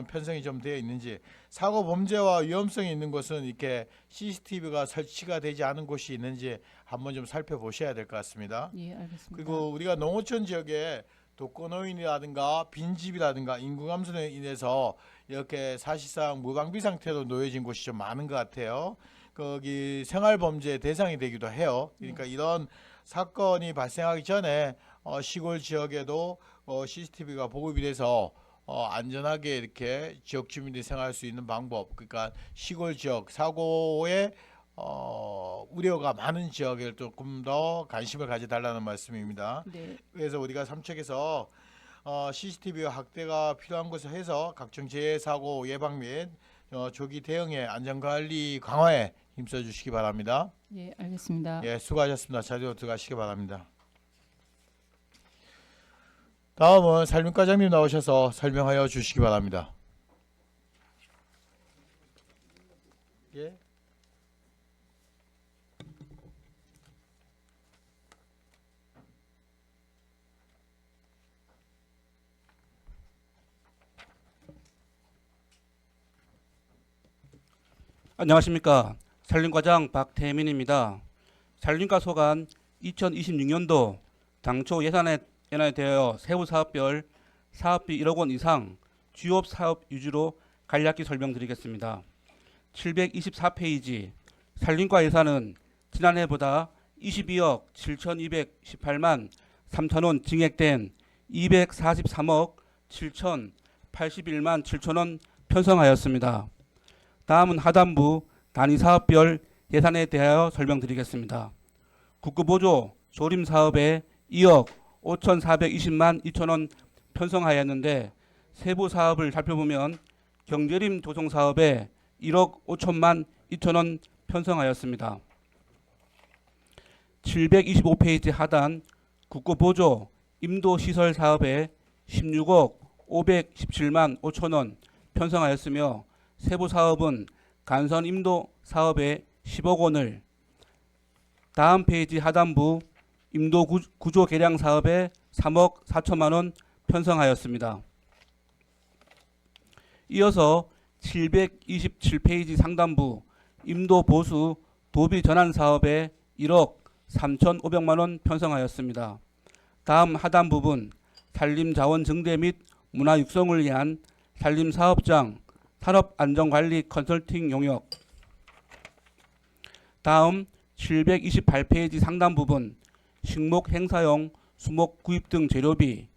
편성이 좀 되어 있는지 사고 범죄와 위험성이 있는 곳은 이렇게 CCTV가 설치가 되지 않은 곳이 있는지 한번 좀 살펴보셔야 될 것 같습니다. 예, 알겠습니다. 그리고 우리가 농어촌 지역에 독거노인이라든가 빈집이라든가 인구 감소로 인해서 이렇게 사실상 무방비 상태로 놓여진 곳이 좀 많은 것 같아요. 거기 생활범죄 대상이 되기도 해요. 그러니까 이런 사건이 발생하기 전에 시골 지역에도 CCTV가 보급이 돼서 안전하게 이렇게 지역 주민들이 생활할 수 있는 방법, 그러니까 시골 지역 사고에 우려가 많은 지역에 조금 더 관심을 가져달라는 말씀입니다. 네. 그래서 우리가 삼척에서 CCTV 확대가 필요한 곳을 해서 각종 재해 사고 예방 및 조기 대응에 안전관리 강화에 힘써 주시기 바랍니다. 예, 알겠습니다. 예, 수고하셨습니다. 자리로 들어가시기 바랍니다. 다음은 살림과장님 나오셔서 설명하여 주시기 바랍니다. 예. 안녕하십니까. 산림과장 박태민입니다. 산림과 소관 2026년도 당초 예산에 대하여 세부 사업별 사업비 1억 원 이상 주요 사업 위주로 간략히 설명드리겠습니다. 724페이지 산림과 예산은 지난해보다 22억 7,218만 3천원 증액된 243억 7,081만 7천원 편성하였습니다. 다음은 하단부 단위사업별 예산에 대하여 설명드리겠습니다. 국고보조 조림사업에 2억 5,420만 2천원 편성하였는데 세부 사업을 살펴보면 경제림 조성사업에 1억 5천만 2천원 편성하였습니다. 725페이지 하단 국고보조 임도시설 사업에 16억 517만 5천원 편성하였으며 세부 사업은 간선 임도 사업에 10억 원을, 다음 페이지 하단부 임도 구조 개량 사업에 3억 4천만 원 편성하였습니다. 이어서 727페이지 상단부 임도 보수 도비 전환 사업에 1억 3,500만 원 편성하였습니다. 다음 하단 부분 산림 자원 증대 및 문화 육성을 위한 산림 사업장 산업안전관리 컨설팅 용역. 다음 728페이지 상단 부분 식목 행사용 수목 구입 등 재료비,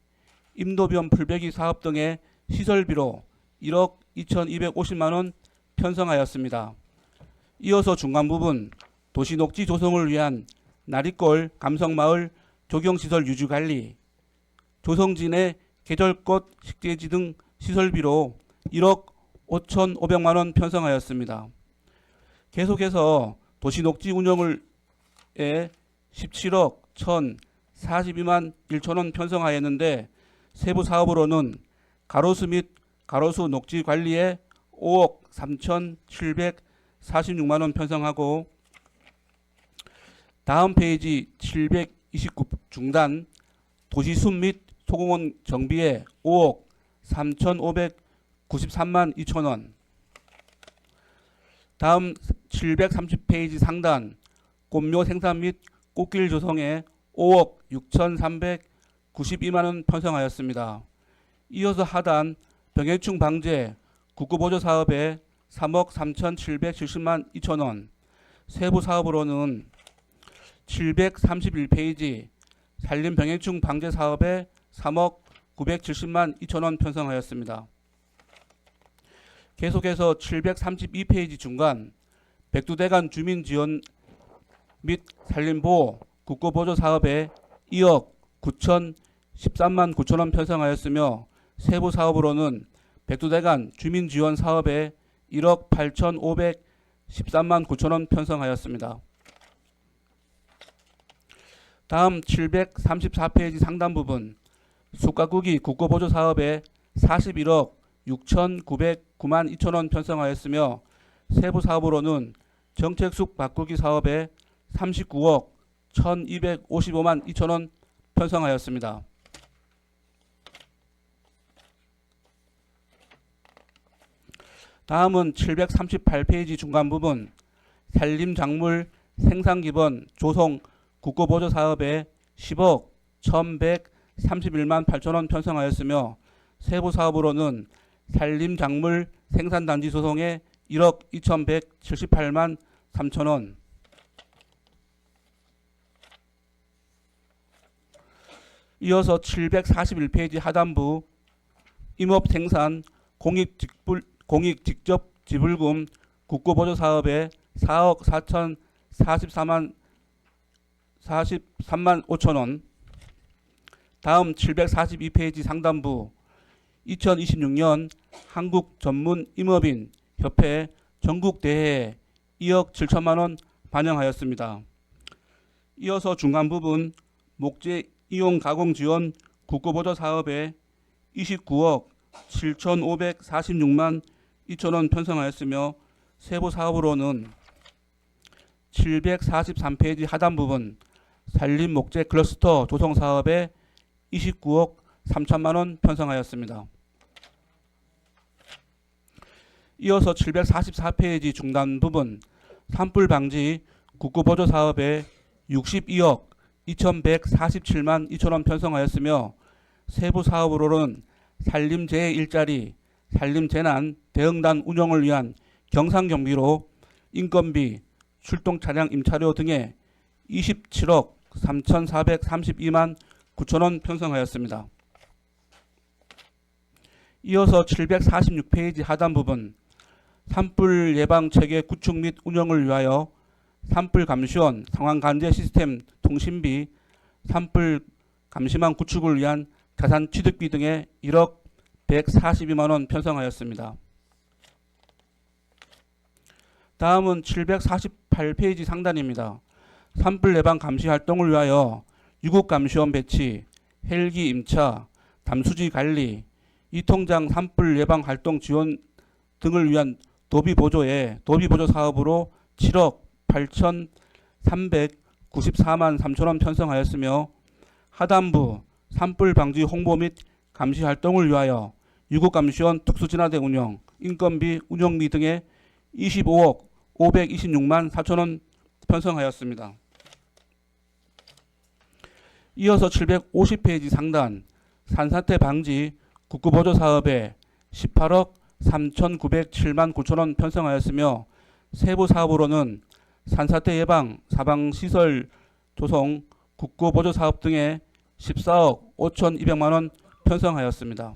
임도변 풀베기 사업 등의 시설비로 1억 2,250만 원 편성하였습니다. 이어서 중간 부분 도시녹지 조성을 위한 나리골 감성마을 조경시설 유지관리, 조성진의 계절꽃 식재지 등 시설비로 1억 5,500만 원 편성하였습니다. 계속해서 도시녹지 운영을 17억 1,042만 1천 원 편성하였는데 세부 사업으로는 가로수 및 가로수 녹지 관리에 5억 3,746만 원 편성하고, 다음 페이지 729 중단 도시숲 및 소공원 정비에 5억 3,593만 2천 원. 다음 730페이지 상단 꽃묘 생산 및 꽃길 조성에 5억 6,392만 원 편성하였습니다. 이어서 하단 병해충 방제 국고보조 사업에 3억 3,770만 2천 원. 세부 사업으로는 731페이지 산림 병해충 방제 사업에 3억 970만 2천 원 편성하였습니다. 계속해서 732페이지 중간 백두대간 주민 지원 및 산림보호 국고보조 사업에 2억 9,013만 9천 원 편성하였으며 세부 사업으로는 백두대간 주민 지원 사업에 1억 8,513만 9천 원 편성하였습니다. 다음 734페이지 상단 부분 숯가꾸기 국고보조 사업에 41억 6,909만 2천 원 편성하였으며 세부 사업으로는 정책쑥 바꾸기 사업에 39억 1,255만 2천 원 편성하였습니다. 다음은 738페이지 중간 부분 산림작물 생산기반 조성 국고보조 사업에 10억 31만 8천 원 편성하였으며 세부 사업으로는 산림작물 생산단지 소송에 1억 2,178만 3천 원, 이어서 741페이지 하단부 임업생산 공익직접 지불금 국고보조 사업에 4억 4,043만 5천 원. 다음 742페이지 상단부 2026년 한국전문임업인 전국대회에 2억 7천만 원 반영하였습니다. 이어서 중간 부분 목재 이용 가공 지원 국고보조 사업에 29억 7,546만 2천 원 편성하였으며 세부 사업으로는 743페이지 하단 부분 산림 목재 클러스터 조성 사업에 29억 3천만 원 편성하였습니다. 이어서 744페이지 중간 부분 산불 방지 국고보조 사업에 62억 2,147만 2천 원 편성하였으며 세부 사업으로는 산림재해 일자리, 산림재난 대응단 운영을 위한 경상경비로 인건비, 출동 차량 임차료 등에 27억 3,432만 9천 원 편성하였습니다. 이어서 746페이지 하단 부분 산불 예방 체계 구축 및 운영을 위하여 산불 감시원 상황 관제 시스템 통신비, 산불 감시망 구축을 위한 자산 취득비 등에 1억 142만 원 편성하였습니다. 다음은 748페이지 상단입니다. 산불 예방 감시 활동을 위하여 유국 감시원 배치, 헬기 임차, 담수지 관리, 이통장 산불 예방 활동 지원 등을 위한 도비 보조에 도비 보조 사업으로 7억 8,394만 3천 원 편성하였으며 하단부 산불 방지 홍보 및 감시 활동을 위하여 유국 감시원 특수진화대 운영, 인건비, 운영비 등에 25억 526만 4천 원 편성하였습니다. 이어서 750페이지 상단 산사태 방지 국고보조 사업에 18억 3,907만 9천 원 편성하였으며 세부 사업으로는 산사태 예방 사방시설 조성 국고보조 사업 등에 14억 5,200만 원 편성하였습니다.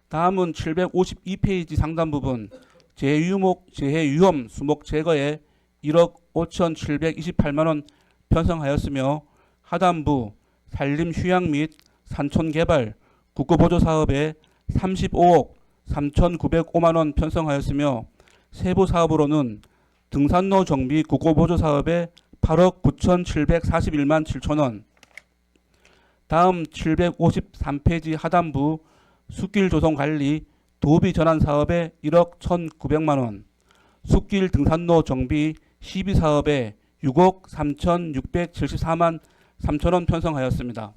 다음은 752페이지 상단 부분 재해위험 수목 제거에 1억 5,728만 원 편성하였으며 하단부 산림 휴양 및 산촌 개발 국고보조 사업에 35억 3,905만 원 편성하였으며 세부 사업으로는 등산로 정비 국고보조 사업에 8억 9,741만 7천 원. 다음 753페이지 하단부 숲길 조성 관리 도비 전환 사업에 1억 1,900만 원, 숲길 등산로 정비 시비 사업에 6억 3,674만 3천 원 편성하였습니다.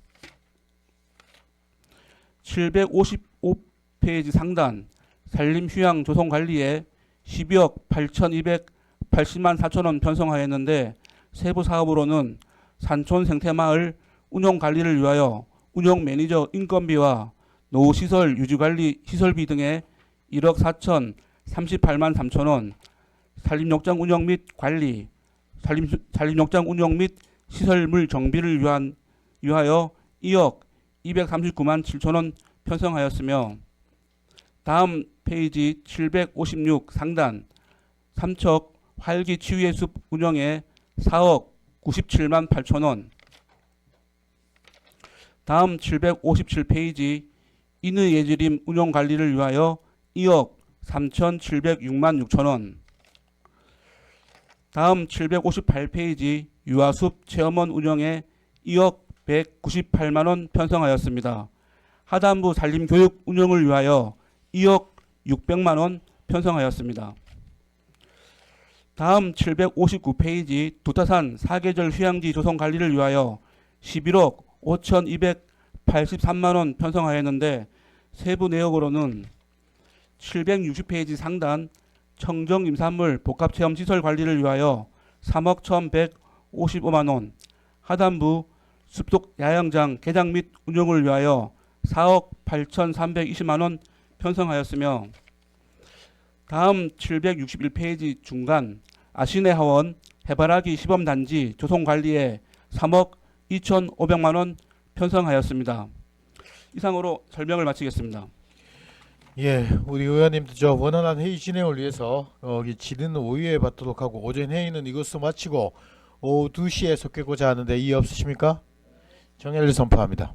755페이지 상단 산림 휴양 조성 관리에 12억 8,280만 4천 원 편성하였는데 세부 사업으로는 산촌 생태마을 운영 관리를 위하여 운영 매니저 인건비와 노후시설 유지관리 시설비 등에 1억 4,038만 3천 원, 산림욕장 운영 및 관리, 산림욕장 운영 및 시설물 정비를 위하여 2억 239만 7천 원 편성하였으며 다음 페이지 756 상단 삼척 활기 치유의 숲 운영에 4억 97만 8천 원. 다음 757페이지 인의 예지림 운영 관리를 위하여 2억 3,706만 6천 원. 다음 758페이지 유아숲 체험원 운영에 2억 198만 원 편성하였습니다. 하단부 산림교육 운영을 위하여 2억 600만 원 편성하였습니다. 다음 759페이지 두타산 사계절 휴양지 조성 관리를 위하여 11억 5,283만 원 편성하였는데 세부 내역으로는 760페이지 상단 청정 임산물 복합체험시설 관리를 위하여 3억 1,155만 원, 하단부 숲속 야영장 개장 및 운영을 위하여 4억 8,320만 원 편성하였으며 다음 761페이지 중간 아시네 하원 해바라기 시범단지 조성관리에 3억 2,500만 원 편성하였습니다. 이상으로 설명을 마치겠습니다. 예, 우리 의원님들 저 원활한 회의 진행을 위해서 여기 질의는 오후에 받도록 하고 오전 회의는 이것으로 마치고 오후 2시에 속개고자 하는데 이의 없으십니까? 정회를 선포합니다.